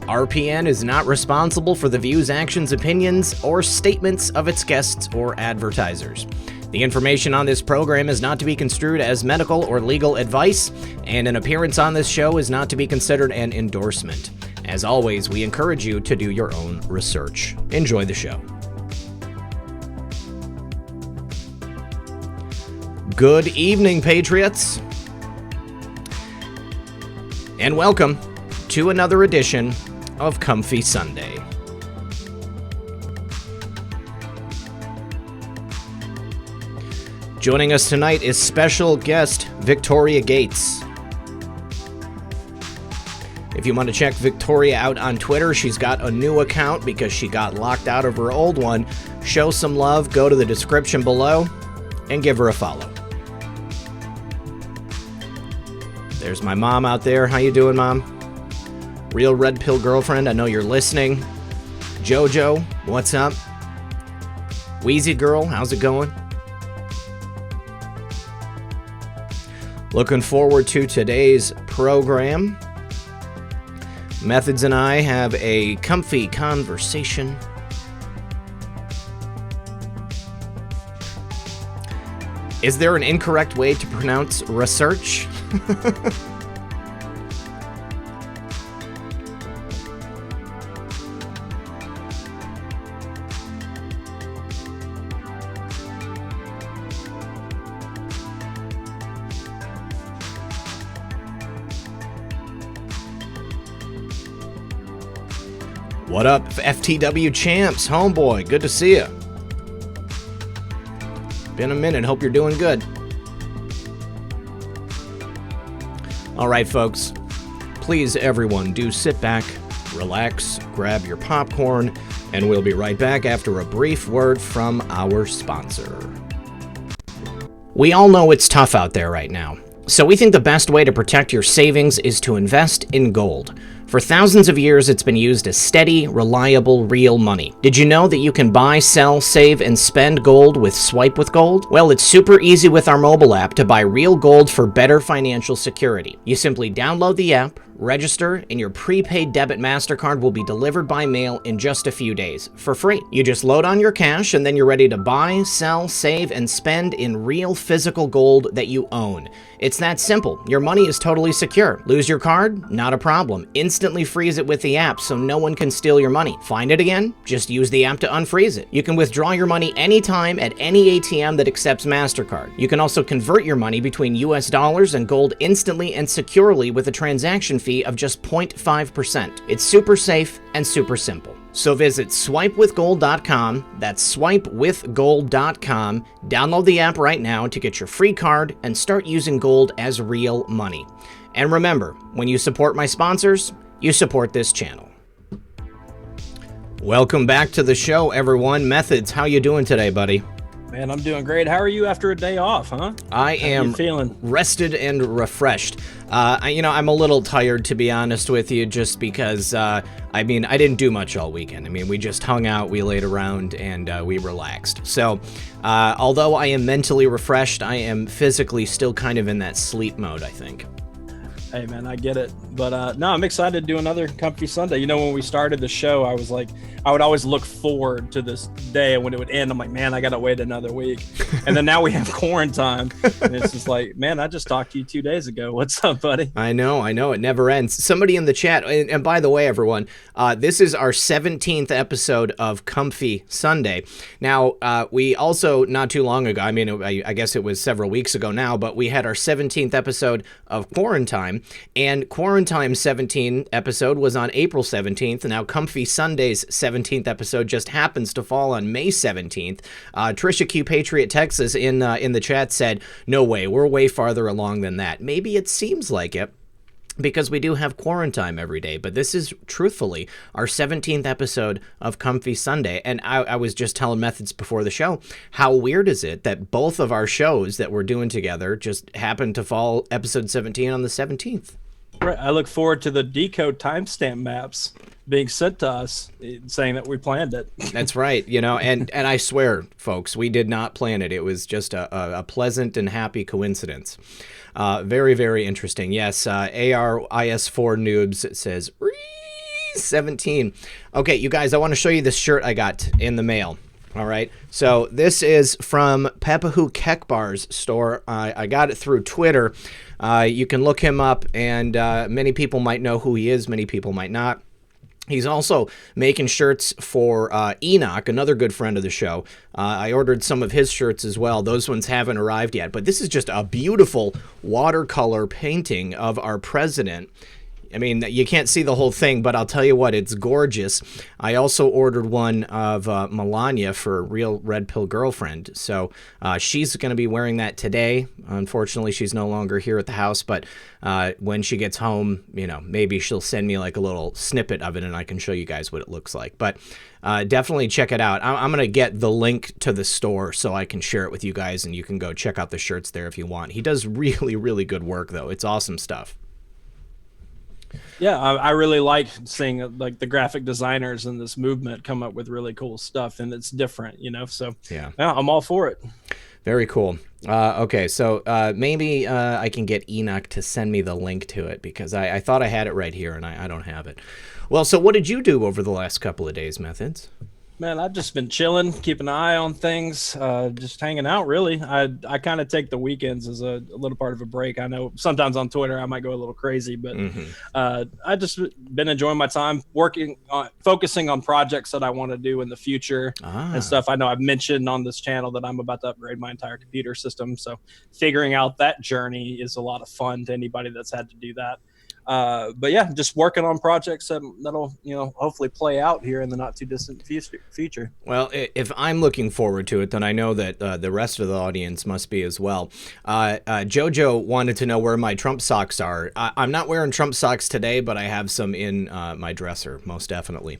RPN is not responsible for the views, actions, opinions, or statements of its guests or advertisers. The information on this program is not to be construed as medical or legal advice, and an appearance on this show is not to be considered an endorsement. As always, we encourage you to do your own research. Enjoy the show. Good evening, Patriots, and welcome to another edition of Comfy Sunday. Joining us tonight is special guest Victoria Gates. If you want to check Victoria out on Twitter, she's got a new account because she got locked out of her old one. Show some love, go to the description below, and give her a follow. There's my mom out there. How you doing, Mom? Real Red Pill Girlfriend, I know you're listening. Jojo, what's up? Wheezy Girl, how's it going? Looking forward to today's program. Methods and I have a comfy conversation. Is there an incorrect way to pronounce research? What up, FTW champs? Homeboy, good to see you. Been a minute, hope you're doing good. All right, folks, please, everyone, do sit back, relax, grab your popcorn, and we'll be right back after a brief word from our sponsor. We all know it's tough out there right now, so we think the best way to protect your savings is to invest in gold. For thousands of years, it's been used as steady, reliable, real money. Did you know that you can buy, sell, save, and spend gold with Swipe with Gold? Well, it's super easy with our mobile app to buy real gold for better financial security. You simply download the app, register, and your prepaid debit MasterCard will be delivered by mail in just a few days, for free. You just load on your cash, and then you're ready to buy, sell, save, and spend in real physical gold that you own. It's that simple. Your money is totally secure. Lose your card? Not a problem. Instantly freeze it with the app so no one can steal your money. Find it again? Just use the app to unfreeze it. You can withdraw your money anytime at any ATM that accepts MasterCard. You can also convert your money between US dollars and gold instantly and securely with a transaction fee of just 0.5%. It's super safe and super simple. So visit swipewithgold.com, that's swipewithgold.com, download the app right now to get your free card and start using gold as real money. And remember, when you support my sponsors, you support this channel. Welcome back to the show, everyone. Methods, how you doing today, buddy? Man, I'm doing great. How are you after a day off, huh? I am feeling? Rested and refreshed. I'm a little tired, to be honest with you, just because, I didn't do much all weekend. We just hung out, we laid around, and we relaxed. So, although I am mentally refreshed, I am physically still kind of in that sleep mode, I think. Hey, man, I get it. But, no, I'm excited to do another Comfy Sunday. When we started the show, I was like, I would always look forward to this day, and when it would end, I'm like, man, I got to wait another week. And then now we have quarantine, and it's just like, man, I just talked to you 2 days ago. What's up, buddy? I know, it never ends. Somebody in the chat, and by the way, everyone, this is our 17th episode of Comfy Sunday. Now, we also, not too long ago, I guess it was several weeks ago now, but we had our 17th episode of Quarantine, and Quarantine 17 episode was on April 17th. Now, Comfy Sunday's 17th episode just happens to fall on May 17th. Trisha Q Patriot Texas in the chat said, no way, we're way farther along than that. Maybe it seems like it, because we do have quarantine every day, but this is truthfully our 17th episode of Comfy Sunday. And I was just telling Methods before the show, how weird is it that both of our shows that we're doing together just happened to fall episode 17 on the 17th? Right. I look forward to the decode timestamp maps being sent to us saying that we planned it. That's right. And I swear, folks, we did not plan it. It was just a pleasant and happy coincidence. Very, very interesting. Yes, ARIS4 Noobs says, 17. Okay, you guys, I want to show you this shirt I got in the mail. All right, so this is from Pkwy Kek Bar's store. I got it through Twitter. You can look him up, and many people might know who he is. Many people might not. He's also making shirts for Enoch, another good friend of the show. I ordered some of his shirts as well. Those ones haven't arrived yet, but this is just a beautiful watercolor painting of our president. I mean, you can't see the whole thing, but I'll tell you what, it's gorgeous. I also ordered one of Melania for Real Red Pill Girlfriend. So she's going to be wearing that today. Unfortunately, she's no longer here at the house, but when she gets home, you know, maybe she'll send me like a little snippet of it and I can show you guys what it looks like. But definitely check it out. I'm going to get the link to the store so I can share it with you guys and you can go check out the shirts there if you want. He does really, really good work, though. It's awesome stuff. Yeah, I really like seeing like the graphic designers in this movement come up with really cool stuff, and it's different, you know. So yeah, I'm all for it. Very cool. Okay, so maybe I can get Enoch to send me the link to it because I thought I had it right here and I don't have it. Well, so what did you do over the last couple of days, Methods? Man, I've just been chilling, keeping an eye on things, just hanging out, really. I kind of take the weekends as a little part of a break. I know sometimes on Twitter I might go a little crazy, but I just been enjoying my time focusing on projects that I want to do in the future and stuff. I know I've mentioned on this channel that I'm about to upgrade my entire computer system, so figuring out that journey is a lot of fun to anybody that's had to do that. But yeah, just working on projects that'll, you know, hopefully play out here in the not too distant future. Well, if I'm looking forward to it, then I know that the rest of the audience must be as well. Jojo wanted to know where my Trump socks are. I'm not wearing Trump socks today, but I have some in my dresser, most definitely.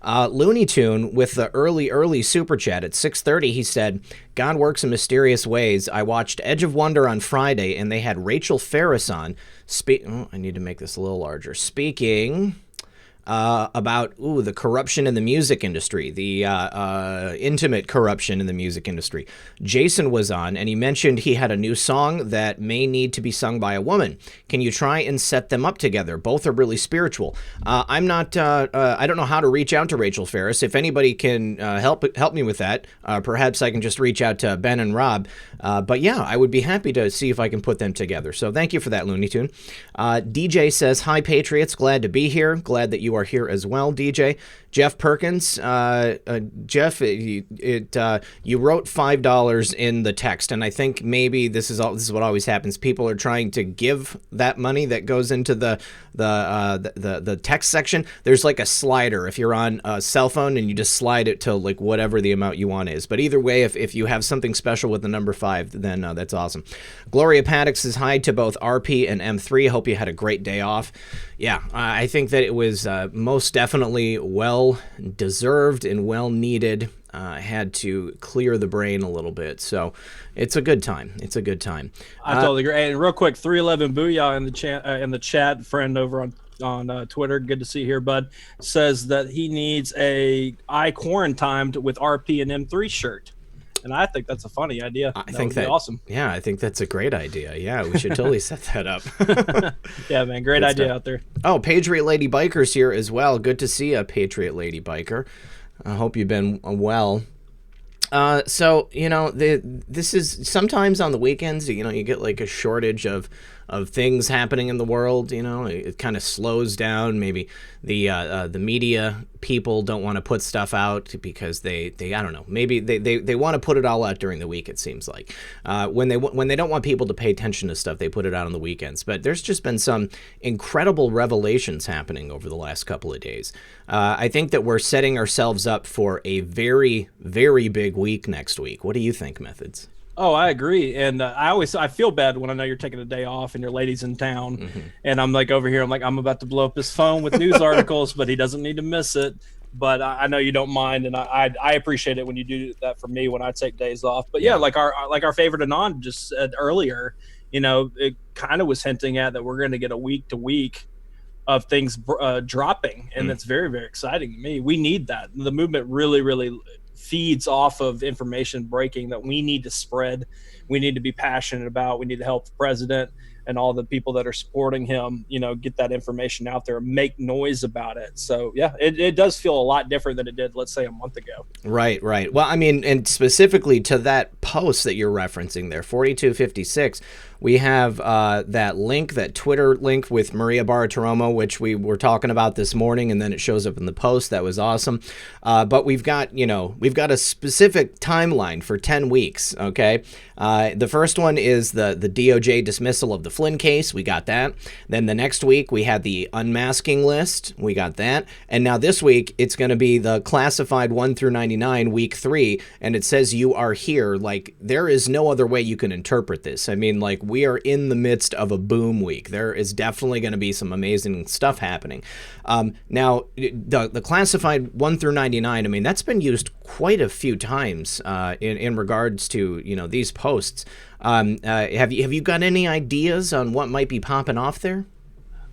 Looney Tune with the early super chat at 6:30. He said, "God works in mysterious ways. I watched Edge of Wonder on Friday, and they had Rachel Ferris on. I need to make this a little larger. Speaking about the corruption in the music industry, the intimate corruption in the music industry. Jason was on, and he mentioned he had a new song that may need to be sung by a woman. Can you try and set them up together? Both are really spiritual. I'm not. I don't know how to reach out to Rachel Ferris. If anybody can help me with that, perhaps I can just reach out to Ben and Rob. But yeah, I would be happy to see if I can put them together. So thank you for that, Looney Tune. DJ says, "Hi, Patriots. Glad to be here. Glad that you are here as well, DJ." Jeff Perkins, Jeff, you wrote $5 in the text, and I think maybe this is what always happens. People are trying to give that money that goes into the text section. There's like a slider if you're on a cell phone, and you just slide it to like whatever the amount you want is. But either way, if you have something special with the number 5, then that's awesome. Gloria Paddock says hi to both RP and M3. Hope you had a great day off. Yeah, I think that it was most definitely well deserved and well needed. Had to clear the brain a little bit, so it's a good time. It's a good time. I totally agree. And real quick, 311 Booyah in the chat, friend over on Twitter. Good to see you here, bud. Says that he needs a I quarantined with RP and M3 shirt. And I think that's a funny idea. I think that's awesome. Yeah, I think that's a great idea. Yeah, we should totally set that up. Yeah, man, great idea out there. Oh, Patriot Lady Biker's here as well. Good to see you, Patriot Lady Biker. I hope you've been well. So, you know, this is sometimes on the weekends, you know, you get like a shortage of things happening in the world. You know, it kind of slows down. Maybe the media people don't want to put stuff out because they I don't know, maybe they want to put it all out during the week. It seems like when they don't want people to pay attention to stuff, they put it out on the weekends. But there's just been some incredible revelations happening over the last couple of days. I think that we're setting ourselves up for a very, very big week next week. What do you think, Methods? Oh, I agree. And I feel bad when I know you're taking a day off and your lady's in town, and I'm like over here, I'm about to blow up his phone with news articles, but he doesn't need to miss it. But I know you don't mind, and I appreciate it when you do that for me when I take days off. But yeah, like our favorite Anon just said earlier, you know, it kind of was hinting at that we're going to get a week to week of things dropping, and that's very, very exciting to me. We need that. The movement really, really feeds off of information breaking that we need to spread. We need to be passionate about. We need to help the president. and all the people that are supporting him, get that information out there, make noise about it. So yeah, it does feel a lot different than it did, let's say, a month ago. Right. Well, I mean, and specifically to that post that you're referencing there, 4256, we have that link, that Twitter link with Maria Bartiromo, which we were talking about this morning, and then it shows up in the post. That was awesome. But we've got a specific timeline for 10 weeks, okay? The first one is the DOJ dismissal of the Flynn case. We got that. Then the next week, we had the unmasking list. We got that. And now this week, it's going to be the classified 1 through 99, week 3, and it says you are here. Like, there is no other way you can interpret this. I mean, like, we are in the midst of a boom week. There is definitely going to be some amazing stuff happening. Now, the classified 1 through 99, I mean, that's been used quite a few times in regards to, these posts. Have you got any ideas on what might be popping off there?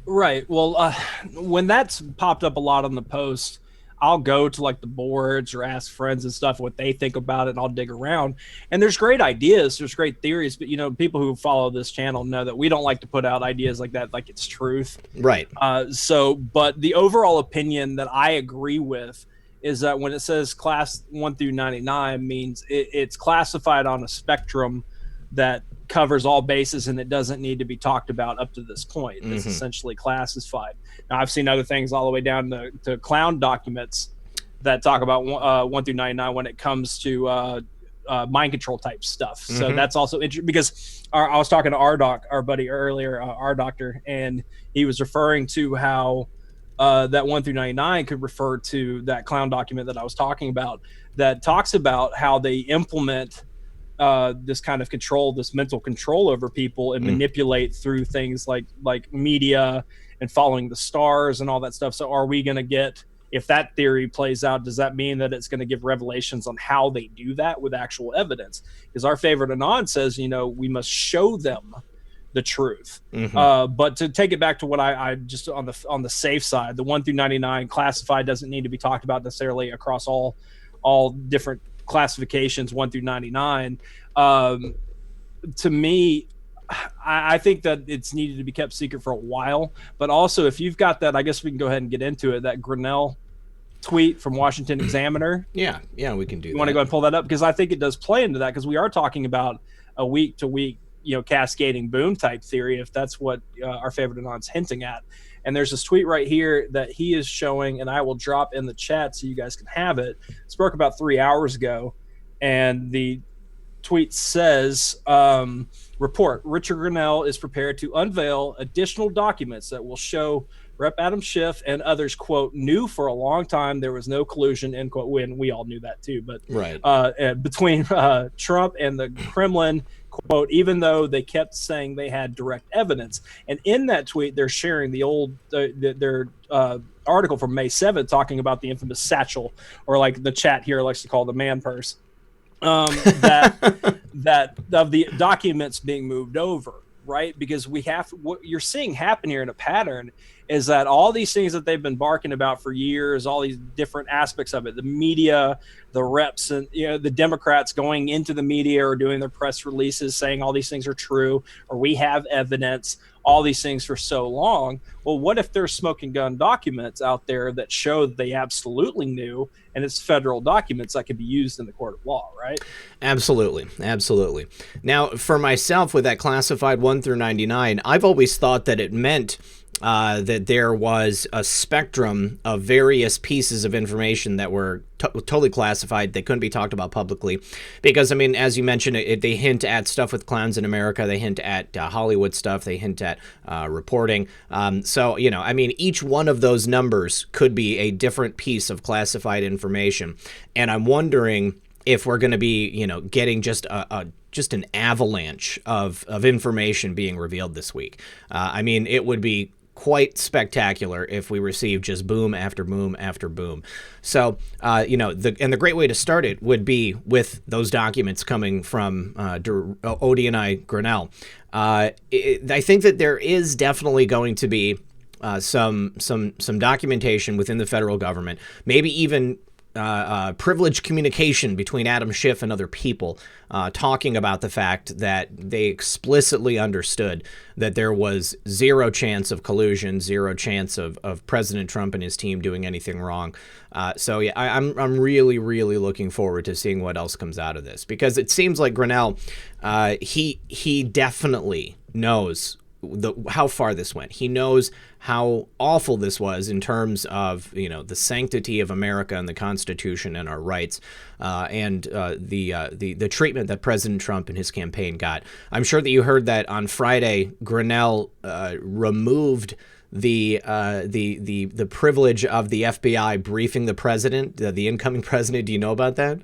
Right. Well, when that's popped up a lot on the post, I'll go to like the boards or ask friends and stuff what they think about it, and I'll dig around. And there's great ideas, there's great theories, but people who follow this channel know that we don't like to put out ideas like that like it's truth. Right. But the overall opinion that I agree with is that when it says class 1 through 99 means it's classified on a spectrum that covers all bases, and it doesn't need to be talked about up to this point. It's essentially classified. Now, I've seen other things all the way down to clown documents that talk about 1 through 99 when it comes to mind control type stuff. So that's also interesting, because I was talking to our buddy earlier, our doctor, and he was referring to how that 1 through 99 could refer to that clown document that I was talking about, that talks about how they implement this kind of control, this mental control over people, and manipulate through things like media and following the stars and all that stuff. So are we going to get, if that theory plays out, does that mean that it's going to give revelations on how they do that with actual evidence? Because our favorite Anon says, we must show them the truth. But to take it back to what I just on the safe side, the 1 through 99 classified doesn't need to be talked about necessarily across all different classifications 1 through 99. To me, I think that it's needed to be kept secret for a while. But also, if you've got that, I guess we can go ahead and get into it, that Grinnell tweet from Washington Examiner. Yeah, we can do that. You want to go and pull that up? Because I think it does play into that, because we are talking about a week to week, cascading boom type theory, if that's what our favorite Anon's hinting at. And there's this tweet right here that he is showing, and I will drop in the chat so you guys can have it. It broke about 3 hours ago, and the tweet says, report, Richard Grinnell is prepared to unveil additional documents that will show Rep. Adam Schiff and others, quote, knew for a long time there was no collusion, end quote, when we all knew that too, but right. Between Trump and the Kremlin, quote, even though they kept saying they had direct evidence. And in that tweet, they're sharing the old their article from May 7th talking about the infamous satchel, or like the chat here likes to call the man purse, that of the documents being moved over, right? Because what you're seeing happen here in a pattern is that all these things that they've been barking about for years, all these different aspects of it, the media, the reps, and the Democrats going into the media or doing their press releases saying all these things are true, or we have evidence, all these things for so long. Well, what if there's smoking gun documents out there that show that they absolutely knew, and it's federal documents that could be used in the court of law, right? Absolutely. Now, for myself, with that classified 1 through 99, I've always thought that it meant that there was a spectrum of various pieces of information that were totally classified. They couldn't be talked about publicly because, I mean, as you mentioned, they hint at stuff with clowns in America. They hint at Hollywood stuff. They hint at reporting. So, I mean, each one of those numbers could be a different piece of classified information. And I'm wondering if we're going to be, getting just an avalanche of information being revealed this week. I mean, it would be quite spectacular if we received just boom after boom after boom. So, the great way to start it would be with those documents coming from Odie and I, Grinnell. I think that there is definitely going to be some documentation within the federal government, maybe even privileged communication between Adam Schiff and other people, talking about the fact that they explicitly understood that there was zero chance of collusion, zero chance of President Trump and his team doing anything wrong. So yeah, I'm really, really looking forward to seeing what else comes out of this, because it seems like Grinnell, he definitely knows how far this went. He knows how awful this was in terms of, the sanctity of America and the Constitution and our rights, and the treatment that President Trump and his campaign got. I'm sure that you heard that on Friday, Grinnell removed the privilege of the FBI briefing the president, the incoming president. Do you know about that?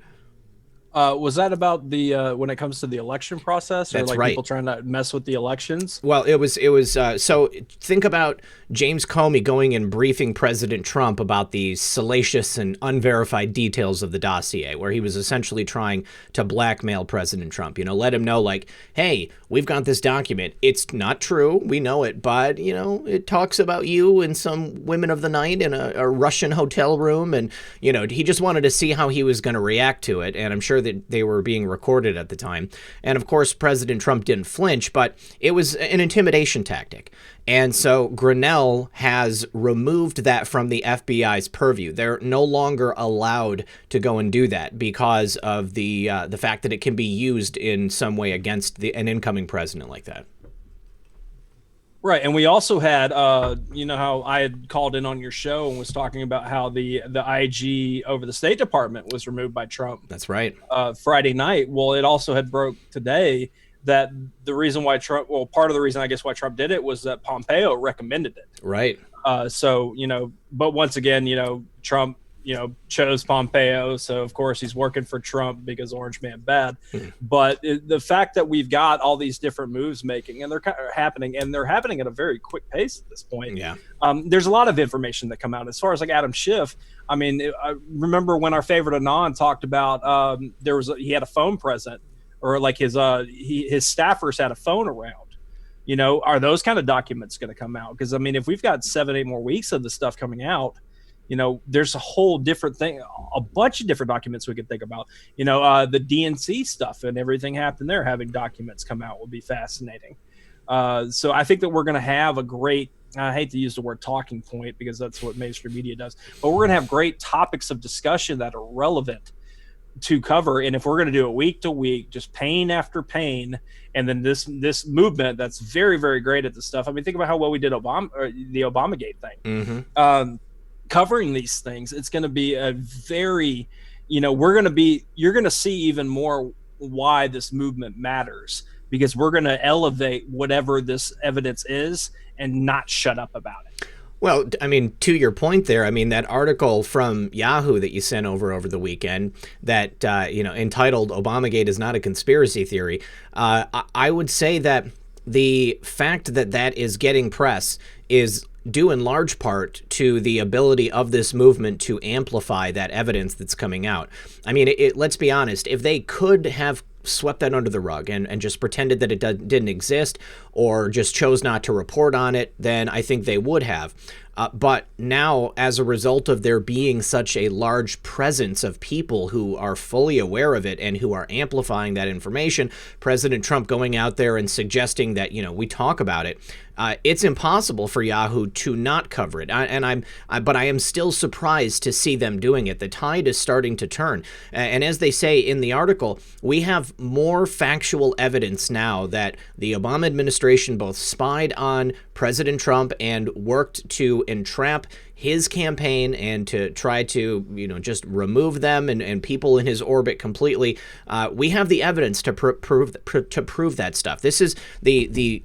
Was that about the when it comes to the election process, or That's like right. people trying to mess with the elections? Well, it was so think about James Comey going and briefing President Trump about the salacious and unverified details of the dossier, where he was essentially trying to blackmail President Trump. Let him know, like, hey, we've got this document. It's not true. We know it, but it talks about you and some women of the night in a Russian hotel room, and he just wanted to see how he was going to react to it. And I'm sure that they were being recorded at the time. And of course, President Trump didn't flinch, but it was an intimidation tactic. And so Grinnell has removed that from the FBI's purview. They're no longer allowed to go and do that because of the fact that it can be used in some way against an incoming president like that. Right, and we also had, how I had called in on your show and was talking about how the IG over the State Department was removed by Trump. That's right. Friday night. Well, it also had broke today that the reason why Trump, part of the reason I guess why Trump did it was that Pompeo recommended it. Right. So, but once again, Trump, chose Pompeo. So, of course, he's working for Trump because Orange Man bad. But the fact that we've got all these different moves making, and they're happening at a very quick pace at this point. Yeah. There's a lot of information that come out. As far as like Adam Schiff, I remember when our favorite Anon talked about he had a phone present, or like his staffers had a phone around. Are those kind of documents going to come out? Because if we've got 7-8 more weeks of the stuff coming out, there's a whole different thing, a bunch of different documents we could think about. The DNC stuff and everything happened there, having documents come out will be fascinating. So I think that we're going to have a great, I hate to use the word talking point because that's what mainstream media does, but we're going to have great topics of discussion that are relevant to cover. And if we're going to do it week to week, just pain after pain, and then this movement that's very, very great at this stuff. Think about how well we did the Obamagate thing. Mm-hmm. Covering these things, it's going to be a very, you're going to see even more why this movement matters, because we're going to elevate whatever this evidence is and not shut up about it. Well, to your point there, that article from Yahoo that you sent over the weekend that, entitled Obamagate is not a conspiracy theory. I would say that the fact that is getting press is due in large part to the ability of this movement to amplify that evidence that's coming out. Let's be honest, if they could have swept that under the rug and just pretended that it didn't exist, or just chose not to report on it, then I think they would have. But now, as a result of there being such a large presence of people who are fully aware of it and who are amplifying that information, President Trump going out there and suggesting that, we talk about it, it's impossible for Yahoo to not cover it. But I am still surprised to see them doing it. The tide is starting to turn. And as they say in the article, we have more factual evidence now that the Obama administration both spied on President Trump and worked to entrap his campaign and to try to, just remove them and people in his orbit completely. We have the evidence to prove that stuff. This is the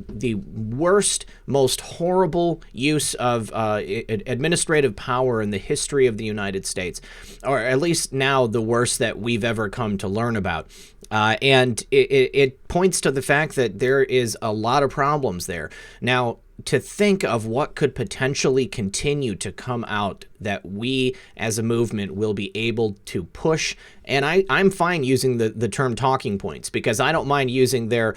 worst, most horrible use of administrative power in the history of the United States, or at least now the worst that we've ever come to learn about. And it points to the fact that there is a lot of problems there. Now, to think of what could potentially continue to come out that we as a movement will be able to push, and I'm fine using the term talking points, because I don't mind using their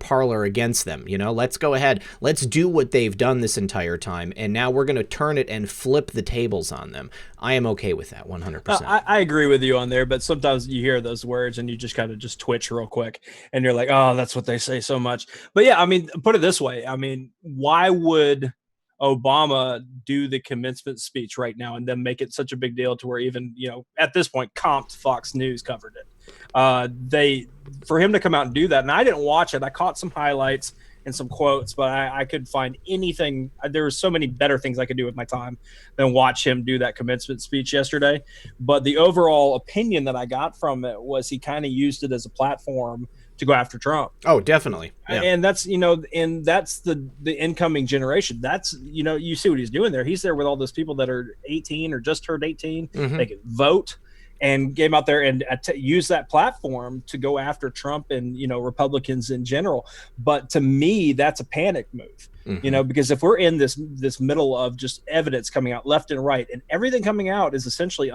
parlor against them. You know, let's go ahead, let's do what they've done this entire time, and now we're going to turn it and flip the tables on them. I am okay with that 100%. I agree with you on there, but sometimes you hear those words and you just kind of just twitch real quick, and you're like, oh, that's what they say so much. But yeah, I mean, put it this way. I mean, why would Obama do the commencement speech right now and then make it such a big deal to where even, you know, at this point, Fox News covered it. For him to come out and do that, and I didn't watch it. I caught some highlights and some quotes, but I couldn't find anything. There were so many better things I could do with my time than watch him do that commencement speech yesterday. But the overall opinion that I got from it was he kind of used it as a platform to go after Trump. Oh, definitely. Yeah. And that's, you know, and that's the incoming generation. That's, you know, you see what he's doing there. He's there with all those people that are 18 or just turned 18. Mm-hmm. They can vote, and came out there and use that platform to go after Trump and, you know, Republicans in general. But to me, that's a panic move, mm-hmm. you know, because if we're in this middle of just evidence coming out left and right, and everything coming out is essentially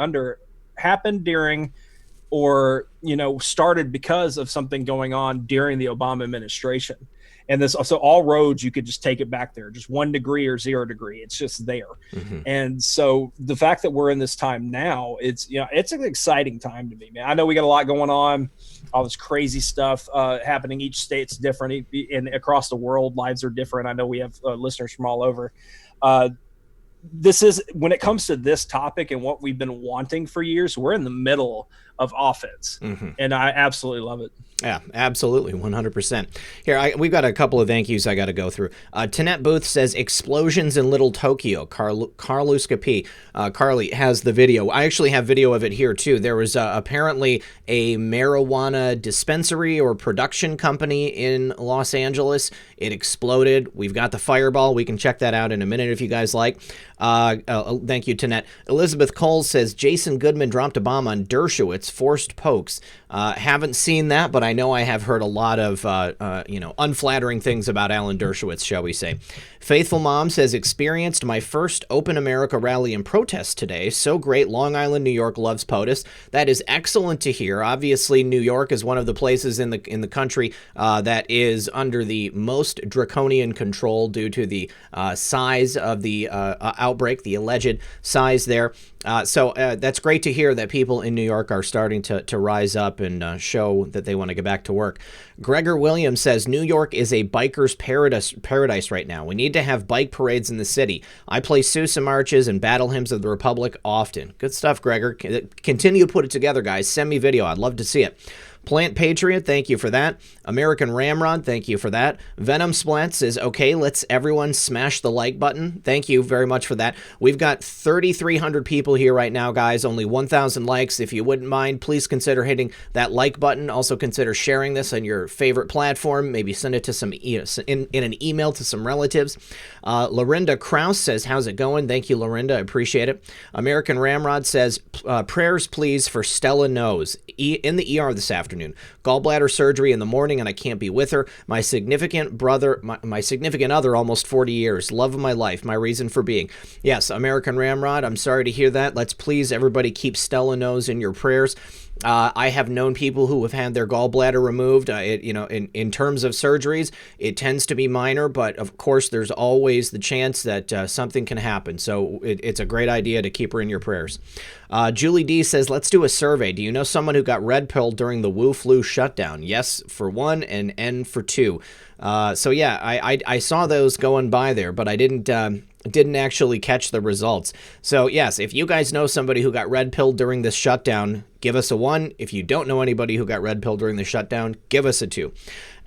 happened during, or, you know, started because of something going on during the Obama administration. And this, so all roads, you could just take it back there, just 1 degree or 0 degree. It's just there. Mm-hmm. And so the fact that we're in this time now, it's, you know, it's an exciting time to me, man. I know we got a lot going on, all this crazy stuff happening. Each state's different, and across the world, lives are different. I know we have listeners from all over. This is, when it comes to this topic and what we've been wanting for years, we're in the middle of offense, mm-hmm. and I absolutely love it. Yeah, absolutely, 100%. Here, we've got a couple of thank yous I got to go through. Tanette Booth says, explosions in Little Tokyo. Carluska P. Carly has the video. I actually have video of it here, too. There was apparently a marijuana dispensary or production company in Los Angeles. It exploded. We've got the fireball. We can check that out in a minute if you guys like. Thank you, Tanette. Elizabeth Cole says, Jason Goodman dropped a bomb on Dershowitz, forced pokes. Haven't seen that, but I know I have heard a lot of, unflattering things about Alan Dershowitz, shall we say. Faithful Mom says, experienced my first Open America rally and protest today. So great. Long Island, New York loves POTUS. That is excellent to hear. Obviously, New York is one of the places in the country that is under the most draconian control due to the size of the outbreak, the alleged size there. So that's great to hear that people in New York are starting to rise up and show that they want to get back to work. Gregor Williams says, New York is a biker's paradise right now. We need to have bike parades in the city. I play Sousa marches and battle hymns of the Republic often. Good stuff, Gregor. Continue to put it together, guys. Send me video. I'd love to see it. Plant Patriot, thank you for that. American Ramrod, thank you for that. Venom Splat says, okay, let's everyone smash the like button. Thank you very much for that. We've got 3,300 people here right now, guys. Only 1,000 likes. If you wouldn't mind, please consider hitting that like button. Also consider sharing this on your favorite platform. Maybe send it to some in an email to some relatives. Lorinda Kraus says, how's it going? Thank you, Lorinda. I appreciate it. American Ramrod says, prayers please for Stella Nose in the ER this afternoon. Gallbladder surgery in the morning, and I can't be with her. My significant other, almost 40 years. Love of my life, my reason for being. Yes, American Ramrod, I'm sorry to hear that. Let's please everybody keep Stella Nose in your prayers. I have known people who have had their gallbladder removed. In terms of surgeries, it tends to be minor, but of course, there's always the chance that something can happen. So it's a great idea to keep her in your prayers. Julie D says, let's do a survey. Do you know someone who got red pilled during the Wu flu shutdown? Yes for 1 and N for 2. So yeah, I saw those going by there, but I didn't actually catch the results. So yes, if you guys know somebody who got red pilled during this shutdown, give us a 1. If you don't know anybody who got red pilled during the shutdown, give us a 2.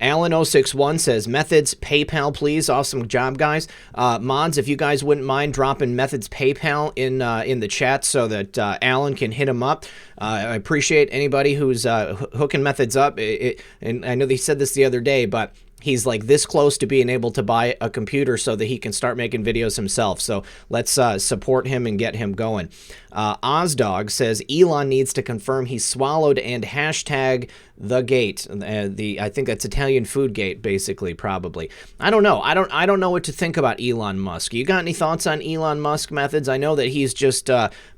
Alan061 says, Methods PayPal, please. Awesome job, guys. Mods, if you guys wouldn't mind dropping Methods PayPal in the chat so that Alan can hit him up. I appreciate anybody who's hooking Methods up. And I know they said this the other day, but he's like this close to being able to buy a computer so that he can start making videos himself. So let's support him and get him going. Ozdog says Elon needs to confirm he swallowed and hashtag the gate. I think that's Italian food gate, basically, probably. I don't know. I don't know what to think about Elon Musk. You got any thoughts on Elon Musk methods? I know that he's just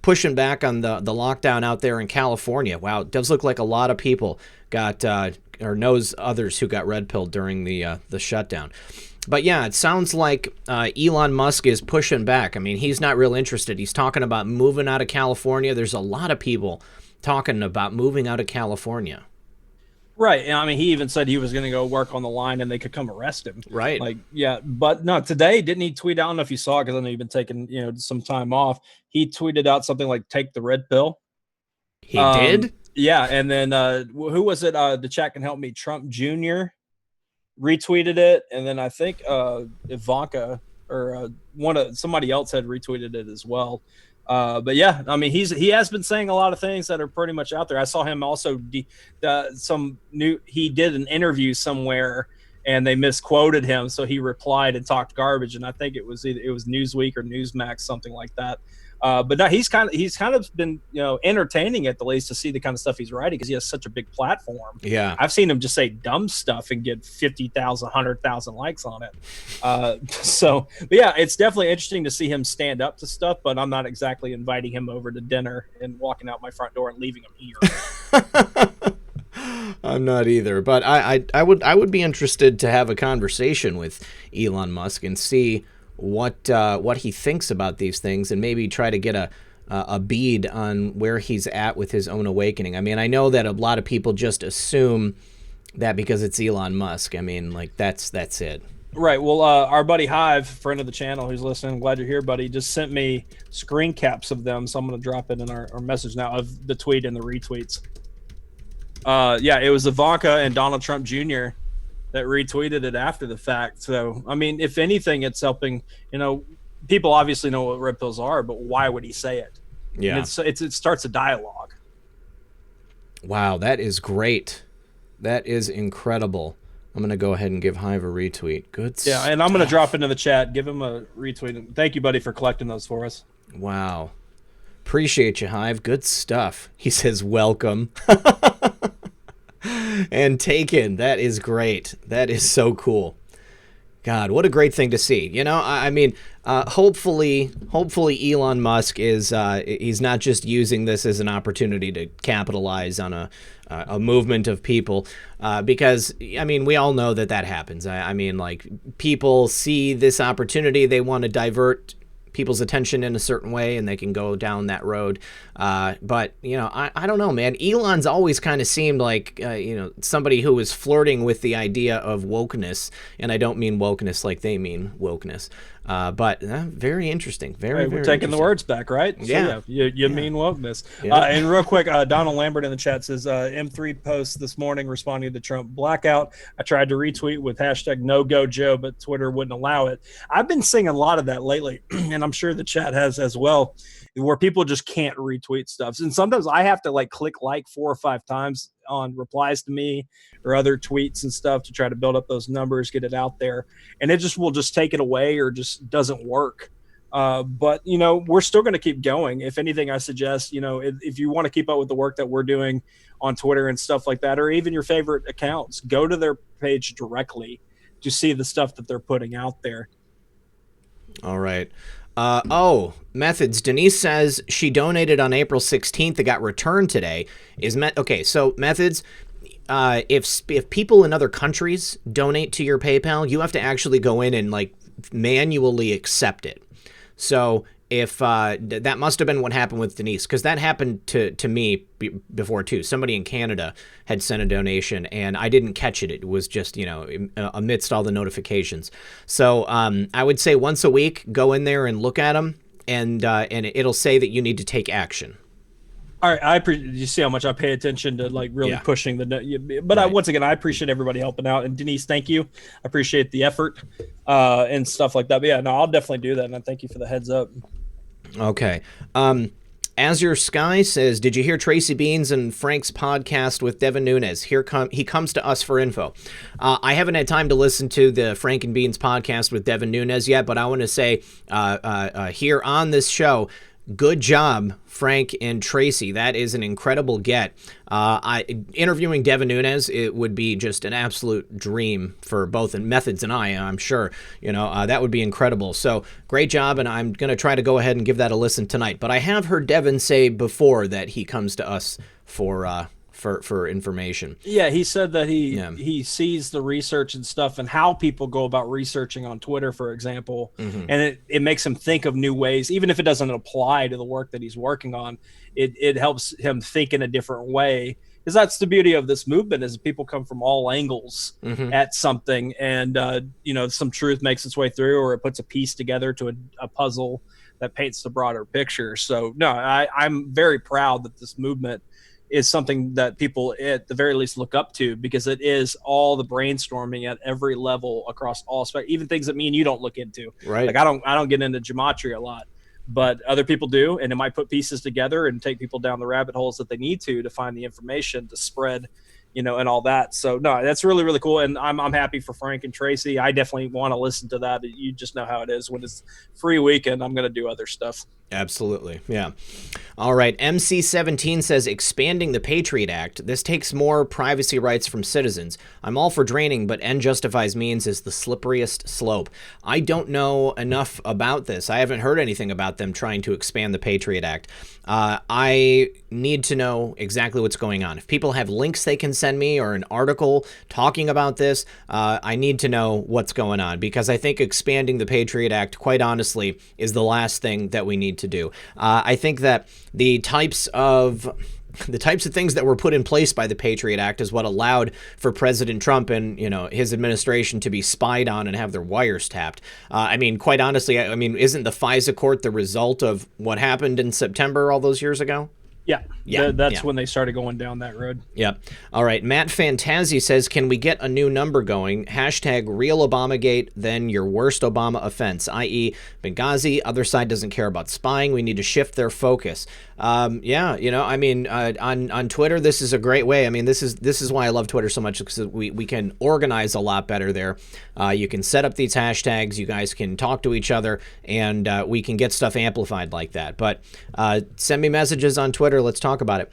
pushing back on the lockdown out there in California. Wow, it does look like a lot of people got or knows others who got red pilled during the shutdown. But yeah, it sounds like Elon Musk is pushing back. I mean, he's not real interested. He's talking about moving out of California. There's a lot of people talking about moving out of California. Right. And I mean, he even said he was going to go work on the line and they could come arrest him. Right. Like, yeah. But no, today, didn't he tweet out? I don't know if you saw it because I know you've been taking, some time off. He tweeted out something like, take the red pill. He did? Yeah. And then who was it? The chat can help me. Trump Jr. retweeted it. And then I think Ivanka or somebody else had retweeted it as well. But yeah, I mean, he has been saying a lot of things that are pretty much out there. I saw him also he did an interview somewhere and they misquoted him, so he replied and talked garbage. And I think it was Newsweek or Newsmax, something like that. But no, he's kind of been entertaining at the least to see the kind of stuff he's writing because he has such a big platform. Yeah, I've seen him just say dumb stuff and get 50,000, 100,000 likes on it. But yeah, it's definitely interesting to see him stand up to stuff. But I'm not exactly inviting him over to dinner and walking out my front door and leaving him here. I'm not either, but I would be interested to have a conversation with Elon Musk and see what he thinks about these things and maybe try to get a bead on where he's at with his own awakening. I mean, I know that a lot of people just assume that because it's Elon Musk. I mean, like that's it. Right. Well, our buddy Hive, friend of the channel who's listening, I'm glad you're here, buddy, just sent me screen caps of them. So I'm going to drop it in our message now of the tweet and the retweets. Yeah, it was Ivanka and Donald Trump Jr. that retweeted it after the fact. So, I mean, if anything, it's helping, people obviously know what red pills are, but why would he say it? Yeah. And it starts a dialogue. Wow, that is great. That is incredible. I'm going to go ahead and give Hive a retweet. Good stuff. Yeah, and I'm going to drop into the chat. Give him a retweet. Thank you, buddy, for collecting those for us. Wow. Appreciate you, Hive. Good stuff. He says, welcome. And taken. That is great. That is so cool. God, what a great thing to see. I mean, hopefully Elon Musk is he's not just using this as an opportunity to capitalize on a movement of people, because I mean, we all know that happens. I mean, like, people see this opportunity, they want to divert people's attention in a certain way and they can go down that road. But, I don't know, man. Elon's always kind of seemed like, somebody who was flirting with the idea of wokeness. And I don't mean wokeness like they mean wokeness. But very interesting. Very we're taking the words back, right? Yeah. So, you mean wokeness. Yeah. And real quick, Donald Lambert in the chat says, M3 post this morning responding to Trump blackout. I tried to retweet with hashtag no go Joe, but Twitter wouldn't allow it. I've been seeing a lot of that lately, and I'm sure the chat has as well, where people just can't retweet stuff. And sometimes I have to click 4 or 5 times on replies to me or other tweets and stuff to try to build up those numbers, get it out there. And it will just take it away or just doesn't work. But, we're still going to keep going. If anything, I suggest, if you want to keep up with the work that we're doing on Twitter and stuff like that, or even your favorite accounts, go to their page directly to see the stuff that they're putting out there. All right. Methods. Denise says she donated on April 16th. It got returned today. Okay, so Methods, if people in other countries donate to your PayPal, you have to actually go in and manually accept it. So if that must have been what happened with Denise, because that happened to me before too. Somebody in Canada had sent a donation and I didn't catch it. It was just, amidst all the notifications. So I would say once a week, go in there and look at them, and it'll say that you need to take action. All right, you see how much I pay attention to really pushing but right. Once again, I appreciate everybody helping out, and Denise, thank you. I appreciate the effort and stuff like that. But yeah, no, I'll definitely do that, and I thank you for the heads up. Okay. Azure Sky says, did you hear Tracy Beans and Frank's podcast with Devin Nunes? He comes to us for info. I haven't had time to listen to the Frank and Beans podcast with Devin Nunes yet, but I want to say here on this show, good job, Frank and Tracy. That is an incredible get. Interviewing Devin Nunes, it would be just an absolute dream for both Methods and I'm sure. That would be incredible. So great job, and I'm going to try to go ahead and give that a listen tonight. But I have heard Devin say before that he comes to us for information. Yeah, he said that he sees the research and stuff and how people go about researching on Twitter, for example, and it makes him think of new ways, even if it doesn't apply to the work that he's working on. It helps him think in a different way, because that's the beauty of this movement, is people come from all angles at something, and some truth makes its way through, or it puts a piece together to a puzzle that paints the broader picture. So no, I'm very proud that this movement is something that people at the very least look up to, because it is all the brainstorming at every level across all spectrum, even things that me and you don't look into. Right. Like I don't get into gematria a lot, but other people do, and it might put pieces together and take people down the rabbit holes that they need to find the information to spread, and all that. So no, that's really, really cool. And I'm happy for Frank and Tracy. I definitely want to listen to that. You just know how it is when it's free weekend. I'm going to do other stuff. Absolutely. Yeah. All right. MC17 says, expanding the Patriot Act. This takes more privacy rights from citizens. I'm all for draining, but end justifies means is the slipperiest slope. I don't know enough about this. I haven't heard anything about them trying to expand the Patriot Act. I need to know exactly what's going on. If people have links they can send me or an article talking about this, I need to know what's going on, because I think expanding the Patriot Act, quite honestly, is the last thing that we need to do. I think that the types of things that were put in place by the Patriot Act is what allowed for President Trump and his administration to be spied on and have their wires tapped. Quite honestly, isn't the FISA court the result of what happened in September all those years ago? Yeah, that's when they started going down that road. Yep. All right. Matt Fantazi says, can we get a new number going? # real Obamagate, then your worst Obama offense, i.e. Benghazi. Other side doesn't care about spying. We need to shift their focus. On Twitter, this is a great way. This is why I love Twitter so much, because we can organize a lot better there. You can set up these hashtags. You guys can talk to each other, and we can get stuff amplified like that. But send me messages on Twitter. Let's talk about it.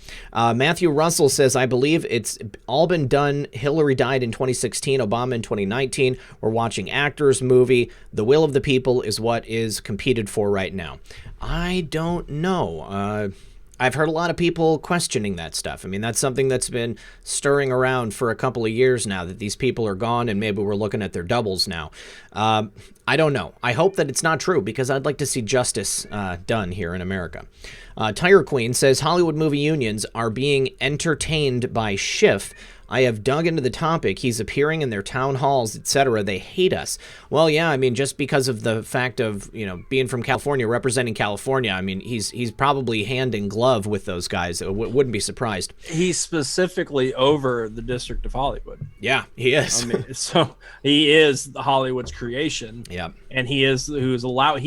Matthew Russell says, I believe it's all been done. Hillary died in 2016, Obama in 2019. We're watching actors movie. The will of the people is what is competed for right now. I don't know. I've heard a lot of people questioning that stuff. That's something that's been stirring around for a couple of years now, that these people are gone and maybe we're looking at their doubles now. I don't know. I hope that it's not true, because I'd like to see justice done here in America. Tire Queen says, Hollywood movie unions are being entertained by Schiff. I have dug into the topic. He's appearing in their town halls, etc. They hate us. Well, yeah, just because of the fact of, being from California, representing California, he's probably hand in glove with those guys. Wouldn't be surprised. He's specifically over the District of Hollywood. Yeah, he is. So he is Hollywood's creation. Yeah. And he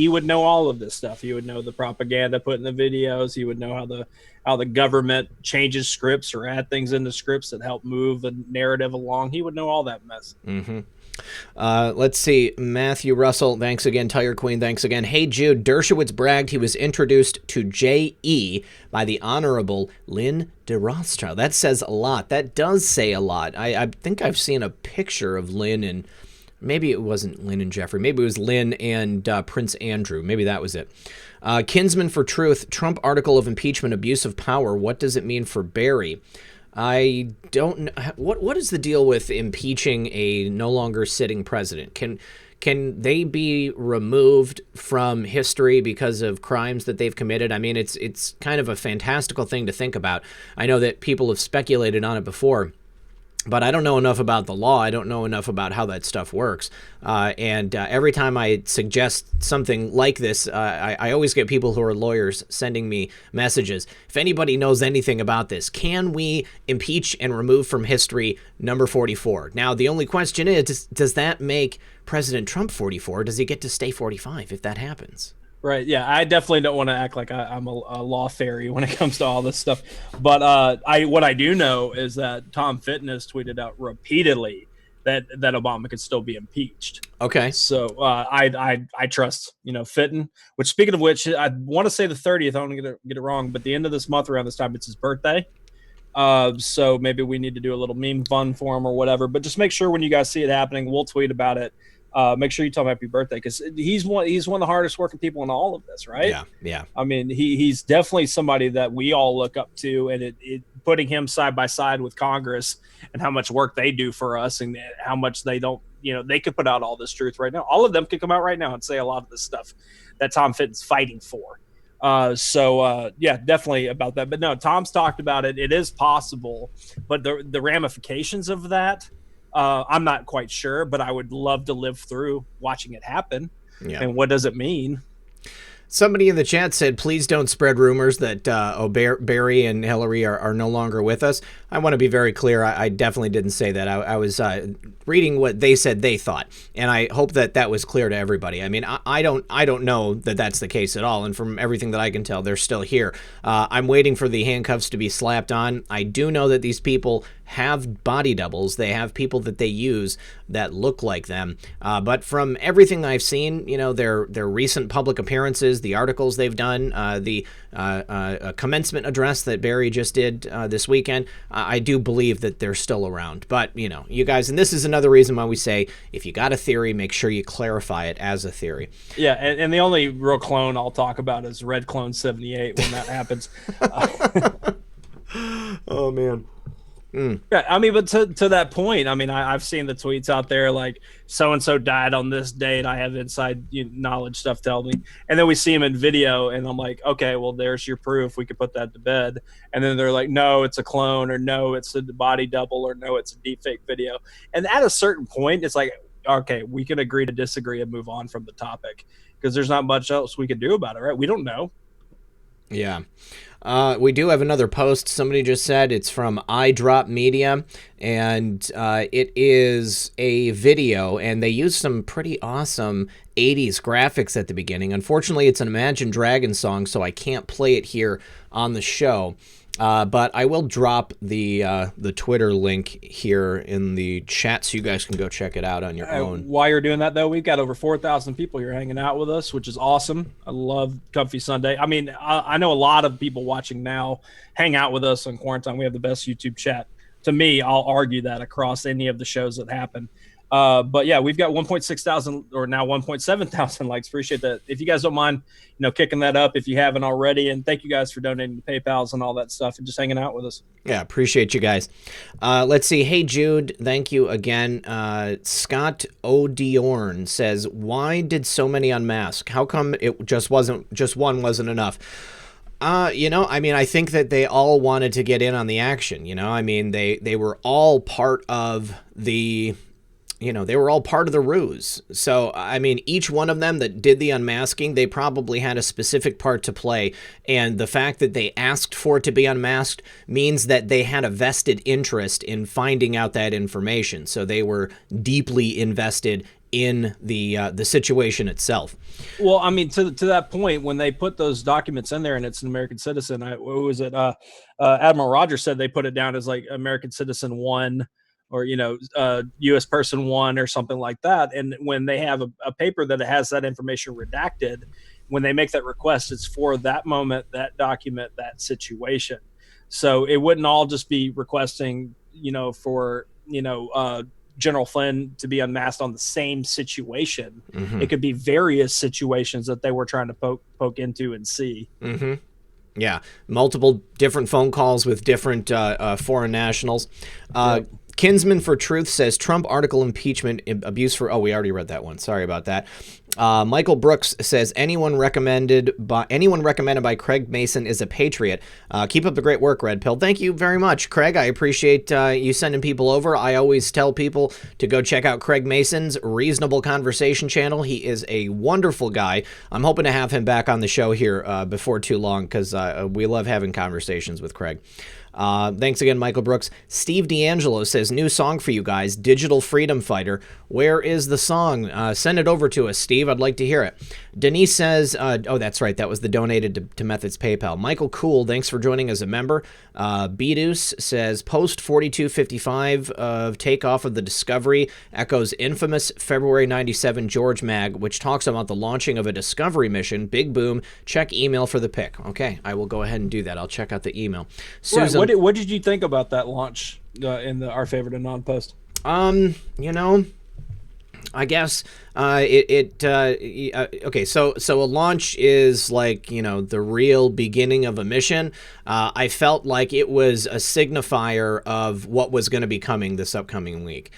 would know all of this stuff. He would know the propaganda put in the videos. He would know how the government changes scripts or add things into scripts that help move the narrative along. He would know all that mess. Mm-hmm. Let's see. Matthew Russell, thanks again. Tire Queen, thanks again. Hey, Jude, Dershowitz bragged he was introduced to J.E. by the Honorable Lynn de Rothschild. That says a lot. That does say a lot. I think I've seen a picture of Lynn, and maybe it wasn't Lynn and Jeffrey. Maybe it was Lynn and Prince Andrew. Maybe that was it. Kinsman for Truth, Trump article of impeachment, abuse of power. What does it mean for Barry? I don't know. What is the deal with impeaching a no longer sitting president? Can they be removed from history because of crimes that they've committed? It's kind of a fantastical thing to think about. I know that people have speculated on it before, but I don't know enough about the law. I don't know enough about how that stuff works. And every time I suggest something like this, I always get people who are lawyers sending me messages. If anybody knows anything about this, can we impeach and remove from history number 44? Now, the only question is, does that make President Trump 44? Does he get to stay 45 if that happens? Right. Yeah. I definitely don't want to act like I'm a law fairy when it comes to all this stuff. But what I do know is that Tom Fitness tweeted out repeatedly that Obama could still be impeached. Okay. So I trust Fitton. Which, speaking of which, I want to say the 30th. I don't want to get it wrong, but the end of this month around this time, it's his birthday. So maybe we need to do a little meme fun for him or whatever. But just make sure when you guys see it happening, we'll tweet about it. Make sure you tell him happy birthday, because he's one of the hardest working people in all of this, right? Yeah. I mean, he's definitely somebody that we all look up to, and it putting him side by side with Congress and how much work they do for us and how much they don't, they could put out all this truth right now. All of them could come out right now and say a lot of this stuff that Tom Fitton's fighting for. Yeah, definitely about that. But no, Tom's talked about it. It is possible, but the ramifications of that, I'm not quite sure, but I would love to live through watching it happen. Yeah. And what does it mean? Somebody in the chat said, please don't spread rumors that Barry and Hillary are no longer with us. I want to be very clear. I definitely didn't say that. I was reading what they said they thought, and I hope that was clear to everybody. I mean, I don't know that that's the case at all, and from everything that I can tell, they're still here. I'm waiting for the handcuffs to be slapped on. I do know that these people have body doubles. They have people that they use that look like them. But from everything I've seen, their recent public appearances, the articles they've done, the commencement address that Barry just did this weekend, I do believe that they're still around. But, you guys, and this is another reason why we say, if you got a theory, make sure you clarify it as a theory. Yeah, and the only real clone I'll talk about is Red Clone 78 when that happens. Oh, man. Yeah, I mean, but to that point, I mean, I've seen the tweets out there like so-and-so died on this date. I have inside knowledge stuff tell me. And then we see him in video and I'm like, okay, well, there's your proof. We could put that to bed. And then they're like, no, it's a clone, or no, it's a body double, or no, it's a deep fake video. And at a certain point, it's like, okay, we can agree to disagree and move on from the topic, because there's not much else we can do about it, right? We don't know. Yeah. We do have another post. Somebody just said it's from iDrop Media, and it is a video, and they use some pretty awesome 80s graphics at the beginning. Unfortunately, it's an Imagine Dragons song, so I can't play it here on the show. But I will drop the Twitter link here in the chat so you guys can go check it out on your own. While you're doing that, though, we've got over 4,000 people here hanging out with us, which is awesome. I love Comfy Sunday. I mean, I know a lot of people watching now hang out with us on quarantine. We have the best YouTube chat. To me, I'll argue that across any of the shows that happen. But yeah, we've got 1.6 thousand, or now 1.7 thousand likes. Appreciate that. If you guys don't mind, kicking that up if you haven't already. And thank you guys for donating to PayPals and all that stuff and just hanging out with us. Yeah, appreciate you guys. Let's see. Hey, Jude, thank you again. Scott O'Diorn says, why did so many unmask? How come it just one wasn't enough? I mean, I think that they all wanted to get in on the action. I mean, they were all part of the... they were all part of the ruse. So, I mean, each one of them that did the unmasking, they probably had a specific part to play. And the fact that they asked for it to be unmasked means that they had a vested interest in finding out that information. So they were deeply invested in the situation itself. Well, I mean, to that point, when they put those documents in there and it's an American citizen, what was it? Admiral Rogers said they put it down as like American citizen 1, or, U.S. person 1 or something like that. And when they have a paper that has that information redacted, when they make that request, it's for that moment, that document, that situation. So it wouldn't all just be requesting, for, General Flynn to be unmasked on the same situation. Mm-hmm. It could be various situations that they were trying to poke into and see. Mm-hmm. Yeah. Multiple different phone calls with different foreign nationals. Yep. Kinsman for Truth says Trump article impeachment abuse for... Oh, we already read that one. Sorry about that. Michael Brooks says anyone recommended by Craig Mason is a patriot. Keep up the great work, Red Pill. Thank you very much, Craig. I appreciate you sending people over. I always tell people to go check out Craig Mason's Reasonable Conversation channel. He is a wonderful guy. I'm hoping to have him back on the show here before too long, because we love having conversations with Craig. Thanks again, Michael Brooks. Steve D'Angelo says, new song for you guys, Digital Freedom Fighter. Where is the song? Send it over to us, Steve. Steve. I'd like to hear it. Denise says, oh, that's right. That was the donated to Methods PayPal. Michael Cool, thanks for joining as a member. Bedus says, post 4255 of takeoff of the Discovery echoes infamous February 97 George Mag, which talks about the launching of a Discovery mission. Big boom. Check email for the pic. Okay, I will go ahead and do that. I'll check out the email. Susan, right. What did you think about that launch in the Our Favorite Anon post? You know, I guess okay, so a launch is like, you know, the real beginning of a mission. I felt like it was a signifier of what was going to be coming this upcoming week.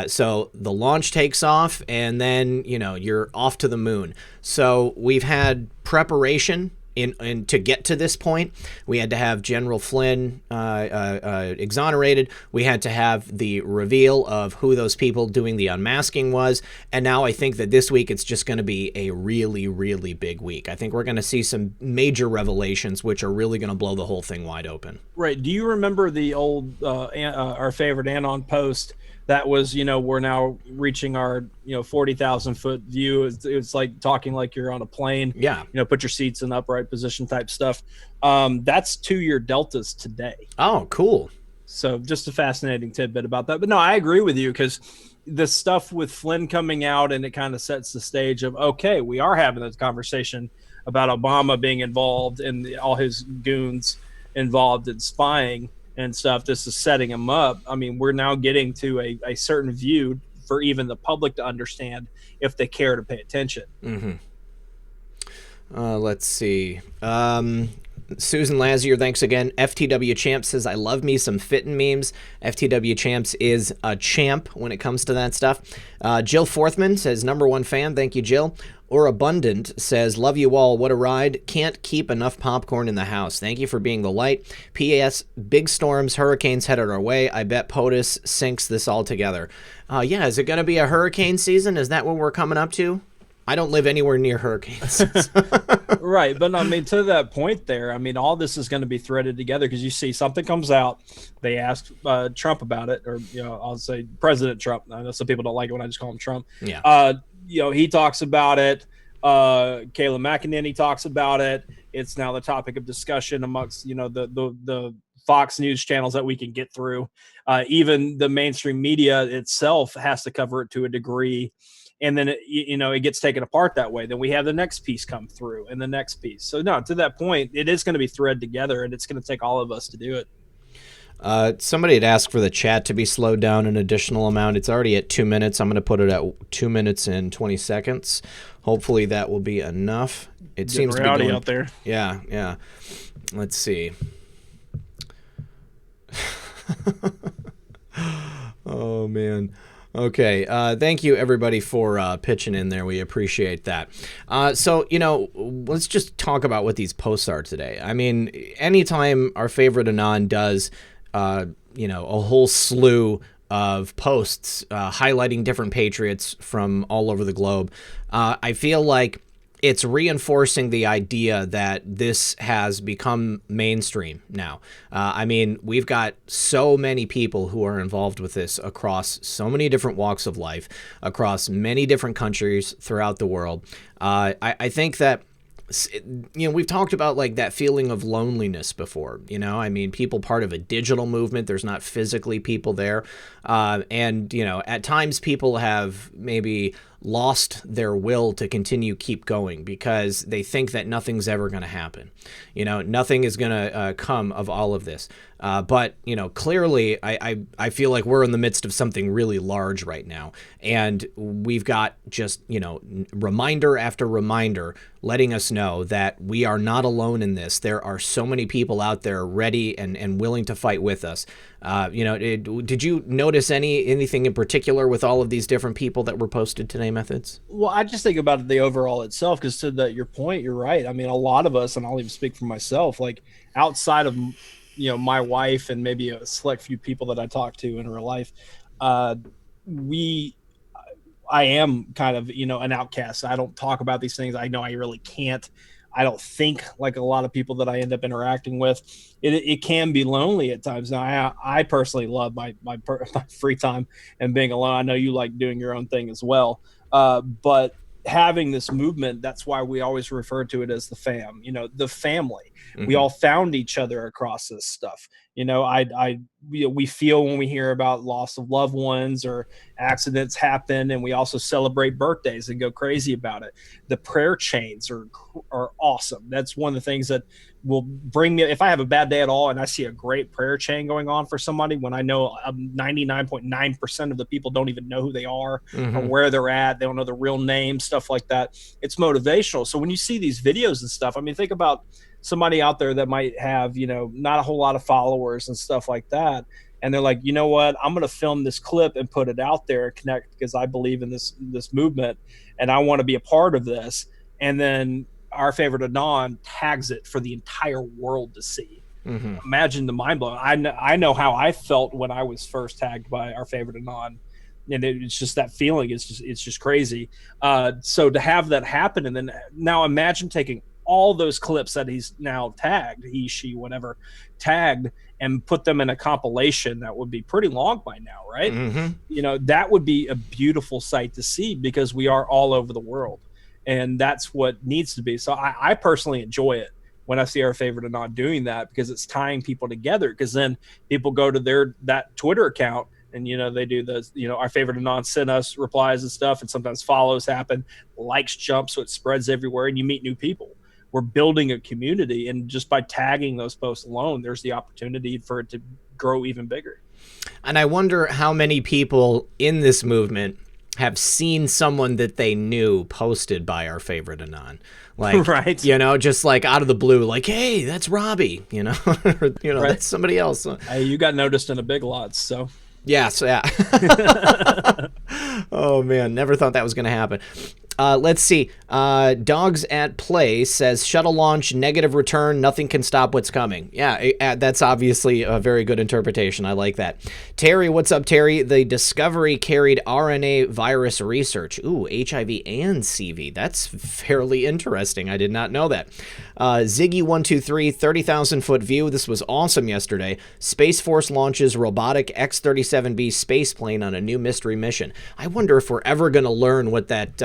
So the launch takes off, and then, you know, you're off to the moon. So we've had preparation to get to this point. We had to have General Flynn exonerated. We had to have the reveal of who those people doing the unmasking was. And now I think that this week it's just going to be a really, really big week. I think we're going to see some major revelations, which are really going to blow the whole thing wide open. Right. Do you remember the old Our Favorite Anon post that was, you know, we're now reaching our, you know, 40,000 foot view? It's like talking like you're on a plane. Yeah. You know, put your seats in upright position type stuff. That's 2-year deltas today. Oh, cool. So just a fascinating tidbit about that. But no, I agree with you, because the stuff with Flynn coming out, and it kind of sets the stage of, okay, we are having this conversation about Obama being involved and all his goons involved in spying and stuff. This is setting him up. I mean, we're now getting to a certain view for even the public to understand if they care to pay attention. Mm-hmm. Let's see. Susan Lazier, thanks again. FTW Champ says, I love me some fitting memes. FTW Champs is a champ when it comes to that stuff. Jill Forthman says, #1 fan. Thank you, Jill. Or Abundant says, love you all. What a ride. Can't keep enough popcorn in the house. Thank you for being the light. P.S. Big storms, hurricanes headed our way. I bet POTUS sinks this all together. Yeah, is it going to be a hurricane season? Is that what we're coming up to? I don't live anywhere near hurricanes. Right. But I mean, to that point there, I mean, all this is going to be threaded together, because you see something comes out. They asked Trump about it, or, you know, I'll say President Trump. I know some people don't like it when I just call him Trump. Yeah. You know, he talks about it. Kayla McEnany talks about it. It's now the topic of discussion amongst, you know, the Fox News channels that we can get through. Even the mainstream media itself has to cover it to a degree. And then, it gets taken apart that way. Then we have the next piece come through, and the next piece. So, no, to that point, it is going to be thread together, and it's going to take all of us to do it. Somebody had asked for the chat to be slowed down an additional amount. It's already at 2 minutes. I'm going to put it at 2 minutes and 20 seconds. Hopefully that will be enough. It seems to be going out there. Yeah. Let's see. Oh, man. Okay, thank you everybody for pitching in there. We appreciate that. So, let's just talk about what these posts are today. I mean, anytime Our Favorite Anon does, a whole slew of posts highlighting different patriots from all over the globe, I feel like it's reinforcing the idea that this has become mainstream now. I mean, we've got so many people who are involved with this across so many different walks of life, across many different countries throughout the world. I think that, we've talked about like that feeling of loneliness before, I mean, people part of a digital movement, there's not physically people there. And at times people have maybe lost their will to keep going because they think that nothing's ever going to happen. Nothing is going to come of all of this. But clearly I feel like we're in the midst of something really large right now. And we've got just, reminder after reminder letting us know that we are not alone in this. There are so many people out there ready and willing to fight with us. Did you notice anything in particular with all of these different people that were posted today, Methods? Well, I just think about the overall itself, because to your point, you're right. I mean, a lot of us, and I'll even speak for myself, like outside of, my wife and maybe a select few people that I talk to in real life, I am kind of, an outcast. I don't talk about these things. I know I really can't. I don't think like a lot of people that I end up interacting with. It can be lonely at times. Now, I personally love my free time and being alone. I know you like doing your own thing as well. But having this movement, that's why we always refer to it as the fam, the family. We all found each other across this stuff. We feel when we hear about loss of loved ones or accidents happen, and we also celebrate birthdays and go crazy about it. The prayer chains are awesome. That's one of the things that will bring me, if I have a bad day at all and I see a great prayer chain going on for somebody, when I know 99.9% of the people don't even know who they are or where they're at, they don't know the real name, stuff like that, it's motivational. So when you see these videos and stuff, I mean, think about somebody out there that might have, not a whole lot of followers and stuff like that. And they're like, you know what, I'm going to film this clip and put it out there and connect, because I believe in this movement and I want to be a part of this. And then Our Favorite Anon tags it for the entire world to see. Imagine the mind blowing. I know how I felt when I was first tagged by Our Favorite Anon, and it's just that feeling. It's just crazy. So to have that happen, and then now imagine taking all those clips that he's now tagged, he, she, whatever, tagged, and put them in a compilation that would be pretty long by now, right? That would be a beautiful sight to see, because we are all over the world, and that's what needs to be. So I personally enjoy it when I see Our Favorite Anon doing that, because it's tying people together. Because then people go to that Twitter account, and they do the Our Favorite Anon send us replies and stuff, and sometimes follows happen, likes jump, so it spreads everywhere, and you meet new people. We're building a community, and just by tagging those posts alone, there's the opportunity for it to grow even bigger. And I wonder how many people in this movement have seen someone that they knew posted by Our Favorite Anon, like, right? Just like out of the blue, like, hey, that's Robbie, or, right. That's somebody else. Hey, you got noticed in a Big Lots, so. Yes, yeah. Oh man, never thought that was going to happen. Let's see. Dogs at Play says, shuttle launch, negative return, nothing can stop what's coming. Yeah, that's obviously a very good interpretation. I like that. Terry, what's up, Terry? The Discovery carried RNA virus research. Ooh, HIV and CV. That's fairly interesting. I did not know that. Ziggy123, 30,000-foot view. This was awesome yesterday. Space Force launches robotic X-37B space plane on a new mystery mission. I wonder if we're ever going to learn what that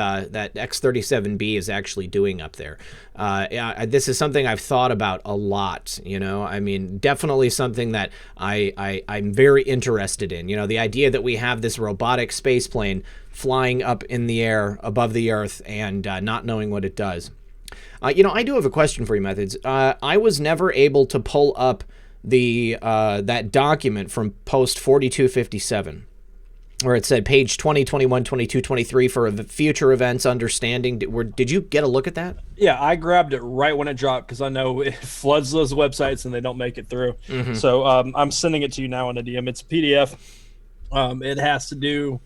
X-37B is actually doing up there. This is something I've thought about a lot, I mean, definitely something that I'm very interested in. The idea that we have this robotic space plane flying up in the air above the Earth and not knowing what it does. I do have a question for you, Methods. I was never able to pull up the that document from post 4257. Where it said page 20, 21, 22, 23 for future events, understanding. Did you get a look at that? Yeah, I grabbed it right when it dropped, because I know it floods those websites and they don't make it through. So I'm sending it to you now in a DM. It's a PDF. It has to do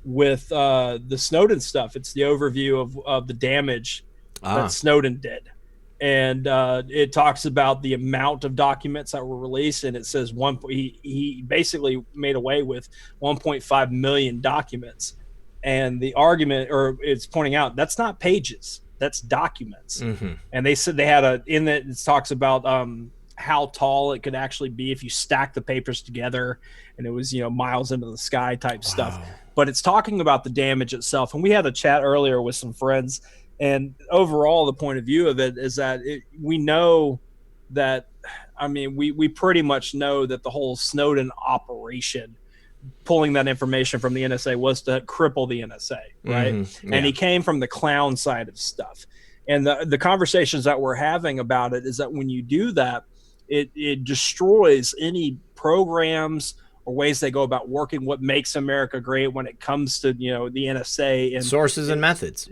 with the Snowden stuff. It's the overview of the damage that Snowden did. And it talks about the amount of documents that were released, and it says he basically made away with 1.5 million documents. And the argument, or it's pointing out, that's not pages, that's documents. And they said they had it talks about how tall it could actually be if you stack the papers together, and it was miles into the sky type stuff. But it's talking about the damage itself. And we had a chat earlier with some friends. And overall, the point of view of it is that we know that, I mean, we pretty much know that the whole Snowden operation, pulling that information from the NSA, was to cripple the NSA, right? Yeah. And he came from the clown side of stuff. And the conversations that we're having about it is that when you do that, it destroys any programs or ways they go about working, what makes America great when it comes to, the NSA and sources and methods.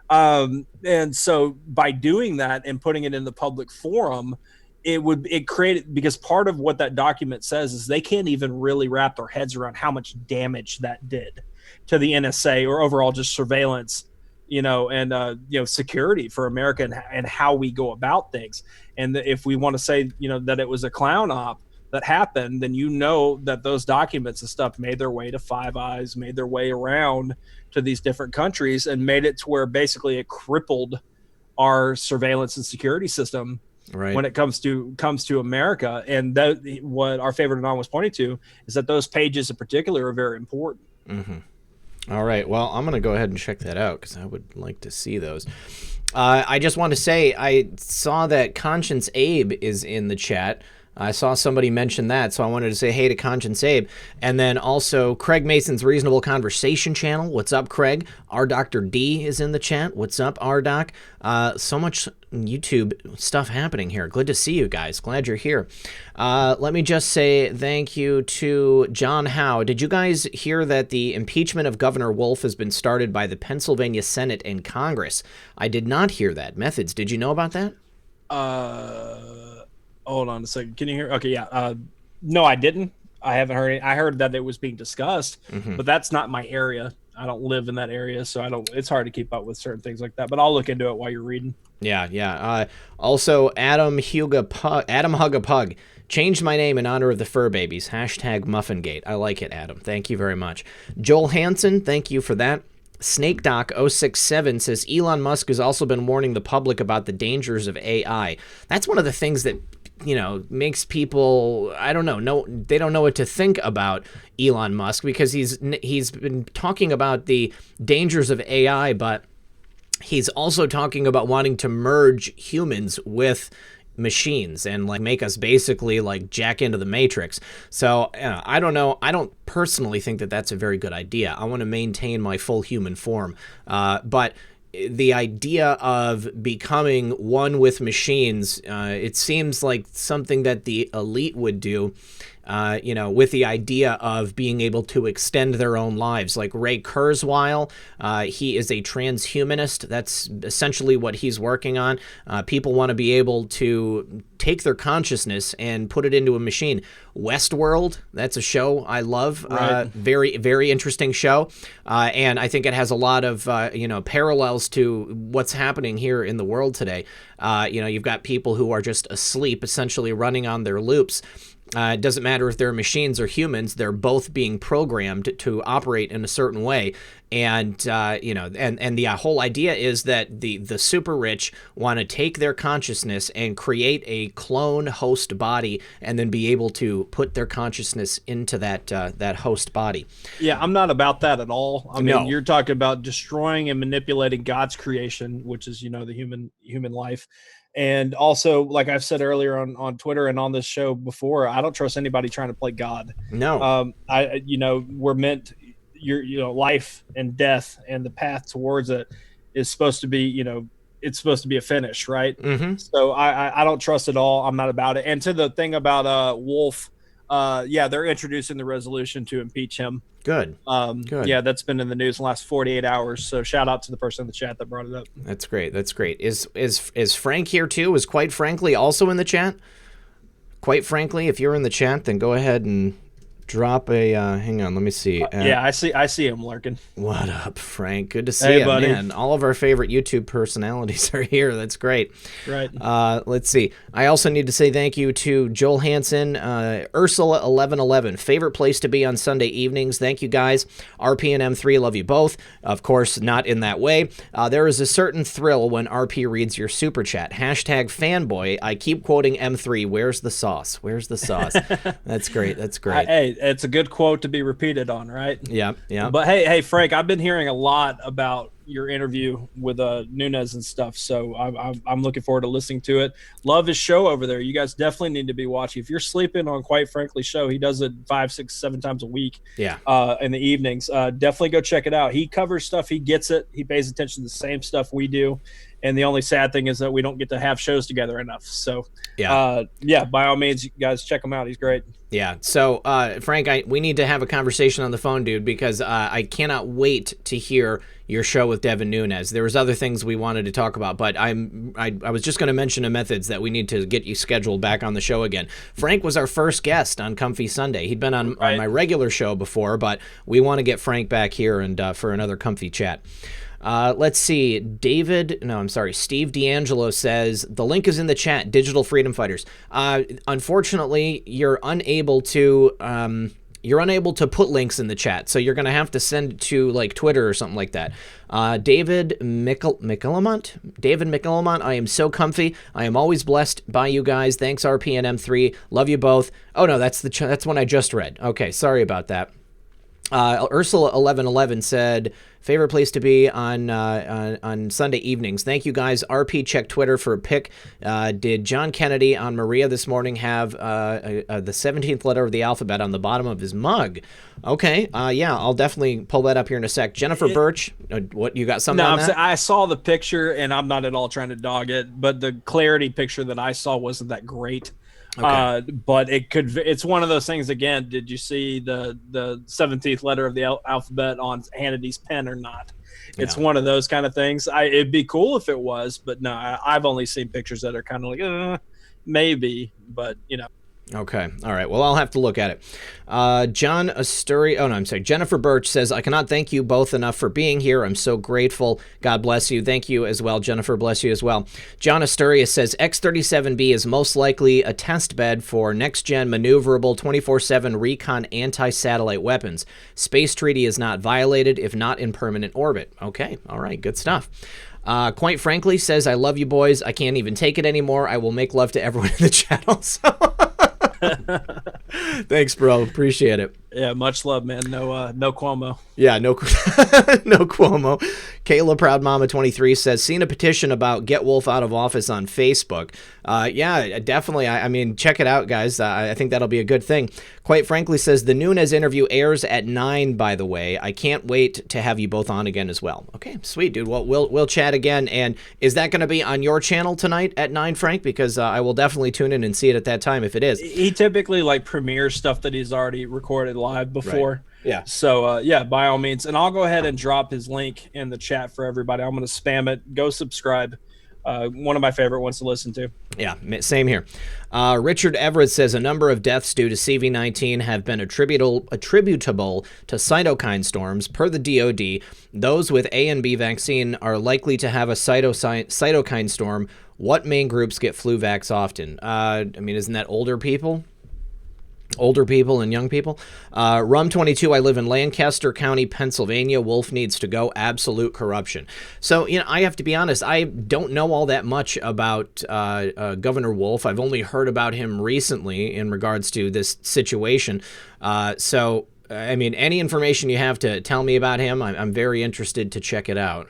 And so by doing that and putting it in the public forum, it created, because part of what that document says is they can't even really wrap their heads around how much damage that did to the NSA or overall just surveillance, and security for America and how we go about things. And if we want to say, that it was a clown op that happened, then that those documents and stuff made their way to Five Eyes, made their way around to these different countries, and made it to where basically it crippled our surveillance and security system when it comes to America. And what Our Favorite Anon was pointing to is that those pages in particular are very important. All right. Well, I'm going to go ahead and check that out because I would like to see those. I just want to say I saw that Conscience Abe is in the chat. I saw somebody mention that, so I wanted to say hey to Conscience Abe. And then also Craig Mason's Reasonable Conversation channel. What's up, Craig? Our Dr. D is in the chat. What's up, our doc? So much YouTube stuff happening here. Good to see you guys. Glad you're here. Let me just say thank you to John Howe. Did you guys hear that the impeachment of Governor Wolf has been started by the Pennsylvania Senate and Congress? I did not hear that. Methods, did you know about that? Hold on a second. Can you hear? Okay, yeah. No, I didn't. I haven't heard it. I heard that it was being discussed, but that's not my area. I don't live in that area, so I don't. It's hard to keep up with certain things like that. But I'll look into it while you're reading. Yeah. Also, Adam Hugapug changed my name in honor of the fur babies. Hashtag Muffingate. I like it, Adam. Thank you very much. Joel Hansen, thank you for that. Snake Doc 067 says Elon Musk has also been warning the public about the dangers of AI. That's one of the things that makes people, I don't know, they don't know what to think about Elon Musk, because he's been talking about the dangers of AI, but he's also talking about wanting to merge humans with machines and like make us basically like jack into the Matrix. So I don't know. I don't personally think that that's a very good idea. I want to maintain my full human form, but the idea of becoming one with machines, it seems like something that the elite would do, with the idea of being able to extend their own lives. Like Ray Kurzweil, he is a transhumanist. That's essentially what he's working on. People want to be able to take their consciousness and put it into a machine. Westworld, that's a show I love. Right. Very, very interesting show. And I think it has a lot of, parallels to what's happening here in the world today. You've got people who are just asleep, essentially running on their loops. It doesn't matter if they're machines or humans; they're both being programmed to operate in a certain way. And the whole idea is that the super rich want to take their consciousness and create a clone host body, and then be able to put their consciousness into that host body. Yeah, I'm not about that at all. I mean, you're talking about destroying and manipulating God's creation, which is the human life. And also, like I've said earlier on Twitter and on this show before, I don't trust anybody trying to play God. No. We're meant, life and death and the path towards it is supposed to be, it's supposed to be a finish, right? Mm-hmm. So I don't trust it all. I'm not about it. And to the thing about Wolf, they're introducing the resolution to impeach him. Good. Good. Yeah, that's been in the news in the last 48 hours. So shout out to the person in the chat that brought it up. That's great. That's great. Is Frank here too? Is Quite Frankly also in the chat? Quite Frankly, if you're in the chat, then go ahead and drop a hang on, let me see. Yeah, I see him lurking. What up, Frank? Good to see you, buddy. Man. All of our favorite YouTube personalities are here. That's great. Right. Let's see. I also need to say thank you to Joel Hansen, Ursula1111. Favorite place to be on Sunday evenings. Thank you, guys. RP and M3, love you both. Of course, not in that way. There is a certain thrill when RP reads your super chat. Hashtag fanboy. I keep quoting M3. Where's the sauce? Where's the sauce? That's great. That's great. Hey, it's a good quote to be repeated on, right? Yeah. But hey, Frank, I've been hearing a lot about your interview with Nunez and stuff, so I'm looking forward to listening to it. Love his show over there. You guys definitely need to be watching. If you're sleeping on Quite Frankly show, he does it 5, 6, 7 times a week. Yeah. In the evenings, definitely go check it out. He covers stuff. He gets it. He pays attention to the same stuff we do. And the only sad thing is that we don't get to have shows together enough. So, by all means, you guys check him out. He's great. Yeah. So, Frank, we need to have a conversation on the phone, dude, because I cannot wait to hear your show with Devin Nunes. There was other things we wanted to talk about, but I was just going to mention to Methods that we need to get you scheduled back on the show again. Frank was our first guest on Comfy Sunday. He'd been on my regular show before, but we want to get Frank back here and for another comfy chat. Let's see. Steve D'Angelo says, the link is in the chat, Digital Freedom Fighters. Unfortunately, you're unable to put links in the chat, so you're going to have to send it to like Twitter or something like that. David McEllamont, I am so comfy. I am always blessed by you guys. Thanks, RP and M3. Love you both. Oh, no, that's one I just read. Okay, sorry about that. Ursula1111 said, favorite place to be on Sunday evenings. Thank you, guys. RP, check Twitter for a pic. Did John Kennedy on Maria this morning have the 17th letter of the alphabet on the bottom of his mug? Okay, yeah, I'll definitely pull that up here in a sec. Jennifer Birch, what, you got something on that? I saw the picture, and I'm not at all trying to dog it, but the clarity picture that I saw wasn't that great. Okay. But it's one of those things. Again, did you see the 17th letter of the alphabet on Hannity's pen or not? It's one of those kind of things. It'd be cool if it was, but no, I've only seen pictures that are kind of like maybe, but you know. Okay. All right. Well, I'll have to look at it. Jennifer Birch says, I cannot thank you both enough for being here. I'm so grateful. God bless you. Thank you as well. Jennifer, bless you as well. John Asturias says, X-37B is most likely a test bed for next-gen maneuverable 24/7 recon anti-satellite weapons. Space treaty is not violated if not in permanent orbit. Okay. All right. Good stuff. Quite frankly says, I love you boys. I can't even take it anymore. I will make love to everyone in the channel. So thanks, bro. Appreciate it. Yeah, much love, man. No Cuomo. Yeah, no Cuomo. Kayla Proud Mama 23 says, seen a petition about Get Wolf out of office on Facebook. Yeah, definitely. I mean, check it out, guys. I think that'll be a good thing. Quite frankly says, the Nunes interview airs at 9, by the way. I can't wait to have you both on again as well. Okay, sweet, dude. Well, we'll chat again. And is that going to be on your channel tonight at 9, Frank? Because I will definitely tune in and see it at that time if it is. He typically premieres stuff that he's already recorded live before. Right. Yeah. So yeah, by all means, and I'll go ahead and drop his link in the chat for everybody. I'm going to spam it. Go subscribe. One of my favorite ones to listen to. Yeah, same here. Richard Everett says a number of deaths due to CV-19 have been attributable to cytokine storms. Per the DoD, those with A and B vaccine are likely to have a cytokine storm. What main groups get flu vax often? I mean, isn't that older people? Older people and young people. Rum22, I live in Lancaster County, Pennsylvania. Wolf needs to go. Absolute corruption. So, you know, I have to be honest, I don't know all that much about Governor Wolf. I've only heard about him recently in regards to this situation. So, I mean, any information you have to tell me about him, I'm very interested to check it out.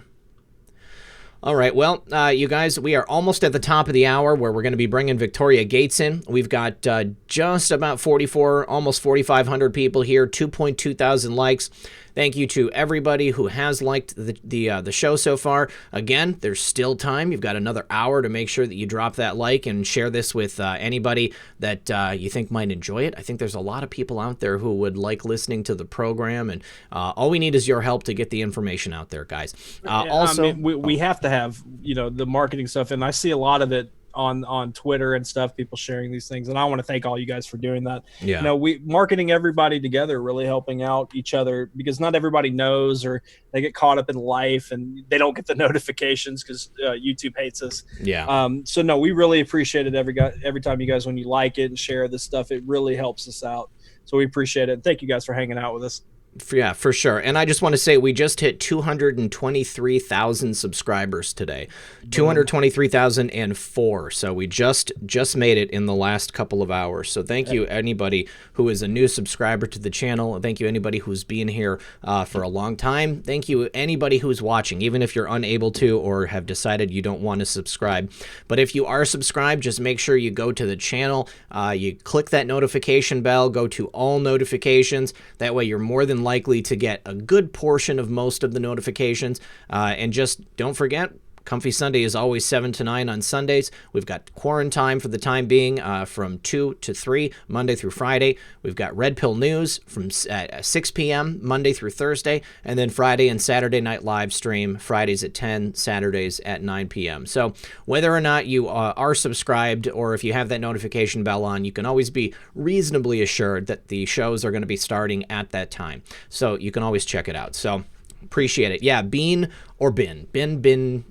All right, well, you guys, we are almost at the top of the hour where we're going to be bringing Victoria Gates in. We've got just about 44, almost 4,500 people here, 2.2 thousand likes. Thank you to everybody who has liked the show so far. Again, there's still time. You've got another hour to make sure that you drop that like and share this with anybody that you think might enjoy it. I think there's a lot of people out there who would like listening to the program, and all we need is your help to get the information out there, guys. Also, I mean, we have to have, you know, the marketing stuff, and I see a lot of it on Twitter and stuff, people sharing these things, and I want to thank all you guys for doing that. Yeah. You know, we marketing everybody together, really helping out each other, because not everybody knows, or they get caught up in life and they don't get the notifications because YouTube hates us. Yeah. So no, we really appreciate it every time you guys, when you like it and share this stuff, it really helps us out. So we appreciate it. Thank you guys for hanging out with us. Yeah, for sure. And I just want to say we just hit 223,000 subscribers today. 223,004. So we just made it in the last couple of hours. So thank you anybody who is a new subscriber to the channel. Thank you anybody who's been here for a long time. Thank you anybody who's watching, even if you're unable to or have decided you don't want to subscribe. But if you are subscribed, just make sure you go to the channel, you click that notification bell, go to all notifications. That way you're more than likely to get a good portion of most of the notifications. And just don't forget, Comfy Sunday is always 7 to 9 on Sundays. We've got quarantine for the time being from 2 to 3, Monday through Friday. We've got Red Pill News from 6 p.m., Monday through Thursday. And then Friday and Saturday night live stream, Fridays at 10, Saturdays at 9 p.m. So whether or not you are subscribed, or if you have that notification bell on, you can always be reasonably assured that the shows are going to be starting at that time. So you can always check it out. So appreciate it. Yeah, bean or bin. Bin.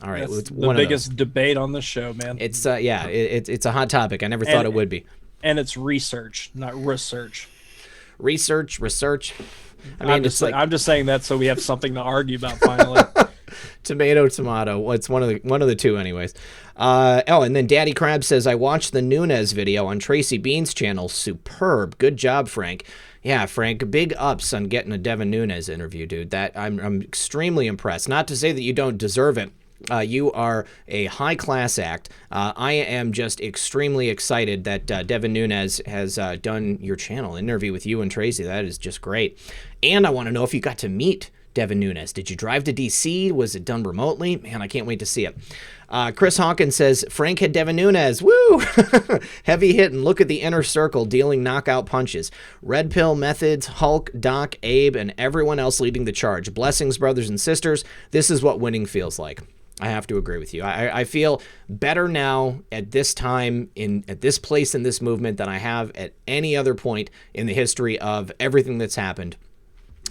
All right. That's the biggest debate on this show, man. It's it's a hot topic. I never thought it would be. And it's research, not research. Research. I mean, I'm just saying that so we have something to argue about finally. Tomato. Well, it's one of the two anyways. And then Daddy Crab says, I watched the Nunes video on Tracy Bean's channel. Superb. Good job, Frank. Yeah, Frank, big ups on getting a Devin Nunes interview, dude. That I'm extremely impressed. Not to say that you don't deserve it. You are a high-class act. I am just extremely excited that Devin Nunes has done your channel interview with you and Tracy. That is just great. And I want to know if you got to meet Devin Nunes. Did you drive to D.C.? Was it done remotely? Man, I can't wait to see it. Chris Hawkins says, Frank had Devin Nunes. Woo! Heavy hitting. Look at the inner circle dealing knockout punches. Red Pill, Methods, Hulk, Doc, Abe, and everyone else leading the charge. Blessings, brothers and sisters. This is what winning feels like. I have to agree with you. I feel better now at this time, at this place in this movement than I have at any other point in the history of everything that's happened.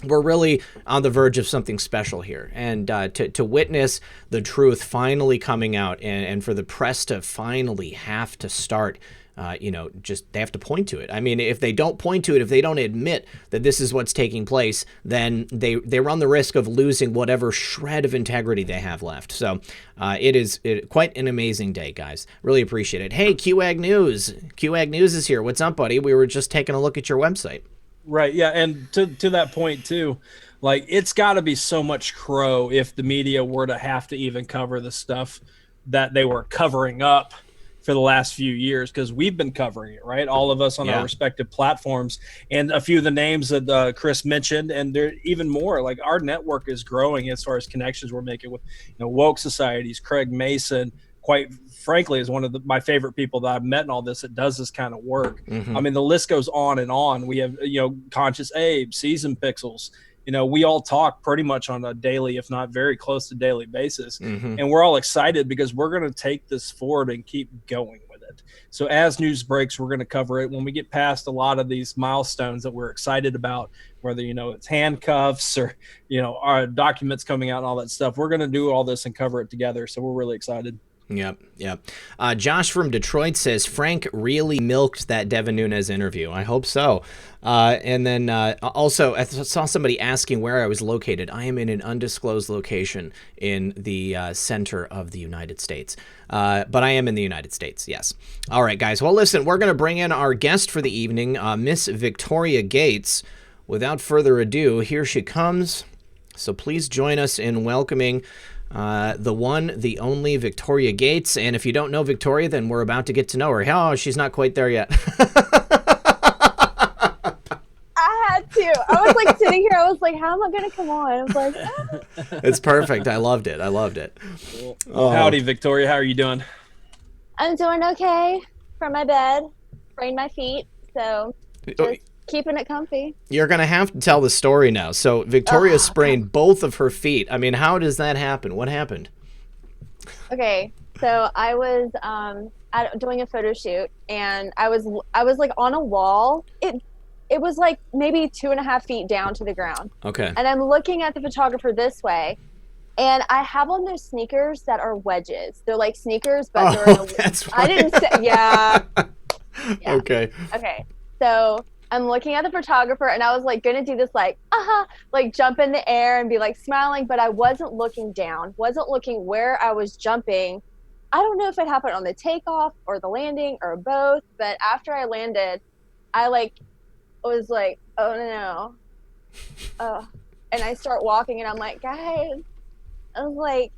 We're really on the verge of something special here. And to witness the truth finally coming out and for the press to finally have to start, just they have to point to it. I mean, if they don't point to it, if they don't admit that this is what's taking place, then they run the risk of losing whatever shred of integrity they have left. So it is quite an amazing day, guys. Really appreciate it. Hey, QAG News. QAG News is here. What's up, buddy? We were just taking a look at your website. Right. Yeah. And to that point too, like it's got to be so much crow if the media were to have to even cover the stuff that they were covering up for the last few years, because we've been covering it, right? All of us on our respective platforms, and a few of the names that Chris mentioned, and there even more. Like our network is growing as far as connections we're making with, woke societies. Craig Mason, quite frankly, is one of my favorite people that I've met in all this that does this kind of work. Mm-hmm. I mean, the list goes on and on. We have, Conscious Abe, Season Pixels. We all talk pretty much on a daily, if not very close to daily basis. Mm-hmm. And we're all excited because we're going to take this forward and keep going with it. So as news breaks, we're going to cover it. When we get past a lot of these milestones that we're excited about, whether, it's handcuffs or, our documents coming out and all that stuff, we're going to do all this and cover it together. So we're really excited. Yep. Josh from Detroit says, Frank really milked that Devin Nunes interview. I hope so. And then also, I saw somebody asking where I was located. I am in an undisclosed location in the center of the United States. But I am in the United States, yes. All right, guys. Well, listen, we're going to bring in our guest for the evening, Miss Victoria Gates. Without further ado, here she comes. So please join us in welcoming the one, the only Victoria Gates. And if you don't know Victoria, then we're about to get to know her. Oh, she's not quite there yet. I had to. I was like sitting here. I was like, how am I going to come on? I was like, ah. It's perfect. I loved it. Cool. Oh. Howdy, Victoria. How are you doing? I'm doing okay from my bed. Sprained my feet. So just keeping it comfy. You're going to have to tell the story now. So Victoria sprained both of her feet. I mean, how does that happen? What happened? Okay. So I was doing a photo shoot, and I was like on a wall. It was like maybe 2.5 feet down to the ground. Okay. And I'm looking at the photographer this way, and I have on those sneakers that are wedges. They're like sneakers, but they're that's I didn't say, yeah. Okay. So I'm looking at the photographer, and I was like gonna do this like jump in the air and be like smiling, but I wasn't looking down, wasn't looking where I was jumping. I don't know if it happened on the takeoff or the landing or both, but after I landed, I was like, oh no. And I start walking, and I'm like, guys, I was like,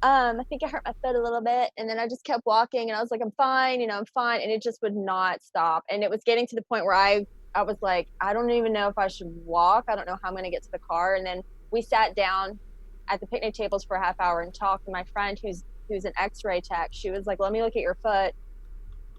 I think I hurt my foot a little bit. And then I just kept walking, and I was like, I'm fine, I'm fine. And it just would not stop. And it was getting to the point where I was like, I don't even know if I should walk. I don't know how I'm going to get to the car. And then we sat down at the picnic tables for a half hour and talked. And my friend who's an x-ray tech, she was like, let me look at your foot.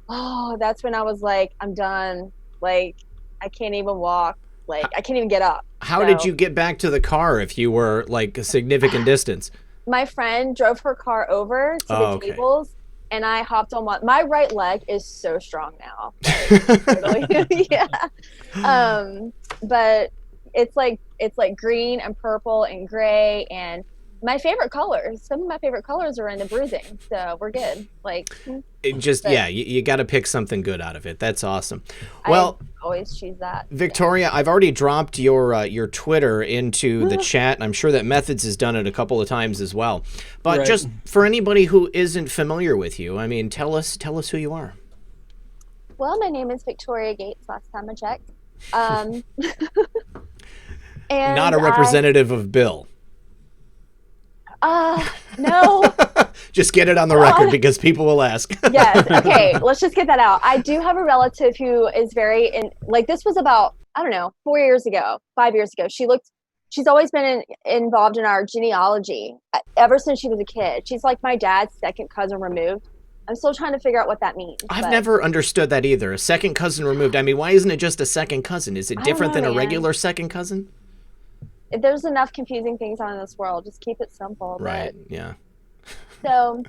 Oh, that's when I was like, I'm done. Like, I can't even walk. Like, I can't even get up. How did you get back to the car if you were like a significant distance? My friend drove her car over to the tables, and I hopped on one. My right leg is so strong now. Like, totally, yeah. But it's like green and purple and gray, and my favorite colors. Some of my favorite colors are in the bruising, so we're good. Like, it just you got to pick something good out of it. That's awesome. Well, I always choose that. Victoria, I've already dropped your Twitter into the chat, and I'm sure that Methods has done it a couple of times as well. But just for anybody who isn't familiar with you, I mean, tell us who you are. Well, my name is Victoria Gates. Last time I checked. Um, and Not a representative of Bill. No. Just get it on the record because people will ask. Yes. Okay. Let's just get that out. I do have a relative who is like this was about, I don't know, 5 years ago. She's always been involved in our genealogy ever since she was a kid. She's like my dad's second cousin removed. I'm still trying to figure out what that means. I've never understood that either. A second cousin removed. I mean, why isn't it just a second cousin? Is it different than a regular second cousin? There's enough confusing things on in this world. Just keep it simple. Right. Yeah. So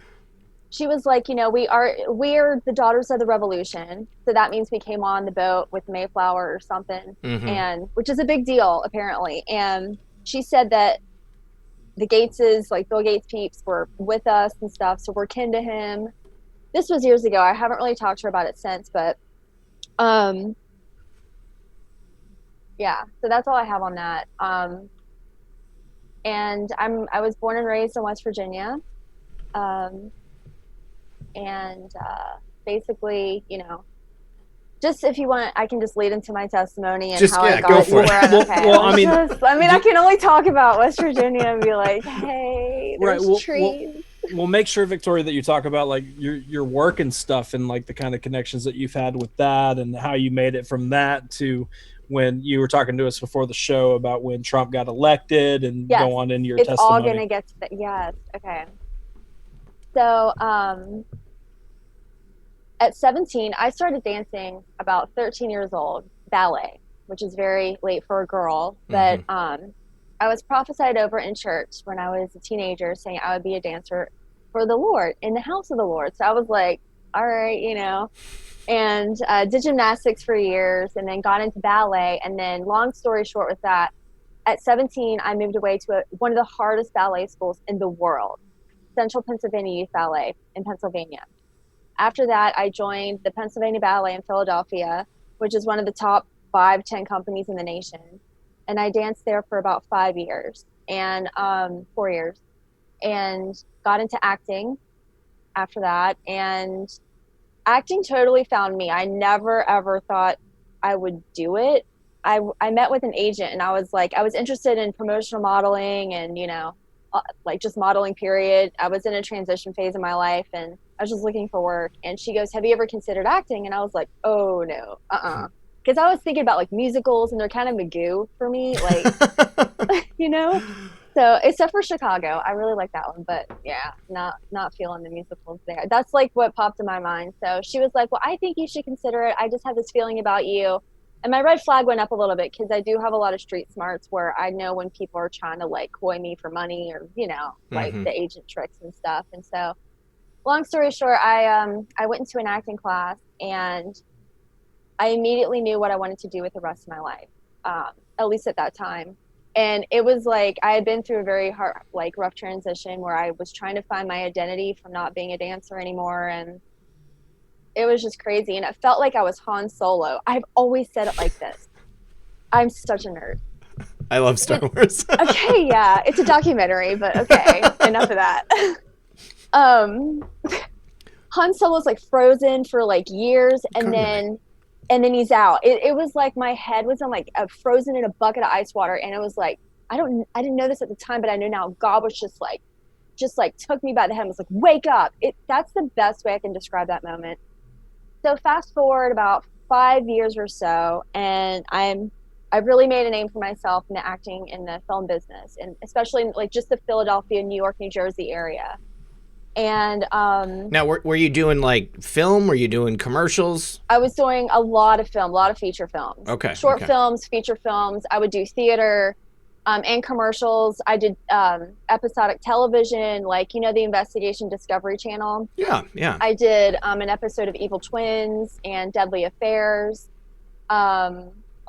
she was like, we're the daughters of the revolution. So that means we came on the boat with Mayflower or something, and which is a big deal apparently. And she said that the Gateses, like Bill Gates peeps, were with us and stuff. So we're kin to him. This was years ago. I haven't really talked to her about it since, but yeah, so that's all I have on that. And I was born and raised in West Virginia. Basically, just if you want, I can just lead into my testimony and how I got to where I'm okay. Well, I can only talk about West Virginia and be like, hey, there's trees. We'll make sure, Victoria, that you talk about like your work and stuff and like the kind of connections that you've had with that and how you made it from that to when you were talking to us before the show about when Trump got elected and go on in your testimony. It's all going to get to that. Yes. Okay. So, at 17, I started dancing about 13 years old, ballet, which is very late for a girl. But I was prophesied over in church when I was a teenager saying I would be a dancer for the Lord in the house of the Lord. So I was like, all right, and did gymnastics for years and then got into ballet. And then long story short with that, at 17, I moved away to one of the hardest ballet schools in the world, Central Pennsylvania Youth Ballet in Pennsylvania. After that, I joined the Pennsylvania Ballet in Philadelphia, which is one of the top 5-10 companies in the nation. And I danced there for about 5 years and 4 years, and got into acting after that. And acting totally found me. I never, ever thought I would do it. I met with an agent and I was interested in promotional modeling and, like just modeling period. I was in a transition phase in my life and I was just looking for work. And she goes, have you ever considered acting? And I was like, oh no, because I was thinking about like musicals and they're kind of Magoo for me, like, so except for Chicago, I really like that one, but yeah, not feeling the musicals there. That's like what popped in my mind. So she was like, well, I think you should consider it. I just have this feeling about you. And my red flag went up a little bit because I do have a lot of street smarts where I know when people are trying to like coy me for money or, like the agent tricks and stuff. And so long story short, I went into an acting class and I immediately knew what I wanted to do with the rest of my life, at least at that time. And it was like I had been through a very hard, like rough transition where I was trying to find my identity from not being a dancer anymore. And it was just crazy. And it felt like I was Han Solo. I've always said it like this. I'm such a nerd. I love Star Wars. Okay, yeah. It's a documentary, but okay. Enough of that. Han Solo's like frozen for like years and then he's out. It was like my head was on like frozen in a bucket of ice water, and it was like I didn't know this at the time, but I know now God was just like took me by the head and was like, wake up. That's the best way I can describe that moment. So fast forward about 5 years or so, and I've really made a name for myself in the acting in the film business, and especially in like just the Philadelphia, New York, New Jersey area. And now were you doing like film? Were you doing commercials? I was doing a lot of film, a lot of feature films. Okay. Short films, feature films. I would do theater and commercials. I did episodic television, like, the Investigation Discovery Channel. Yeah. I did an episode of Evil Twins and Deadly Affairs.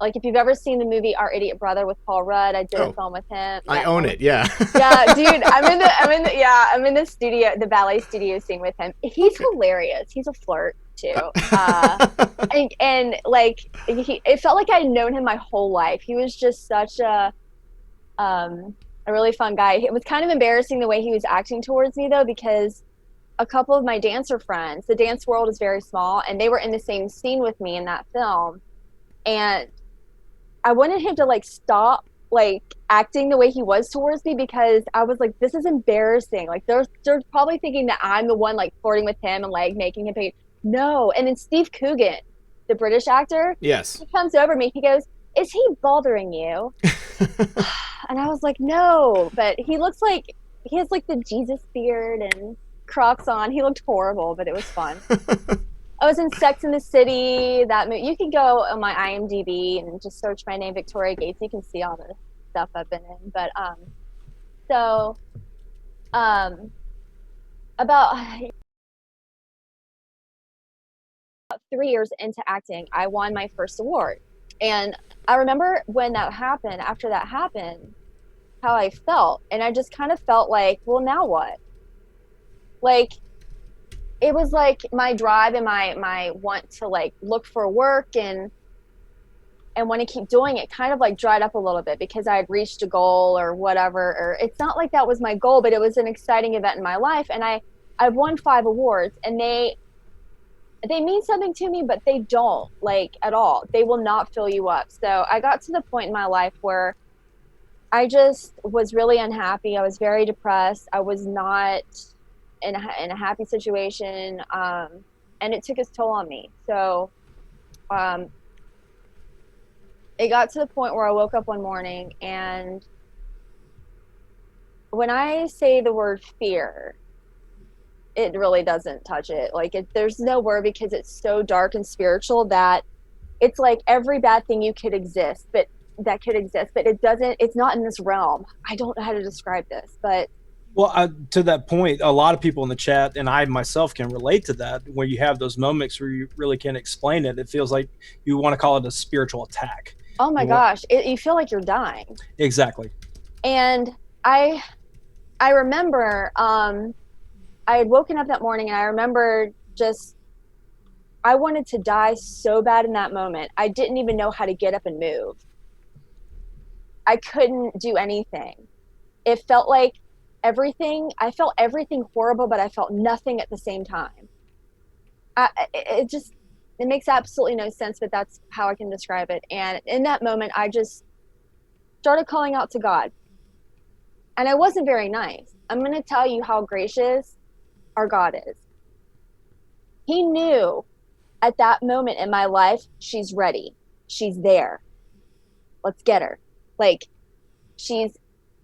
Like if you've ever seen the movie Our Idiot Brother with Paul Rudd, I did a film with him. I own it. Yeah. Yeah, dude, I'm in the studio, the ballet studio scene with him. He's hilarious. He's a flirt too. And like it felt like I'd known him my whole life. He was just such a really fun guy. It was kind of embarrassing the way he was acting towards me though, because a couple of my dancer friends, the dance world is very small, and they were in the same scene with me in that film. And I wanted him to like stop like acting the way he was towards me, because I was like, this is embarrassing. Like they're probably thinking that I'm the one like flirting with him and like making him pay. No. And then Steve Coogan, the British actor, Yes. he comes over me. He goes, "Is he bothering you?" And I was like, no. But he looks like he has like the Jesus beard and Crocs on. He looked horrible, but it was fun. I was in Sex in the City. That movie. You can go on my IMDb and just search my name, Victoria Gates. You can see all the stuff I've been in. But about 3 years into acting, I won my first award. And I remember when that happened, after that happened, how I felt. And I just kind of felt like, well, now what? Like, it was like my drive and my want to like look for work and want to keep doing it kind of like dried up a little bit, because I had reached a goal or whatever. Or it's not like that was my goal, but it was an exciting event in my life. And I've won 5 awards, and they mean something to me, but they don't, like, at all. They will not fill you up. So I got to the point in my life where I just was really unhappy. I was very depressed. I was not in a happy situation. And it took its toll on me. So it got to the point where I woke up one morning, and when I say the word fear, it really doesn't touch it. Like, there's no word, because it's so dark and spiritual that it's like every bad thing you could exist, but it doesn't, it's not in this realm. I don't know how to describe this, but. Well, to that point, a lot of people in the chat, and I myself can relate to that, where you have those moments where you really can't explain it. It feels like you want to call it a spiritual attack. Oh my gosh. You feel like you're dying. Exactly. And I remember, I had woken up that morning, and I remember I wanted to die so bad in that moment. I didn't even know how to get up and move. I couldn't do anything. It felt like I felt everything horrible, but I felt nothing at the same time. It makes absolutely no sense, but that's how I can describe it. And in that moment, I just started calling out to God. And I wasn't very nice. I'm going to tell you how gracious our God is. He knew at that moment in my life, she's ready. She's there. Let's get her. Like,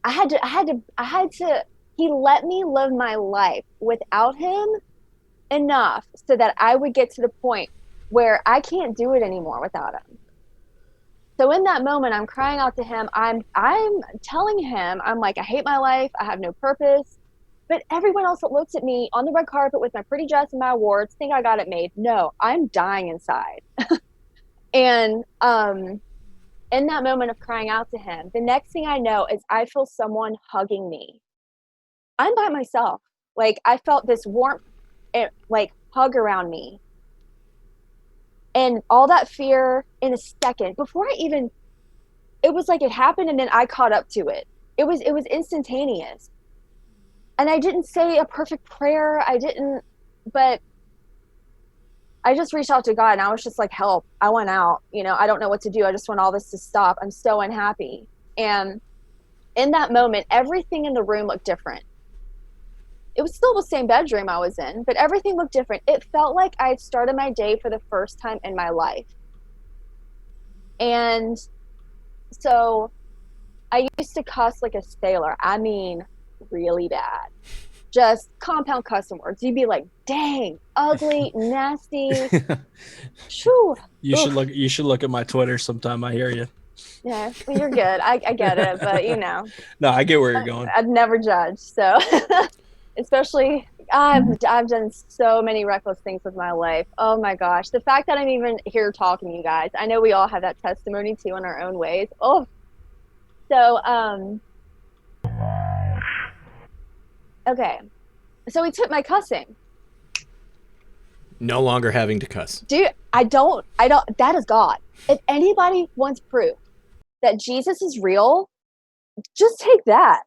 I had to, he let me live my life without him enough so that I would get to the point where I can't do it anymore without him. So in that moment, I'm crying out to him. I'm telling him, I'm like, I hate my life. I have no purpose. But everyone else that looks at me on the red carpet with my pretty dress and my awards think I got it made. No, I'm dying inside. And in that moment of crying out to him, the next thing I know is I feel someone hugging me. I'm by myself. Like, I felt this warmth, like, hug around me. And all that fear in a second, before it was like it happened, and then I caught up to it. It was instantaneous. And I didn't say a perfect prayer. But I just reached out to God, and I was just like, help. I went out. I don't know what to do. I just want all this to stop. I'm so unhappy. And in that moment, everything in the room looked different. It was still the same bedroom I was in, but everything looked different. It felt like I had started my day for the first time in my life. And so I used to cuss like a sailor. I mean, really bad. Just compound cuss words. You'd be like, dang, ugly, nasty. Shoo. You should look at my Twitter sometime. I hear you. Yeah, well, you're good. I get it, but No, I get where you're going. I'd never judge. So especially I've done so many reckless things with my life. Oh my gosh. The fact that I'm even here talking to you guys, I know we all have that testimony too in our own ways. Oh, so okay. So we took my cussing. No longer having to cuss. Dude, I don't, that is God. If anybody wants proof that Jesus is real, just take that.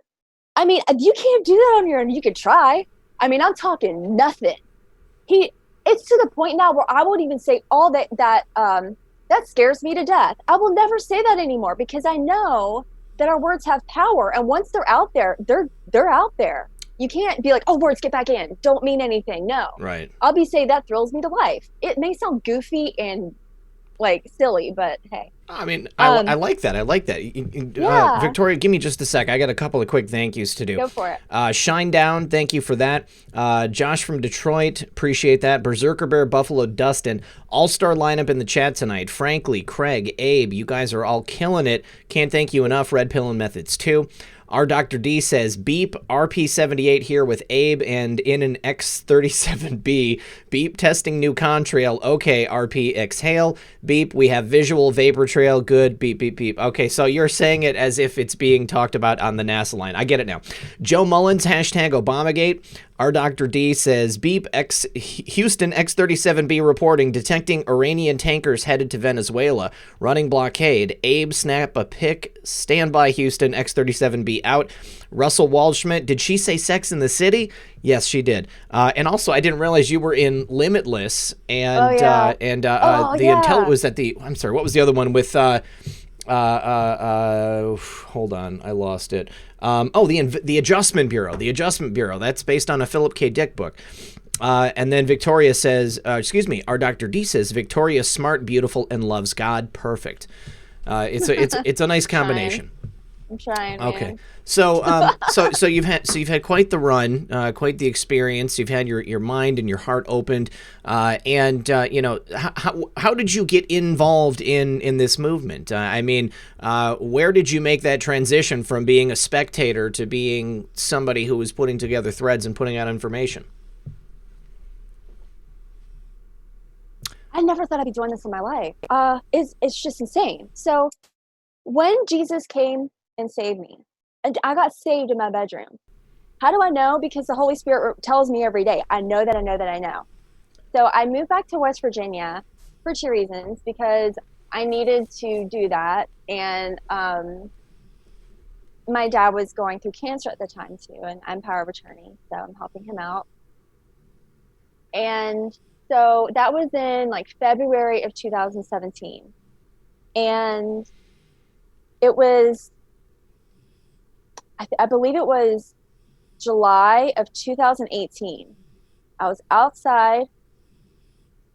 I mean, you can't do that on your own. You could try. I mean, I'm talking nothing. It's to the point now where I won't even say all that That scares me to death. I will never say that anymore because I know that our words have power. And once they're out there, they're out there. You can't be like, oh, words, get back in. Don't mean anything. No. Right. I'll be saying that thrills me to life. It may sound goofy and like silly, but hey. I mean, I like that. I like that. Yeah. Victoria, give me just a sec. I got a couple of quick thank yous to do. Go for it. Shine Down, thank you for that. Josh from Detroit, appreciate that. Berserker Bear, Buffalo, Dustin. All-star lineup in the chat tonight. Frankly, Craig, Abe, you guys are all killing it. Can't thank you enough. Red Pill and Methods too. Our Dr. D says, beep, RP78 here with Abe and in an X37B. Beep, testing new contrail. Okay, RP, exhale. Beep, we have visual vapor trail. Good, beep, beep, beep. Okay, so you're saying it as if it's being talked about on the NASA line. I get it now. Joe Mullins, hashtag Obamagate. Our Dr. D says, beep, Houston X37B reporting, detecting Iranian tankers headed to Venezuela, running blockade. Abe, snap a pic, standby Houston X37B out. Russell Waldschmidt, did she say Sex in the City? Yes, she did. And also, I didn't realize you were in Limitless, and the Intel was at the, I'm sorry, what was the other one with, hold on, I lost it. The Adjustment Bureau. The Adjustment Bureau. That's based on a Philip K. Dick book. And then Victoria says, our Dr. D says, Victoria's smart, beautiful, and loves God. Perfect. It's a nice combination. I'm trying. Okay. Man. So you've had quite the run, quite the experience. You've had your mind and your heart opened, and how did you get involved in this movement? Where did you make that transition from being a spectator to being somebody who was putting together threads and putting out information? I never thought I'd be doing this in my life. It's just insane. So when Jesus came and saved me, and I got saved in my bedroom. How do I know? Because the Holy Spirit tells me every day. I know that I know that I know. So I moved back to West Virginia for 2 reasons, because I needed to do that. And my dad was going through cancer at the time too, and I'm power of attorney, so I'm helping him out. And so that was in like February of 2017. And it was, I believe it was July of 2018. I was outside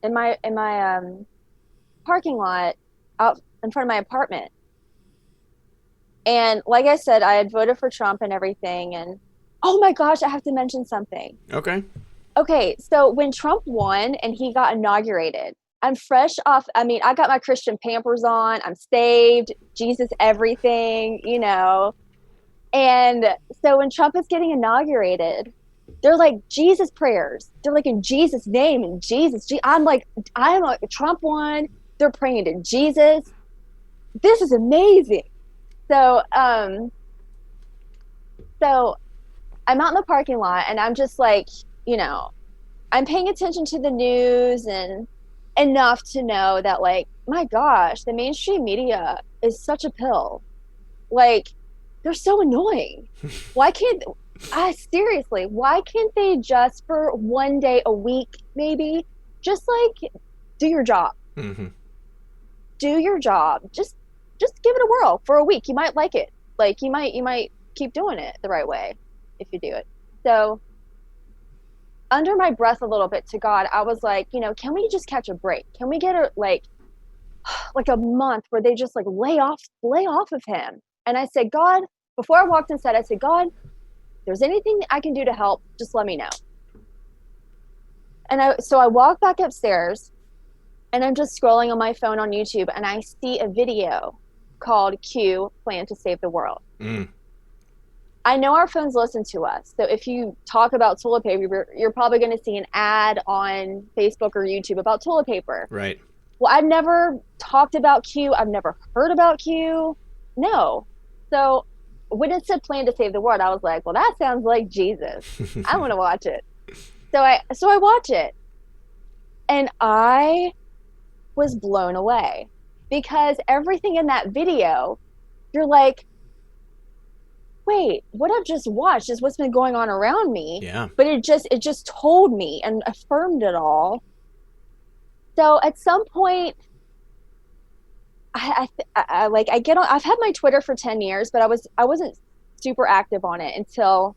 in my parking lot out in front of my apartment. And like I said, I had voted for Trump and everything. And oh my gosh, I have to mention something. Okay, so when Trump won and he got inaugurated, I'm fresh off. I got my Christian Pampers on. I'm saved, Jesus, everything, And so when Trump is getting inaugurated, they're like Jesus prayers. They're like in Jesus' name and Jesus. I'm like Trump won. They're praying to Jesus. This is amazing. So I'm out in the parking lot and I'm just like, I'm paying attention to the news and enough to know that, like, my gosh, the mainstream media is such a pill. Like, they're so annoying. Why can't they just for one day a week, maybe, just like do your job? Mm-hmm. Do your job. Just give it a whirl for a week. You might like it. Like, you might keep doing it the right way if you do it. So under my breath a little bit to God, I was like, can we just catch a break? Can we get a a month where they just like lay off of him? And I said, God, before I walked inside, I said, God, if there's anything I can do to help, just let me know. And so I walk back upstairs and I'm just scrolling on my phone on YouTube and I see a video called Q Plan to Save the World. Mm. I know our phones listen to us. So if you talk about toilet paper, you're probably going to see an ad on Facebook or YouTube about toilet paper. Right. Well, I've never talked about Q. I've never heard about Q. No. So when it said Plan to Save the World, I was like, well, that sounds like Jesus. I want to watch it. So I watch it. And I was blown away because everything in that video, you're like, wait, what I've just watched is what's been going on around me. Yeah. But it just told me and affirmed it all. So at some point, I get on. I've had my Twitter for 10 years, but I wasn't super active on it until,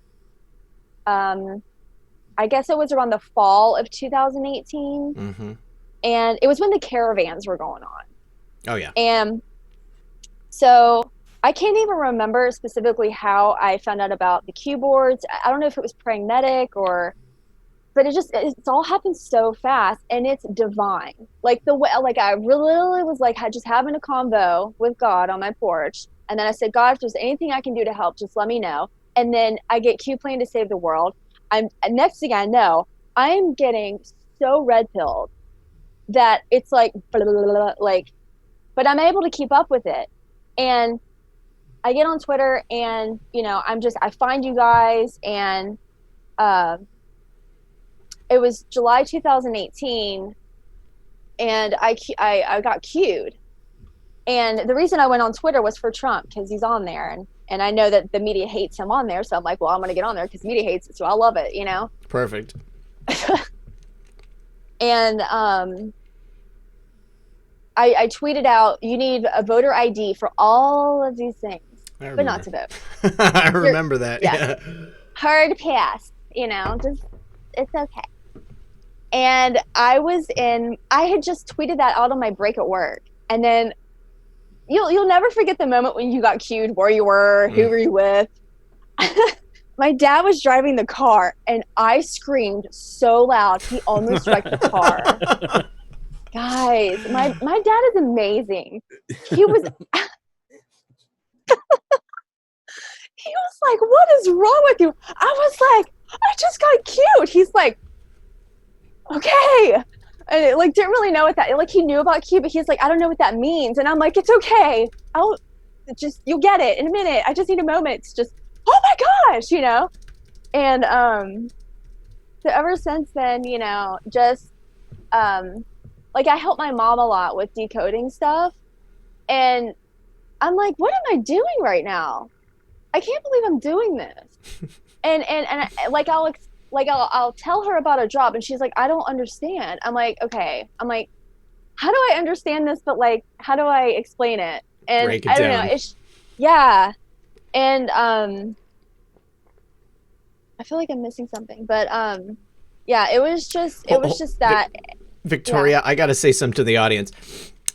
I guess it was around the fall of 2018, and it was when the caravans were going on. Oh yeah. And so I can't even remember specifically how I found out about the cue boards. I don't know if it was pragmatic but it's all happened so fast, and it's divine. Like the way, like I really was like just having a convo with God on my porch, and then I said, God, if there's anything I can do to help, just let me know. And then I get Qplane to save the world. Next thing I know, I'm getting so red pilled that it's like blah, blah, blah, blah, like, but I'm able to keep up with it. And I get on Twitter, and I find you guys, and it was July 2018, and I got cued. And the reason I went on Twitter was for Trump, because he's on there, and I know that the media hates him on there, so I'm like, well, I'm gonna get on there because media hates it, so I love it, Perfect. And I tweeted out, you need a voter ID for all of these things, but not to vote. I remember that. Yeah. Hard pass, just it's okay. And I had just tweeted that out on my break at work, and then you'll never forget the moment when you got cued, where you were, who were you with. My dad was driving the car, and I screamed so loud he almost wrecked the car. Guys, my dad is amazing. He was he was like, what is wrong with you? I was like, I just got cued. He's like, okay. And it, didn't really know what that, he knew about Q, but he's like, I don't know what that means. And I'm like, it's okay. You'll get it in a minute. I just need a moment. It's just, oh my gosh, And so ever since then, just I help my mom a lot with decoding stuff, and I'm like, what am I doing right now? I can't believe I'm doing this. and I'll tell her about a job, and she's like, I don't understand. I'm like, okay. I'm like, how do I understand this? But how do I explain it? And break it I don't down. know. Yeah. And I feel like I'm missing something, but yeah, it was just that. Victoria, yeah. I got to say something to the audience.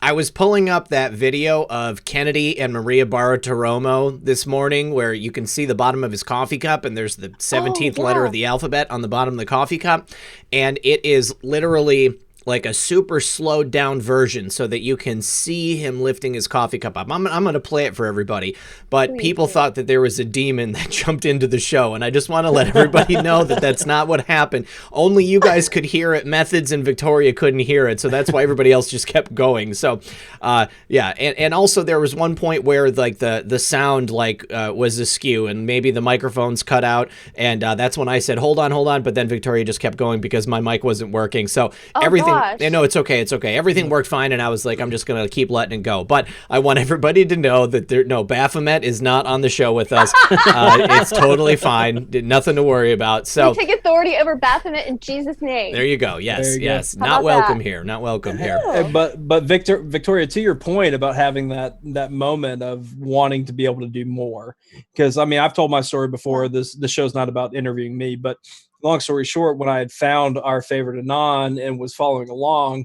I was pulling up that video of Kennedy and Maria Bartiromo this morning, where you can see the bottom of his coffee cup, and there's the 17th letter of the alphabet on the bottom of the coffee cup. And it is literally like a super slowed down version so that you can see him lifting his coffee cup up. I'm going to play it for everybody, but people thought that there was a demon that jumped into the show, and I just want to let everybody know that that's not what happened. Only you guys could hear it. Methods and Victoria couldn't hear it, so that's why everybody else just kept going. So, yeah, and also there was one point where the sound was askew, and maybe the microphones cut out, and that's when I said, hold on, but then Victoria just kept going because my mic wasn't working. So everything. No, it's okay. It's okay. Everything worked fine, and I was like, I'm just going to keep letting it go. But I want everybody to know that Baphomet is not on the show with us. It's totally fine. Nothing to worry about. So we take authority over Baphomet in Jesus' name. There you go. Yes, yes. Go. Not welcome here. Not welcome here. But Victoria, to your point about having that moment of wanting to be able to do more, because I've told my story before. The show's not about interviewing me, but long story short, when I had found our favorite Anon and was following along,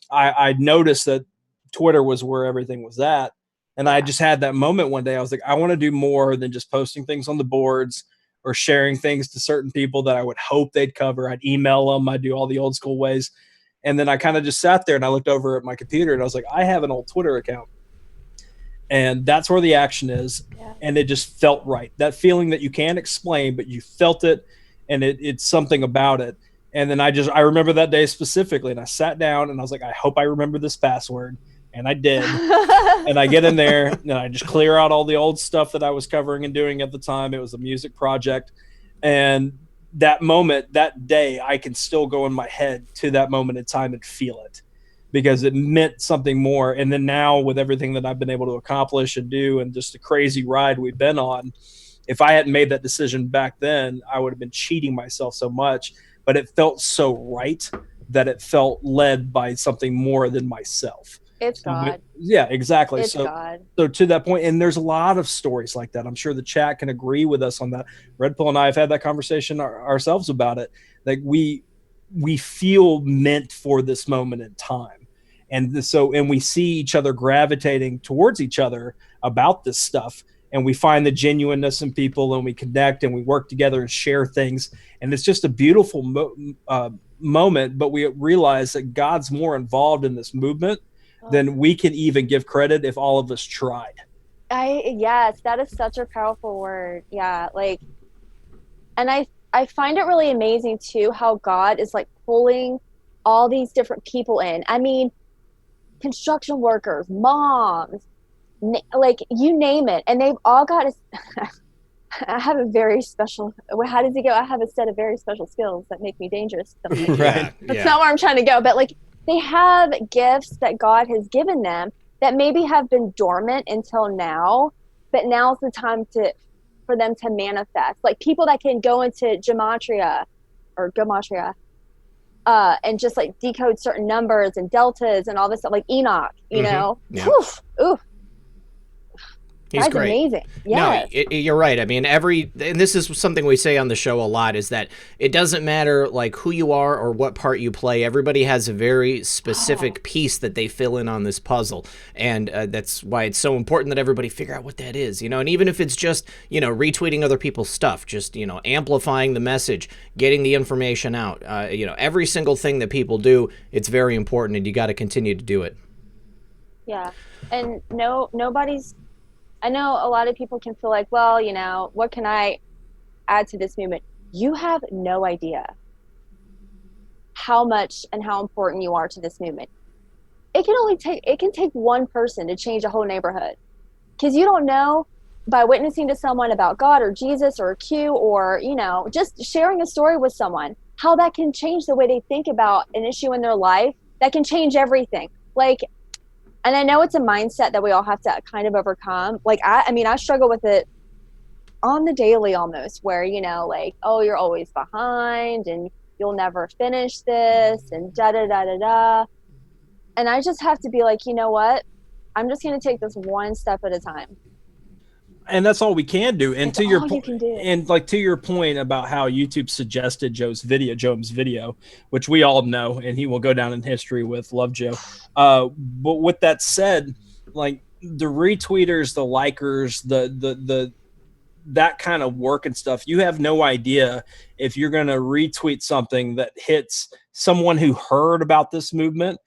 I noticed that Twitter was where everything was at. And I just had that moment one day. I was like, I want to do more than just posting things on the boards or sharing things to certain people that I would hope they'd cover. I'd email them. I'd do all the old school ways. And then I kind of just sat there and I looked over at my computer and I was like, I have an old Twitter account. And that's where the action is. Yeah. And it just felt right. That feeling that you can't explain, but you felt it. And it's something about it. And then I remember that day specifically, and I sat down and I was like, I hope I remember this password. And I did. And I get in there and I just clear out all the old stuff that I was covering and doing at the time. It was a music project. And that moment, that day, I can still go in my head to that moment in time and feel it because it meant something more. And then now with everything that I've been able to accomplish and do and just the crazy ride we've been on, if I hadn't made that decision back then, I would have been cheating myself so much. But it felt so right that it felt led by something more than myself. It's God. Yeah, exactly. It's So God. so to that point, and there's a lot of stories like that. I'm sure the chat can agree with us on that. Red Pill and I have had that conversation ourselves about it. Like we feel meant for this moment in time. And we see each other gravitating towards each other about this stuff. And we find the genuineness in people, and we connect and we work together and share things. And it's just a beautiful moment. But we realize that God's more involved in this movement than we can even give credit if all of us tried. Yes, that is such a powerful word. Yeah, like, and I find it really amazing too how God is like pulling all these different people in. I mean, construction workers, moms, like you name it, and they've all got I have a very special, how does it go? I have a set of very special skills that make me dangerous. Right. That's not where I'm trying to go, but like they have gifts that God has given them that maybe have been dormant until now, but now's the time for them to manifest. Like people that can go into gematria and just like decode certain numbers and deltas and all this stuff, like Enoch, you know? Yeah. Oof. He's That's great. amazing. Yes. No, you're right. I mean, and this is something we say on the show a lot, is that it doesn't matter like who you are or what part you play. Everybody has a very specific piece that they fill in on this puzzle. And that's why it's so important that everybody figure out what that is, you know, and even if it's just, you know, retweeting other people's stuff, just, you know, amplifying the message, getting the information out, you know, every single thing that people do, it's very important, and you got to continue to do it. Yeah. And I know a lot of people can feel like, well, you know, what can I add to this movement? You have no idea how much and how important you are to this movement. It can take one person to change a whole neighborhood, because you don't know, by witnessing to someone about God or Jesus or Q, or, you know, just sharing a story with someone, how that can change the way they think about an issue in their life. That can change everything. Like, and I know it's a mindset that we all have to kind of overcome. Like, I mean, I struggle with it on the daily almost, where, you know, like, oh, you're always behind and you'll never finish this and da-da-da-da-da. And I just have to be like, you know what? I'm just going to take this one step at a time. And that's all we can do. And to your point, and like to your point about how YouTube suggested Joe's video, which we all know, and he will go down in history with Love Joe. But with that said, like the retweeters, the likers, the that kind of work and stuff, you have no idea if you're going to retweet something that hits someone who heard about this movement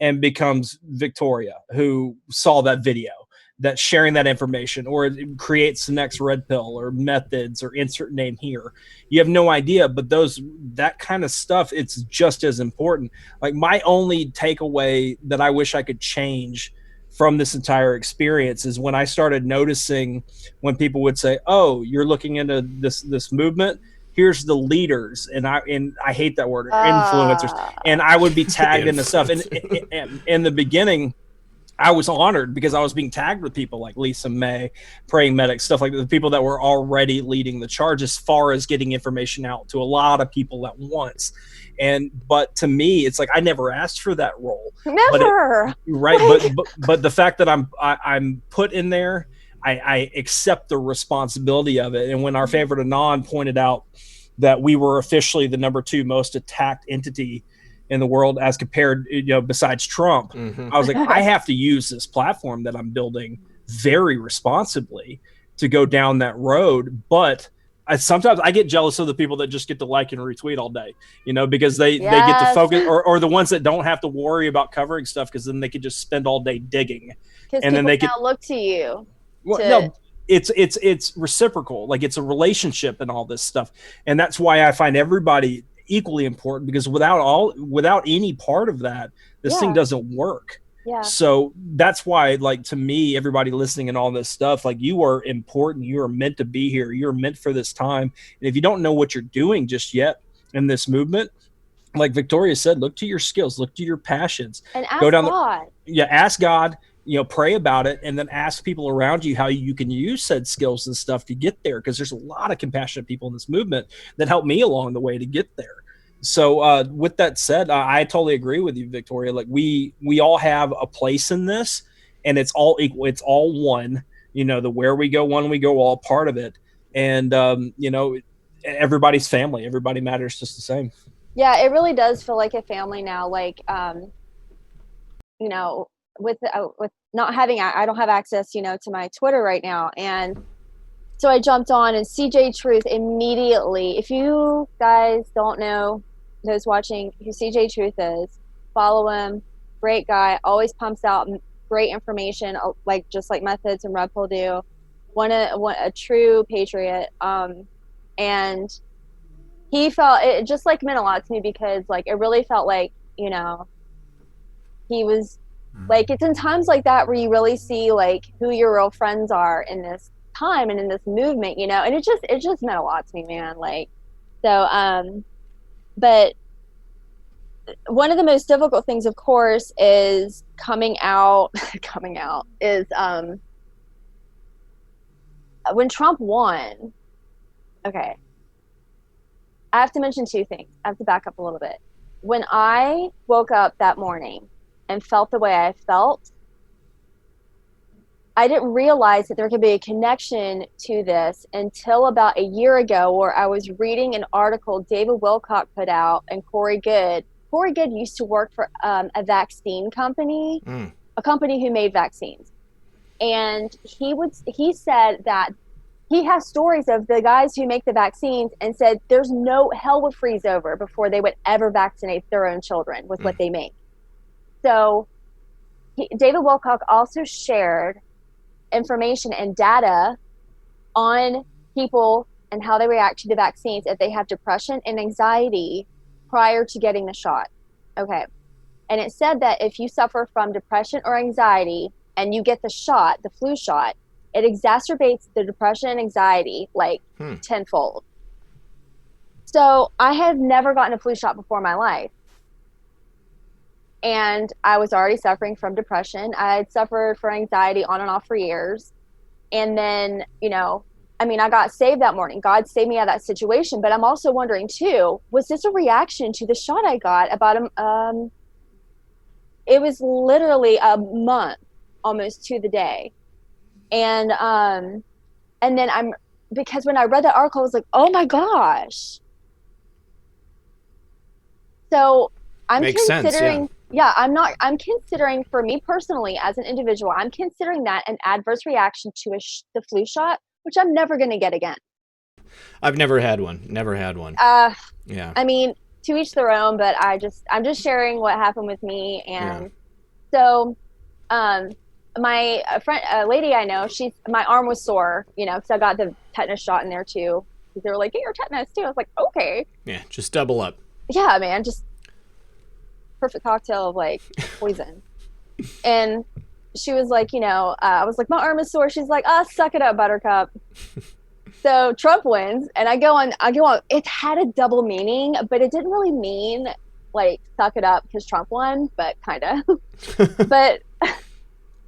and becomes Victoria, who saw that video, that's sharing that information, or it creates the next Red Pill or Methods or insert name here. You have no idea, but that kind of stuff, it's just as important. Like my only takeaway that I wish I could change from this entire experience is when I started noticing when people would say, "Oh, you're looking into this movement. Here's the leaders," and I hate that word, influencers, and I would be tagged into stuff. And in the beginning, I was honored because I was being tagged with people like Lisa May, Praying Medic, stuff like that, the people that were already leading the charge as far as getting information out to a lot of people at once. But to me, it's like I never asked for that role. Never. But the fact that I'm put in there, I accept the responsibility of it. And when our favorite Anon pointed out that we were officially the number 2 most attacked entity in the world as compared, you know, besides Trump, I was like, I have to use this platform that I'm building very responsibly to go down that road. But sometimes I get jealous of the people that just get to like and retweet all day, you know, because they get to focus, or the ones that don't have to worry about covering stuff, because then they could just spend all day digging. And then they can look to you. Well, no, it's reciprocal. Like it's a relationship and all this stuff. And that's why I find everybody equally important, because without any part of that, this thing doesn't work. Yeah. So that's why, like, to me, everybody listening and all this stuff, like, you are important. You are meant to be here. You're meant for this time. And if you don't know what you're doing just yet in this movement, like Victoria said, look to your skills, look to your passions, and ask God. Ask God, you know, pray about it, and then ask people around you how you can use said skills and stuff to get there. Because there's a lot of compassionate people in this movement that helped me along the way to get there. So with that said, I totally agree with you, Victoria. Like we all have a place in this, and it's all equal. It's all one. You know, the where we go one, we go all part of it. And you know, everybody's family. Everybody matters just the same. Yeah, it really does feel like a family now. Like, you know, with not having, I don't have access, you know, to my Twitter right now, and so I jumped on, and CJ Truth immediately. If you guys don't know, those watching, who CJ Truth is, follow him. Great guy, always pumps out great information, like just like Methods and Red Pill do. A true patriot. And he felt it just like meant a lot to me, because like it really felt like, you know, he was like, it's in times like that where you really see like who your real friends are in this time and in this movement, you know. And it just meant a lot to me, man. Like, so but one of the most difficult things, of course, is coming out is when Trump won. Okay, I have to mention two things. I have to back up a little bit. When I woke up that morning and felt the way I felt, I didn't realize that there could be a connection to this until about a year ago, where I was reading an article David Wilcock put out, and Corey Good. Corey Good used to work for a vaccine company, a company who made vaccines. And he said that he has stories of the guys who make the vaccines, and said there's no hell would freeze over before they would ever vaccinate their own children with what they make. So David Wilcock also shared information and data on people and how they react to the vaccines if they have depression and anxiety prior to getting the shot. Okay. And it said that if you suffer from depression or anxiety and you get the shot, the flu shot, it exacerbates the depression and anxiety like tenfold. So I had never gotten a flu shot before in my life. And I was already suffering from depression. I had suffered from anxiety on and off for years. And then, you know, I mean, I got saved that morning. God saved me out of that situation. But I'm also wondering too, was this a reaction to the shot I got about it was literally a month almost to the day. And then because when I read that article, I was like, oh my gosh. So I'm Makes considering, sense, yeah. I'm considering, for me personally as an individual, I'm considering that an adverse reaction to the flu shot, which I'm never going to get again. I've never had one. Yeah. I mean, to each their own, but I'm just sharing what happened with me. And so, my friend, a lady I know, my arm was sore, you know, because I got the tetanus shot in there too. They were like, get your tetanus too. I was like, okay. Yeah, just double up. Yeah, man, just perfect cocktail of like poison. And she was like, you know, I was like, my arm is sore. She's like, suck it up, Buttercup. So Trump wins, and I go on. It had a double meaning, but it didn't really mean like suck it up because Trump won, but kind of. But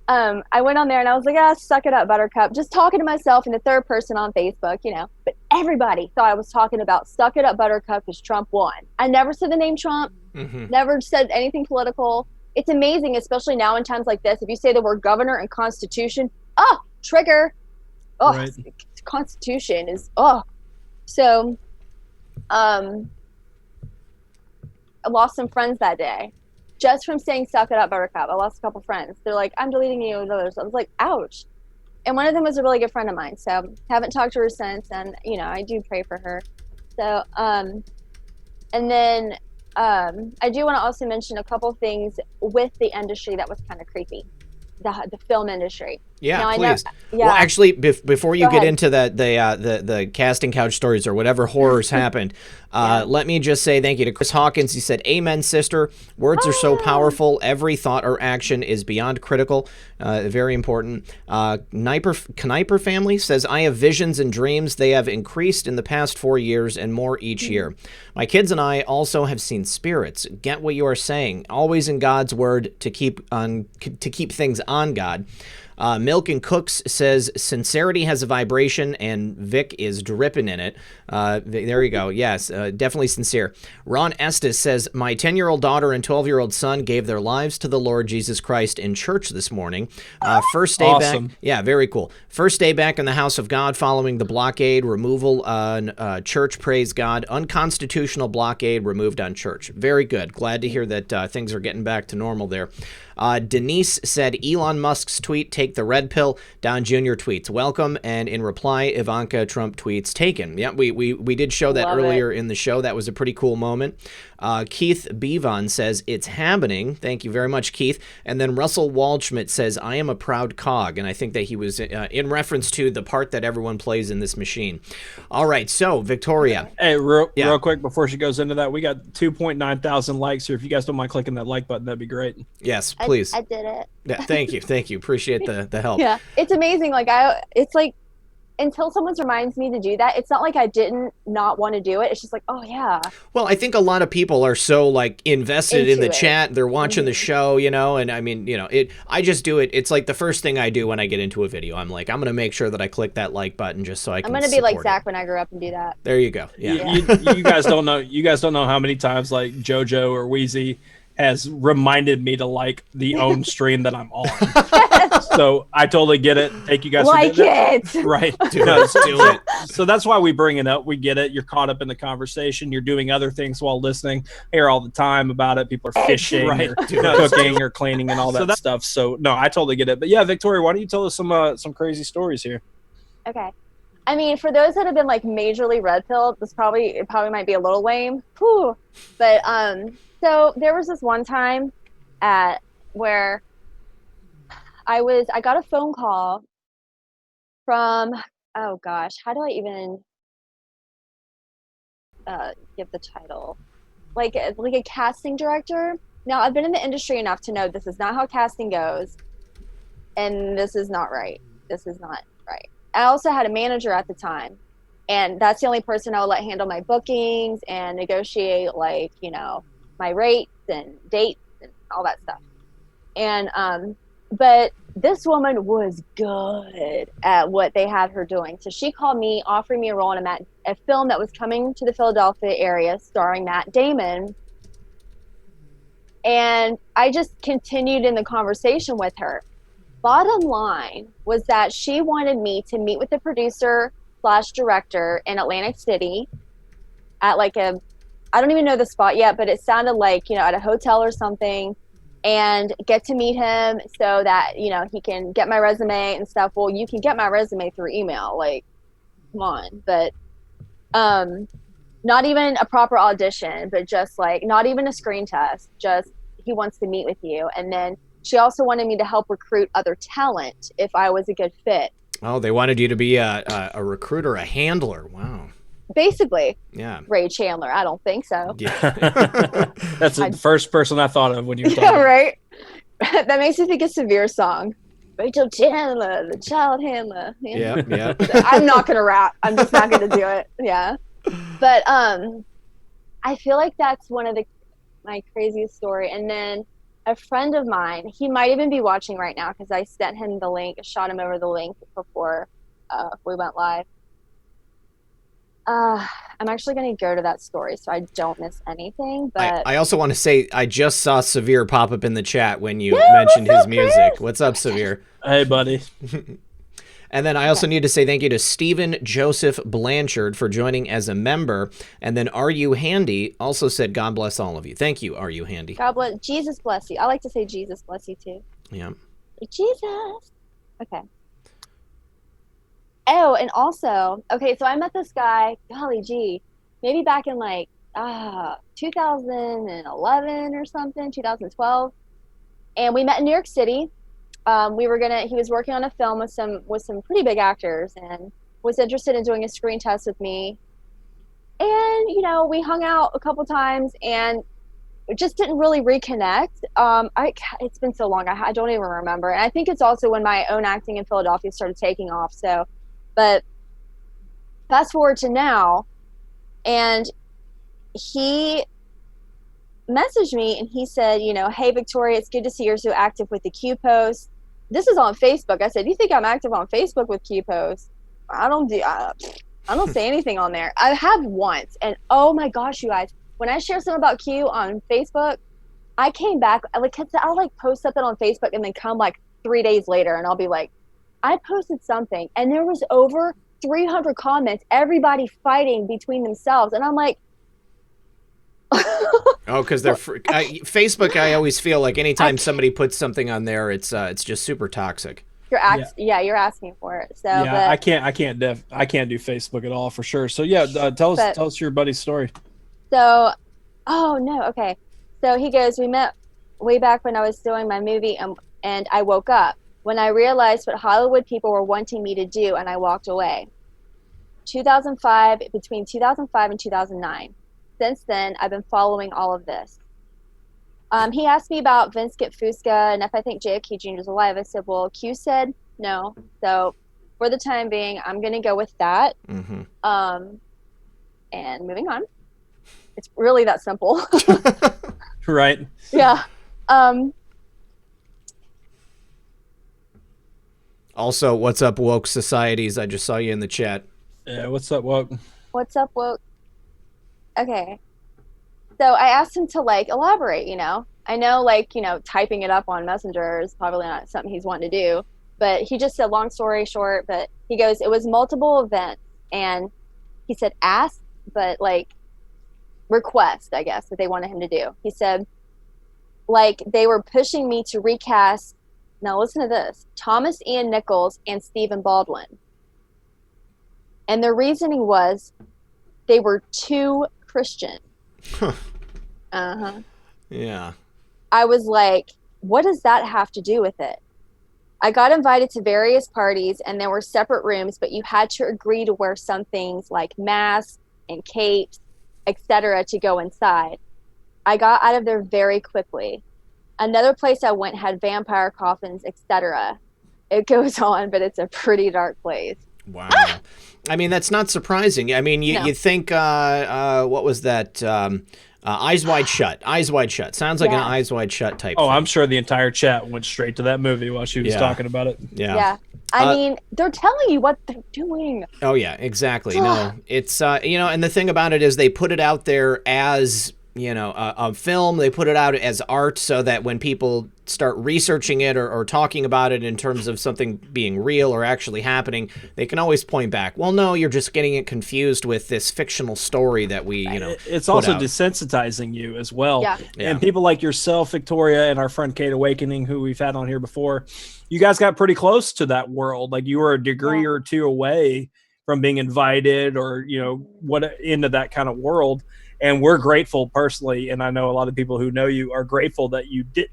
I went on there and I was like, suck it up, Buttercup. Just talking to myself in the third person on Facebook, you know. But everybody thought I was talking about suck it up, Buttercup, because Trump won. I never said the name Trump, never said anything political. It's amazing, especially now in times like this. If you say the word governor and constitution, trigger. Right. Constitution is, So, I lost some friends that day. Just from saying suck it up, Buttercup. I lost a couple friends. They're like, I'm deleting you and others. I was like, ouch. And one of them was a really good friend of mine. So haven't talked to her since. And, you know, I do pray for her. So, and then I do want to also mention a couple things with the industry that was kind of creepy. The film industry. Yeah, now, please. Well, actually, before you get into the casting couch stories or whatever horrors happened, let me just say thank you to Chris Hawkins. He said, "Amen, sister. Words are so powerful. Every thought or action is beyond critical. Very important." Kniper family says, "I have visions and dreams. They have increased in the past 4 years and more each year. My kids and I also have seen spirits. Get what you are saying. Always in God's word to keep things on God." Milk and Cooks says sincerity has a vibration and Vic is dripping in it. There you go. Yes, definitely sincere. Ron Estes says, my 10-year-old daughter and 12-year-old son gave their lives to the Lord Jesus Christ in church this morning. First day Awesome. back. Yeah, very cool. First day back in the house of God following the blockade removal on church. Praise God. Unconstitutional blockade removed on church. Very good. Glad to hear that things are getting back to normal there. Denise said, Elon Musk's tweet, take the red pill. Don Jr. tweets, welcome. And in reply, Ivanka Trump tweets, taken. Yeah, we did show that earlier in the show. That was a pretty cool moment. Keith Bevan says, it's happening. Thank you very much, Keith. And then Russell Waldschmidt says, I am a proud cog. And I think that he was in reference to the part that everyone plays in this machine. All right, so Victoria. Hey, real quick before she goes into that, we got 2.9 thousand likes here. If you guys don't mind clicking that like button, that'd be great. Yes, please. I did it. Yeah, thank you. Appreciate the help. Yeah, it's amazing. Like it's like until someone reminds me to do that, it's not like I didn't not want to do it. It's just like, oh yeah. Well, I think a lot of people are so like invested in the Into it. chat. They're watching the show, and I mean, I just do it. It's like the first thing I do when I get into a video. I'm like, I'm going to make sure that I click that like button just so I can I'm gonna be like support Zach it. when I grew up and do that. There you go. Yeah. You guys don't know. You guys don't know how many times like JoJo or Wheezy has reminded me to like the own stream that I'm on. So I totally get it. Thank you guys Like for doing it. that. Right. Do it. So that's why we bring it up. We get it. You're caught up in the conversation. You're doing other things while listening. I hear all the time about it. People are fishing, Right. or cooking, or cleaning, and all that stuff. So no, I totally get it. But yeah, Victoria, why don't you tell us some crazy stories here? Okay. I mean, for those that have been like majorly red pilled, it probably might be a little lame. Whew. But so there was this one time where I got a phone call from, oh gosh, how do I even give the title? Like a casting director. Now, I've been in the industry enough to know this is not how casting goes, and this is not right. This is not right. I also had a manager at the time, and that's the only person I would let handle my bookings and negotiate, like, my rates and dates and all that stuff. And but this woman was good at what they had her doing. So she called me, offering me a role in a film that was coming to the Philadelphia area starring Matt Damon. And I just continued in the conversation with her. Bottom line was that she wanted me to meet with the producer/director in Atlantic City at like I don't even know the spot yet, but it sounded like, at a hotel or something, and get to meet him so that, he can get my resume and stuff. Well, you can get my resume through email, like, come on. But not even a proper audition, but just like, not even a screen test, just he wants to meet with you. And then she also wanted me to help recruit other talent if I was a good fit. Oh, they wanted you to be a recruiter, a handler. Wow. Basically. Yeah. Ray Chandler. I don't think so. Yeah. That's the first person I thought of when you were talking. Yeah, right? That makes me think of Severe song. Rachel Chandler, the child handler. Yeah. I'm not going to rap. I'm just not going to do it. Yeah. But I feel like that's one of my craziest story. And then a friend of mine, he might even be watching right now because I sent him the link, shot him over the link before we went live. I'm actually going to go to that story so I don't miss anything. But I also want to say I just saw Severe pop up in the chat when you mentioned his music. Chris? What's up, Severe? Hey, buddy. And then I also need to say thank you to Stephen Joseph Blanchard for joining as a member. And then Are You Handy also said, God bless all of you. Thank you, Are You Handy? God bless. Jesus bless you. I like to say Jesus bless you too. Yeah. Jesus. Okay. Oh, and also, okay, so I met this guy, golly gee, maybe back in like 2011 or something, 2012. And we met in New York City. He was working on a film with some pretty big actors and was interested in doing a screen test with me. And, we hung out a couple times and just didn't really reconnect. It's been so long, I don't even remember. And I think it's also when my own acting in Philadelphia started taking off. So, but fast forward to now, and he messaged me and he said, hey, Victoria, it's good to see you're so active with the Q post. this is on Facebook. I said, you think I'm active on Facebook with Q posts? I don't say anything on there. I have once, and oh my gosh, you guys, when I share something about Q on Facebook, I came back, I'll like post something on Facebook and then come like 3 days later and I'll be like, I posted something and there was over 300 comments, everybody fighting between themselves. And I'm like, oh, because they're Facebook. I always feel like anytime somebody puts something on there, it's just super toxic. You're asking for it. So yeah, I can't do Facebook at all for sure. So yeah, tell us your buddy's story. So, oh no, okay. So he goes, we met way back when I was doing my movie, and I woke up when I realized what Hollywood people were wanting me to do, and I walked away. 2005, between 2005 and 2009. Since then, I've been following all of this. He asked me about Vince Fusca and if I think JFK Jr. is alive. I said, well, Q said no. So for the time being, I'm going to go with that. Mm-hmm. And moving on. It's really that simple. Right. Yeah. Also, what's up, woke societies? I just saw you in the chat. Yeah, what's up, woke? What's up, woke? Okay. So I asked him to like elaborate, you know. I know like, you know, typing it up on Messenger is probably not something he's wanting to do, but he just said, long story short, but he goes, it was multiple events, and he said ask, but like request, I guess, that they wanted him to do. He said, like, they were pushing me to recast, now listen to this, Thomas Ian Nichols and Stephen Baldwin. And the reasoning was they were too Christian. Yeah. I was like, what does that have to do with it? I got invited to various parties and there were separate rooms, but you had to agree to wear some things like masks and capes, etc. to go inside. I got out of there very quickly. Another place I went had vampire coffins, etc. It goes on, but it's a pretty dark place. Wow. I mean, that's not surprising. I mean, you think, what was that? Eyes Wide Shut. Eyes Wide Shut. Sounds like an Eyes Wide Shut type thing. I'm sure the entire chat went straight to that movie while she was talking about it. Yeah. I mean, they're telling you what they're doing. Oh, yeah, exactly. No, it's, you know, and the thing about it is they put it out there as, you know, a film. They put it out as art so that when people start researching it or talking about it in terms of something being real or actually happening, they can always point back, well, no, you're just getting it confused with this fictional story that we, you know, it's also desensitizing you as well. Yeah. And people like yourself, Victoria, and our friend Kate Awakening, who we've had on here before, you guys got pretty close to that world. Like you were a degree or two away from being invited or, you know, into that kind of world. And we're grateful personally, and I know a lot of people who know you are grateful that you didn't,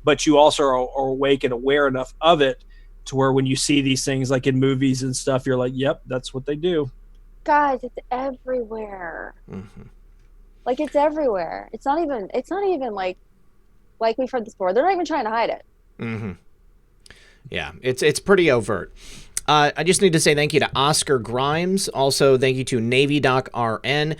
but you also are awake and aware enough of it to where when you see these things like in movies and stuff, you're like, yep, that's what they do. Guys, it's everywhere. Mm-hmm. Like it's everywhere. It's not even like we've heard this before. They're not even trying to hide it. Mm-hmm. Yeah, it's pretty overt. I just need to say thank you to Oscar Grimes. Also, thank you to Navy Doc RN.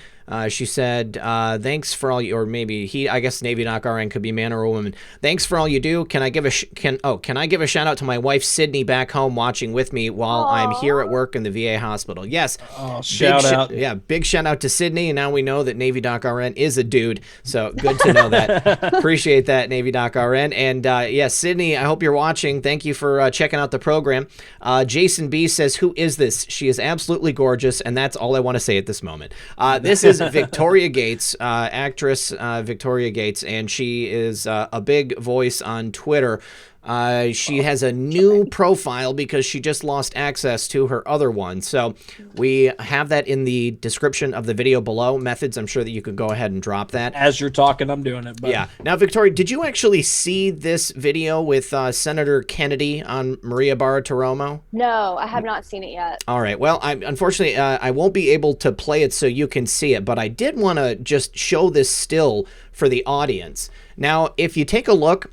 She said, thanks for all you, or maybe he, I guess Navy Doc RN could be man or a woman. Thanks for all you do. Can I give a shout out to my wife, Sydney, back home watching with me while I'm here at work in the VA hospital? Yes. Shout out. Yeah. Big shout out to Sydney. And now we know that Navy Doc RN is a dude. So good to know that. Appreciate that, Navy Doc RN. And yes, Sydney, I hope you're watching. Thank you for checking out the program. Jason B says, who is this? She is absolutely gorgeous. And that's all I want to say at this moment. This is Victoria Gates, actress Victoria Gates, and she is a big voice on Twitter. She has a new profile because she just lost access to her other one. So we have that in the description of the video below. Methods, I'm sure that you could go ahead and drop that. As you're talking, I'm doing it. But. Yeah. Now, Victoria, did you actually see this video with Senator Kennedy on Maria Bartiromo? No, I have not seen it yet. All right. Well, unfortunately, I won't be able to play it so you can see it, but I did want to just show this still for the audience. Now, if you take a look,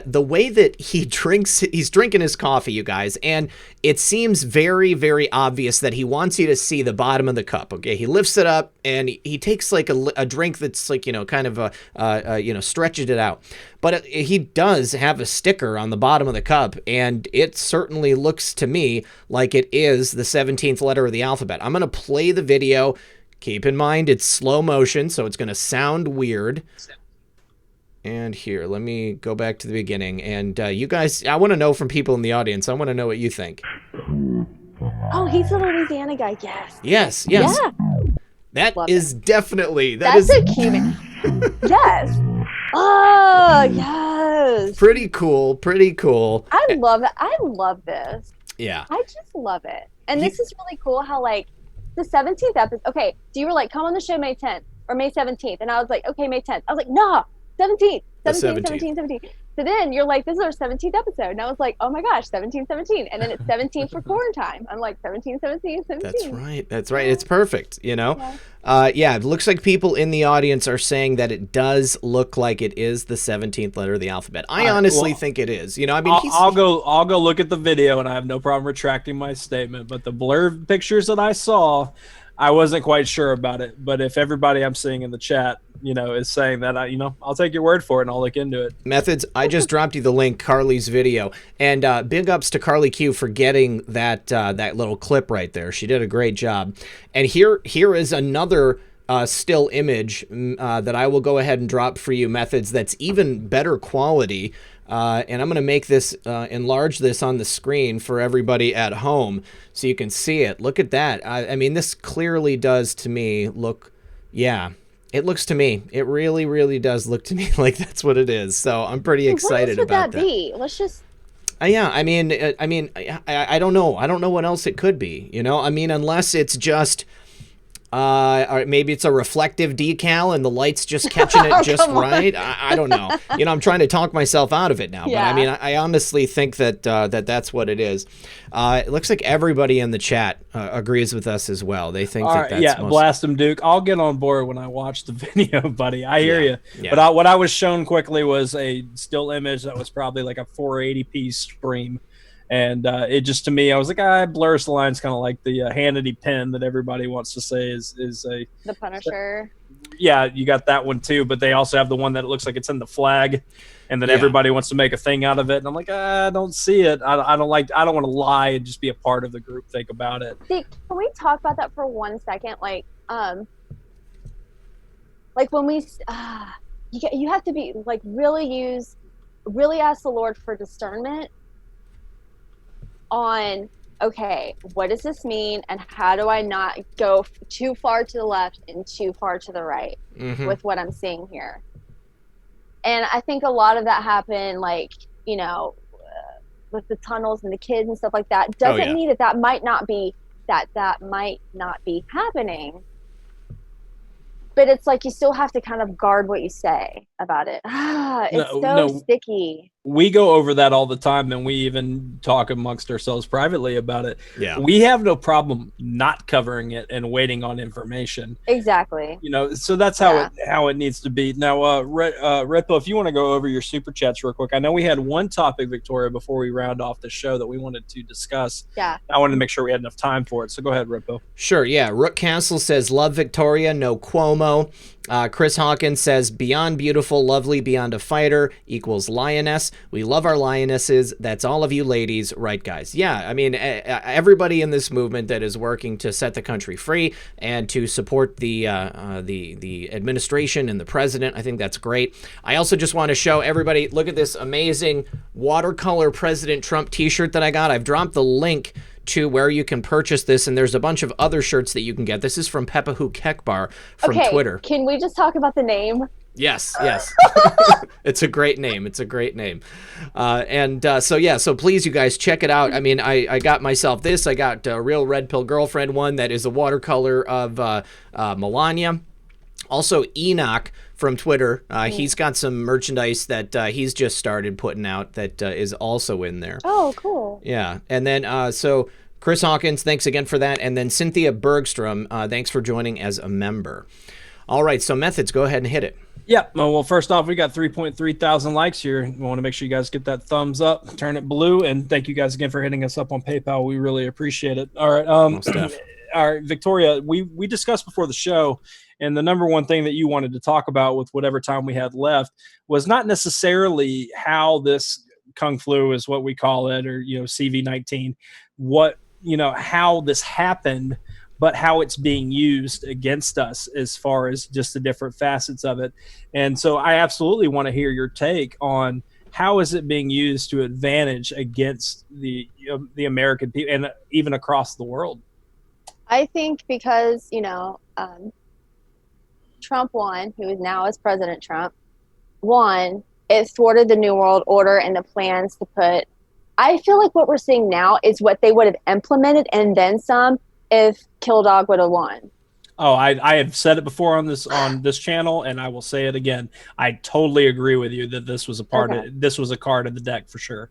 the way that he's drinking his coffee, you guys, and it seems very, very obvious that he wants you to see the bottom of the cup. Okay, he lifts it up and he takes like a drink that's like, kind of stretches it out. But he does have a sticker on the bottom of the cup, and it certainly looks to me like it is the 17th letter of the alphabet. I'm going to play the video. Keep in mind, it's slow motion, so it's going to sound weird. And here, let me go back to the beginning. And you guys, I want to know from people in the audience, I want to know what you think. Oh, he's the Louisiana guy. Yes. Yes. Yeah. That Love is it. definitely, That's a key man. Yes. Oh, yes. Pretty cool. I love it. I love this. Yeah. I just love it. And this is really cool how, like, the 17th episode. Okay, so you were like, come on the show May 10th or May 17th. And I was like, okay, May 10th. I was like, no, 17th. 17th. So then you're like, this is our 17th episode. And I was like, oh my gosh, 17. And then it's 17 for quarantine. I'm like, 17. That's right. It's perfect, Yeah. It looks like people in the audience are saying that it does look like it is the 17th letter of the alphabet. I honestly think it is. I'll go look at the video, and I have no problem retracting my statement. But the blurred pictures that I saw, I wasn't quite sure about it. But if everybody I'm seeing in the chat, is saying that, I'll take your word for it and I'll look into it. Methods, I just dropped you the link, Carly's video. And big ups to Carly Q for getting that little clip right there. She did a great job. And here is another still image that I will go ahead and drop for you, Methods, that's even better quality. And I'm going to make this, enlarge this on the screen for everybody at home so you can see it. Look at that. I mean, this clearly does to me look, it looks to me. It really, really does look to me like that's what it is. So I'm pretty excited about that. What else would that be? Let's just... Yeah, I mean, I don't know. I don't know what else it could be, I mean, unless it's just... or maybe it's a reflective decal and the light's just catching it just right. I don't know. I'm trying to talk myself out of it now. Yeah. But I mean, I honestly think that that's what it is. It looks like everybody in the chat agrees with us as well. They think that's blast them, Duke. I'll get on board when I watch the video, buddy. I hear you. Yeah. But what I was shown quickly was a still image that was probably like a 480p stream. And it just, to me, I was like, blurs the lines, kind of like the Hannity pen that everybody wants to say is a... The Punisher. Yeah, you got that one too, but they also have the one that looks like it's in the flag, and then everybody wants to make a thing out of it. And I'm like, I don't see it. I don't want to lie and just be a part of the group think about it. See, can we talk about that for 1 second? Like when we... you have to be, like, really ask the Lord for discernment on, okay, what does this mean, and how do I not go too far to the left and too far to the right with what I'm seeing here? And I think a lot of that happened, like, with the tunnels and the kids and stuff like that. Doesn't mean that might not be happening. But it's like you still have to kind of guard what you say about it. It's sticky. We go over that all the time, and we even talk amongst ourselves privately about it. Yeah. We have no problem not covering it and waiting on information. Exactly. So that's how it needs to be. Now, Repo, if you want to go over your super chats real quick. I know we had one topic, Victoria, before we round off the show that we wanted to discuss. Yeah. I wanted to make sure we had enough time for it. So go ahead, Repo. Sure, yeah. Rook Castle says, love Victoria, no Cuomo. Chris Hawkins says, beyond beautiful, lovely, beyond a fighter equals lioness. We love our lionesses. That's all of you ladies, right, guys? Yeah, I mean, everybody in this movement that is working to set the country free and to support the administration and the president, I think that's great. I also just want to show everybody, look at this amazing watercolor President Trump t-shirt that I got. I've dropped the link to where you can purchase this, and there's a bunch of other shirts that you can get. This is from Peppahu Kekbar from Twitter. Can we just talk about the name? Yes. It's a great name. So please, you guys, check it out. I mean, I got myself this. I got a Real Red Pill Girlfriend one that is a watercolor of Melania. Also, Enoch from Twitter, he's got some merchandise that he's just started putting out that is also in there. Oh, cool. Yeah. And then, so Chris Hawkins, thanks again for that. And then Cynthia Bergstrom, thanks for joining as a member. All right, so Methods, go ahead and hit it. Yeah. Well, first off, we got 3.3 thousand likes here. We want to make sure you guys get that thumbs up, turn it blue, and thank you guys again for hitting us up on PayPal. We really appreciate it. All right. All right, Victoria, we discussed before the show, and the number one thing that you wanted to talk about with whatever time we had left was not necessarily how this Kung Flu is what we call it, or, CV-19, how this happened, but how it's being used against us as far as just the different facets of it. And so I absolutely want to hear your take on how is it being used to advantage against the American people and even across the world. I think because, Trump won, who is now as President Trump, won, it thwarted the New World Order and the plans to put, I feel like what we're seeing now is what they would have implemented and then some if Kill Dog would have won. Oh, I have said it before on this channel, and I will say it again. I totally agree with you that this was this was a card in the deck for sure.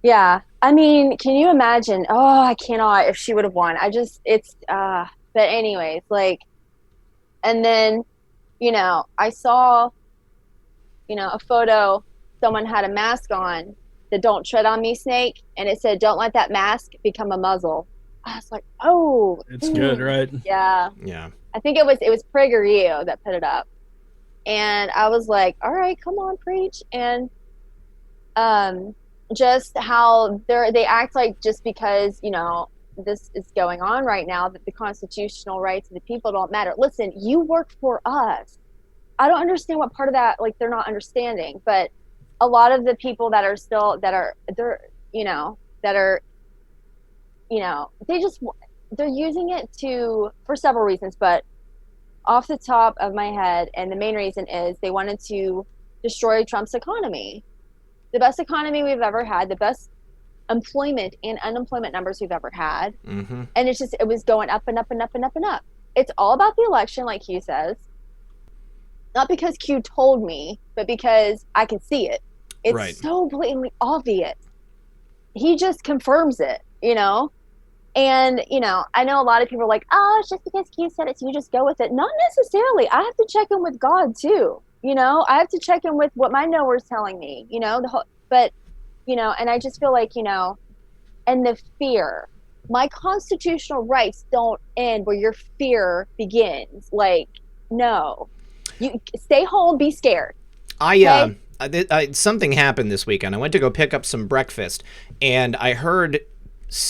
Yeah. I mean, can you imagine? Oh, I cannot if she would have won. But anyways, and then, I saw, a photo, someone had a mask on, the "Don't Tread on Me" snake, and it said, "Don't let that mask become a muzzle." I was like, oh, it's good, right? Yeah. Yeah. I think it was PrEPAID that put it up. And I was like, all right, come on, preach. And just how they act like just because, this is going on right now, that the constitutional rights of the people don't matter. Listen, you work for us. I don't understand what part of that, they're not understanding, but a lot of the people that are still, they're using it for several reasons, but off the top of my head, and the main reason is they wanted to destroy Trump's economy. The best economy we've ever had, the best employment and unemployment numbers we've ever had. Mm-hmm. And it was going up and up and up and up and up. It's all about the election, like Q says. Not because Q told me, but because I can see it. It's so blatantly obvious. He just confirms it, And, I know a lot of people are like, oh, it's just because Q said it, so you just go with it. Not necessarily. I have to check in with God, too. I have to check in with what my knower's telling me, and I just feel like, and the fear. My constitutional rights don't end where your fear begins. No. You stay home, be scared. Something happened this weekend. I went to go pick up some breakfast, and I heard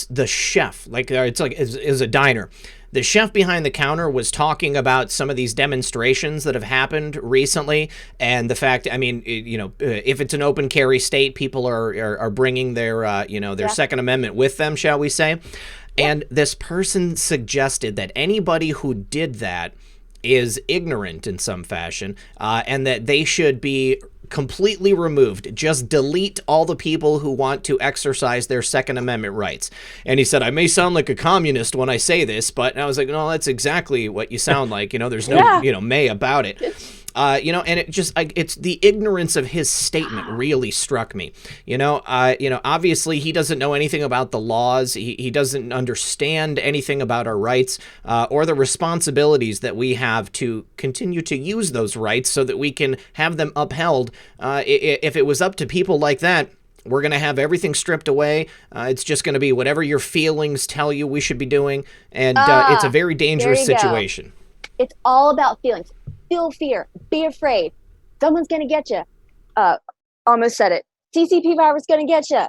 the chef, it's a diner. The chef behind the counter was talking about some of these demonstrations that have happened recently, and the fact, if it's an open carry state, people are bringing their Second Amendment with them, shall we say? Yeah. And this person suggested that anybody who did that is ignorant in some fashion, and that they should be completely removed. Just delete all the people who want to exercise their Second Amendment rights. And he said, I may sound like a communist when I say this, but I was like, no, that's exactly what you sound like. There's no, may about it. And it's the ignorance of his statement really struck me. Obviously he doesn't know anything about the laws. He doesn't understand anything about our rights, or the responsibilities that we have to continue to use those rights so that we can have them upheld. If it was up to people like that, we're going to have everything stripped away. It's just going to be whatever your feelings tell you we should be doing. And it's a very dangerous situation. It's all about feelings. Feel fear. Be afraid. Someone's going to get you. Almost said it. CCP virus going to get you.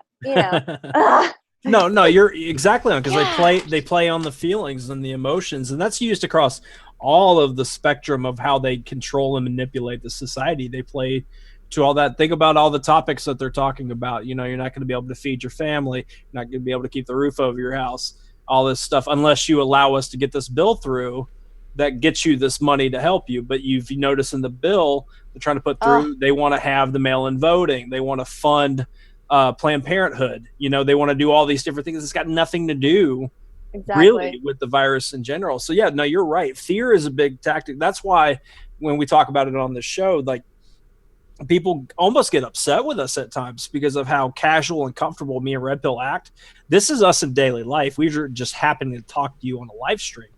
No, you're exactly on, because they play on the feelings and the emotions, and that's used across all of the spectrum of how they control and manipulate the society. They play to all that. Think about all the topics that they're talking about. You're not going to be able to feed your family. You're not going to be able to keep the roof over your house. All this stuff, unless you allow us to get this bill through that gets you this money to help you. But you've noticed in the bill they're trying to put through, they want to have the mail-in voting. They want to fund Planned Parenthood. They want to do all these different things. It's got nothing to do really with the virus in general. So yeah, no, you're right. Fear is a big tactic. That's why when we talk about it on this show, people almost get upset with us at times because of how casual and comfortable me and Red Pill act. This is us in daily life. We just happen to talk to you on a live stream.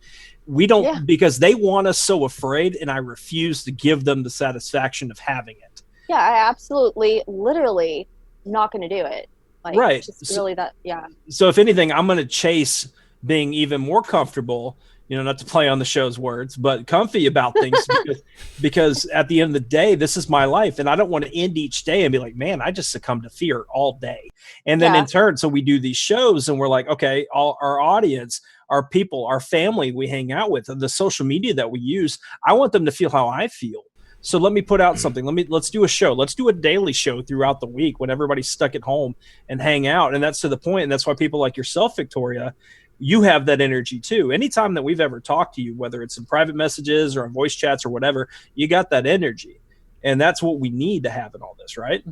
We don't, because they want us so afraid, and I refuse to give them the satisfaction of having it. Yeah, I absolutely, literally not going to do it. Like, right. Just really that, yeah. So if anything, I'm going to chase being even more comfortable, you know, not to play on the show's words, but comfy about things because at the end of the day, this is my life. And I don't want to end each day and be like, man, I just succumbed to fear all day. And then in turn, so we do these shows and we're like, okay, all our audience, our people, our family we hang out with, the social media that we use, I want them to feel how I feel. So let me put out something. Let's do a show. Let's do a daily show throughout the week when everybody's stuck at home and hang out. And that's to the point. And that's why people like yourself, Victoria, you have that energy too. Anytime that we've ever talked to you, whether it's in private messages or in voice chats or whatever, you got that energy. And that's what we need to have in all this, right?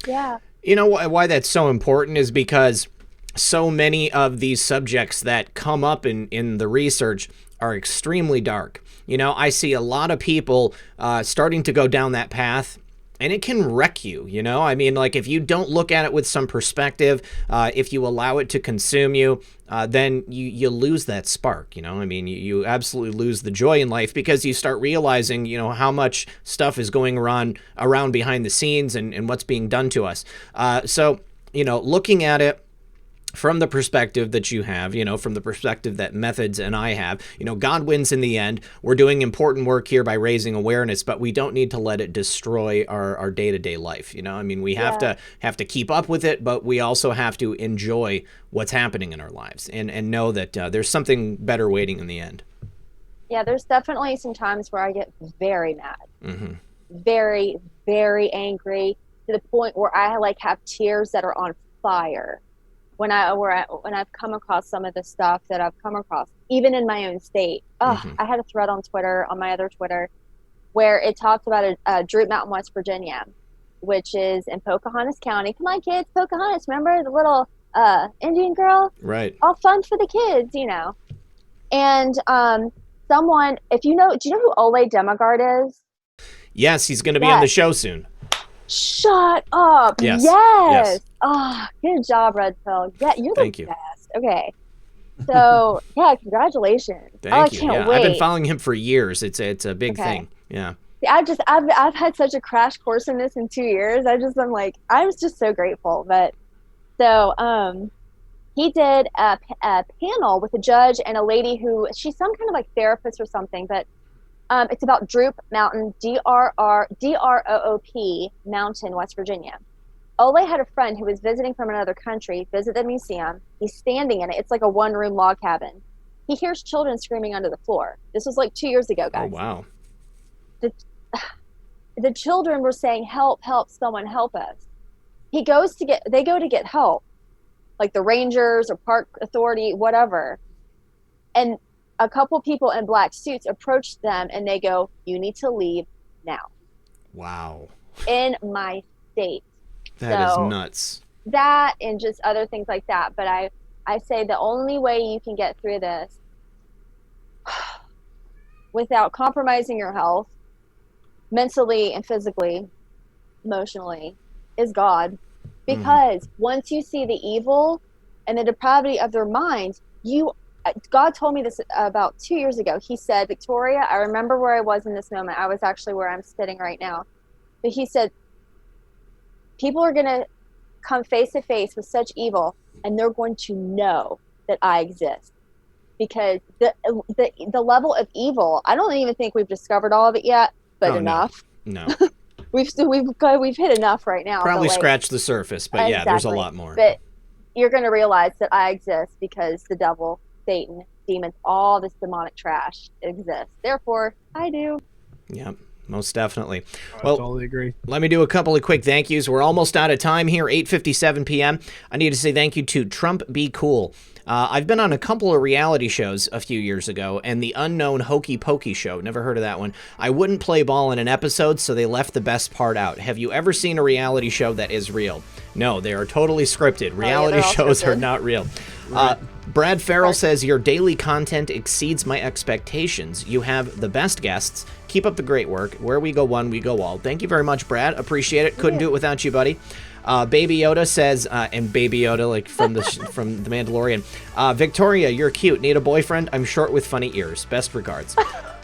Yeah. You know why that's so important is because so many of these subjects that come up in the research are extremely dark. You know, I see a lot of people starting to go down that path, and it can wreck you, you know? I mean, like, if you don't look at it with some perspective, if you allow it to consume you, then you lose that spark, you know? I mean, you absolutely lose the joy in life because you start realizing, you know, how much stuff is going around behind the scenes and what's being done to us. So, you know, looking at it from the perspective that you have, you know, from the perspective that Methods and I have, you know, God wins in the end. We're doing important work here by raising awareness, but we don't need to let it destroy our day-to-day life. You know, I mean, we have to keep up with it, but we also have to enjoy what's happening in our lives and know that there's something better waiting in the end. Yeah, there's definitely some times where I get very mad, very, very angry, to the point where I like have tears that are on fire. When I've come across some of the stuff that I've come across, even in my own state. I had a thread on Twitter, on my other Twitter, where it talked about a Droop Mountain, West Virginia, which is in Pocahontas County. Come on, kids, Pocahontas, remember the little Indian girl? Right. All fun for the kids, you know. And someone, if you know, do you know who Ole Demigard is? Yes, he's going to be on the show soon. Shut up. Yes. Oh, good job, Red Pill. Yeah, you're the best. Okay. So, yeah, congratulations. Thank you. Can't wait. I've been following him for years. It's a big thing. Yeah. See, I've had such a crash course in this in 2 years. I'm just so grateful. But so, he did a panel with a judge and a lady who, she's some kind of like therapist or something, but it's about Droop Mountain, DROOP Mountain, West Virginia. Ole had a friend who was visiting from another country, visit the museum. He's standing in it. It's like a one-room log cabin. He hears children screaming under the floor. This was like 2 years ago, guys. Oh, wow. The children were saying, help, someone help us. They go to get help, like the rangers or park authority, whatever. And a couple people in black suits approached them and they go, you need to leave now. Wow. In my state. That is nuts. That and just other things like that. But I say the only way you can get through this without compromising your health, mentally and physically, emotionally, is God. Because once you see the evil and the depravity of their minds, God told me this about 2 years ago. He said, Victoria, I remember where I was in this moment. I was actually where I'm sitting right now. But he said, people are going to come face to face with such evil, and they're going to know that I exist. Because the level of evil, I don't even think we've discovered all of it yet, but enough. No. We've hit enough right now. Probably scratched the surface, but yeah, there's a lot more. But you're going to realize that I exist because the devil, Satan, demons, all this demonic trash exists. Therefore, I do. Yep, most definitely. I totally agree. Let me do a couple of quick thank yous. We're almost out of time here, 8:57 p.m. I need to say thank you to Trump Be Cool. I've been on a couple of reality shows a few years ago, and the Unknown Hokey Pokey show, never heard of that one. I wouldn't play ball in an episode, so they left the best part out. Have you ever seen a reality show that is real? No, they are totally scripted. Reality shows are not real. Right. Brad Farrell says, your daily content exceeds my expectations. You have the best guests. Keep up the great work. Where we go one, we go all. Thank you very much, Brad. Appreciate it. Couldn't do it without you, buddy. Baby Yoda says, and Baby Yoda, like from the from the Mandalorian, Victoria, you're cute. Need a boyfriend? I'm short with funny ears. Best regards.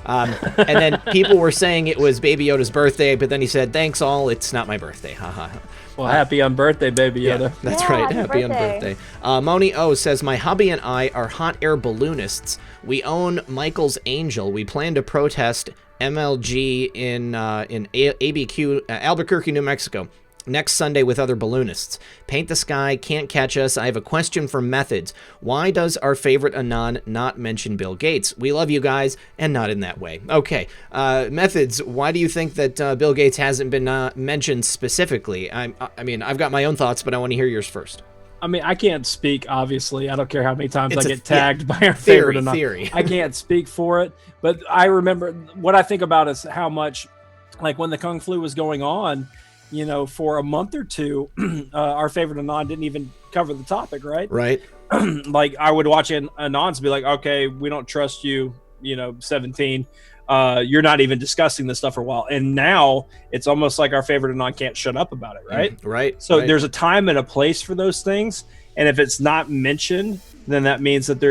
And then people were saying it was Baby Yoda's birthday, but then he said, thanks all, it's not my birthday. Haha. Well, happy on birthday, Baby Yoda. Yeah, that's Yeah, right. happy Happy on birthday. Moni O says, my hubby and I are hot air balloonists. We own Michael's Angel. We plan to protest MLG in ABQ, Albuquerque, New Mexico, next Sunday with other balloonists. Paint the sky, can't catch us. I have a question for Methods. Why does our favorite Anon not mention Bill Gates? We love you guys, and not in that way. Okay, Methods, why do you think that Bill Gates hasn't been mentioned specifically? I mean, I've got my own thoughts, but I want to hear yours first. I mean, I can't speak, obviously. I don't care how many times It's I get tagged by our favorite or not. I can't speak for it. But I remember what I think about is how much, like when the Kung Flu was going on, you know, for a month or two, our favorite Anon didn't even cover the topic, right? Right. Like I would watch Anons be like, okay, we don't trust you, you know, 17. You're not even discussing this stuff for a while. And now it's almost like our favorite Anon can't shut up about it, right? Right. So there's a time and a place for those things. And if it's not mentioned, then that means that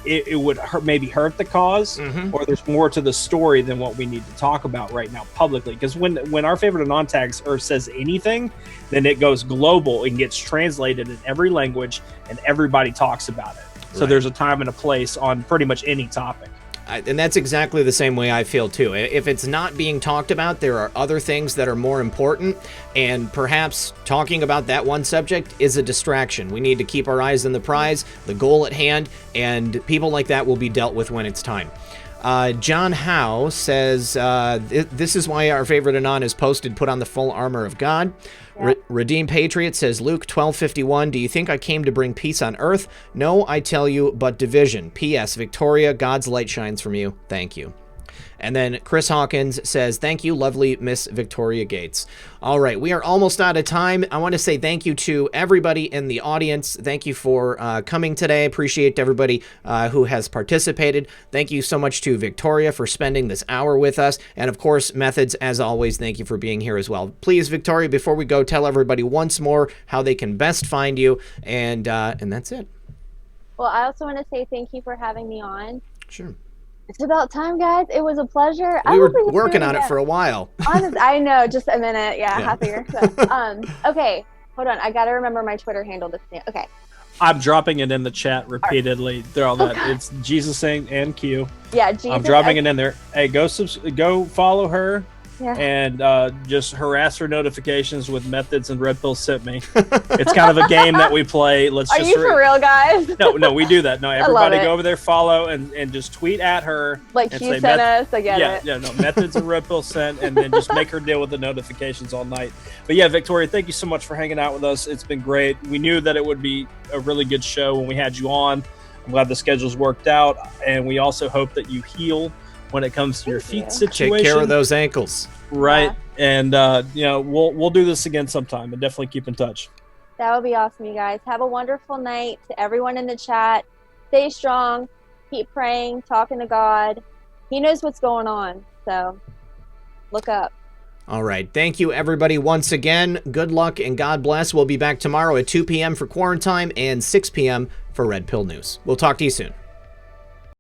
it would maybe hurt the cause, or there's more to the story than what we need to talk about right now publicly. Because when our favorite Anon tags or says anything, then it goes global and gets translated in every language and everybody talks about it. So there's a time and a place on pretty much any topic. And that's exactly the same way I feel too. If it's not being talked about, there are other things that are more important, and perhaps talking about that one subject is a distraction. We need to keep our eyes on the prize, the goal at hand, and people like that will be dealt with when it's time. John Howe says, this is why our favorite Anon is posted, put on the full armor of God. Yep. Redeemed Patriot says, Luke 12:51, do you think I came to bring peace on earth? No, I tell you, but division. P.S. Victoria, God's light shines from you. Thank you. And then Chris Hawkins says, thank you, lovely Miss Victoria Gates. All right, we are almost out of time. I want to say thank you to everybody in the audience. Thank you for coming today. Appreciate everybody who has participated. Thank you so much to Victoria for spending this hour with us. And of course, Methods, as always, thank you for being here as well. Please, Victoria, before we go, tell everybody once more how they can best find you. And that's it. Well, I also want to say thank you for having me on. Sure. It's about time, guys. It was a pleasure. We were working on it for a while. Honest, I know, just a minute. Yeah, half a year. So, okay, hold on. I got to remember my Twitter handle. Okay. I'm dropping it in the chat repeatedly through all that. It's Jesus and Q. Yeah, Jesus. I'm dropping it in there. Hey, go follow her. Yeah. And just harass her notifications with Methods and Red Pill sent me. It's kind of a game that we play. Are you for real, guys? No, we do that. No, everybody go over there, follow, and just tweet at her. Like you sent us, I get it. Yeah, no, Methods and Red Pill sent, and then just make her deal with the notifications all night. But yeah, Victoria, thank you so much for hanging out with us. It's been great. We knew that it would be a really good show when we had you on. I'm glad the schedules worked out, and we also hope that you heal when it comes to your feet situation. Take care of those ankles. Right. Yeah. And, we'll do this again sometime, and definitely keep in touch. That would be awesome, you guys. Have a wonderful night. To everyone in the chat, stay strong, keep praying, talking to God. He knows what's going on, so look up. All right. Thank you, everybody, once again. Good luck and God bless. We'll be back tomorrow at 2 p.m. for Quarantine and 6 p.m. for Red Pill News. We'll talk to you soon.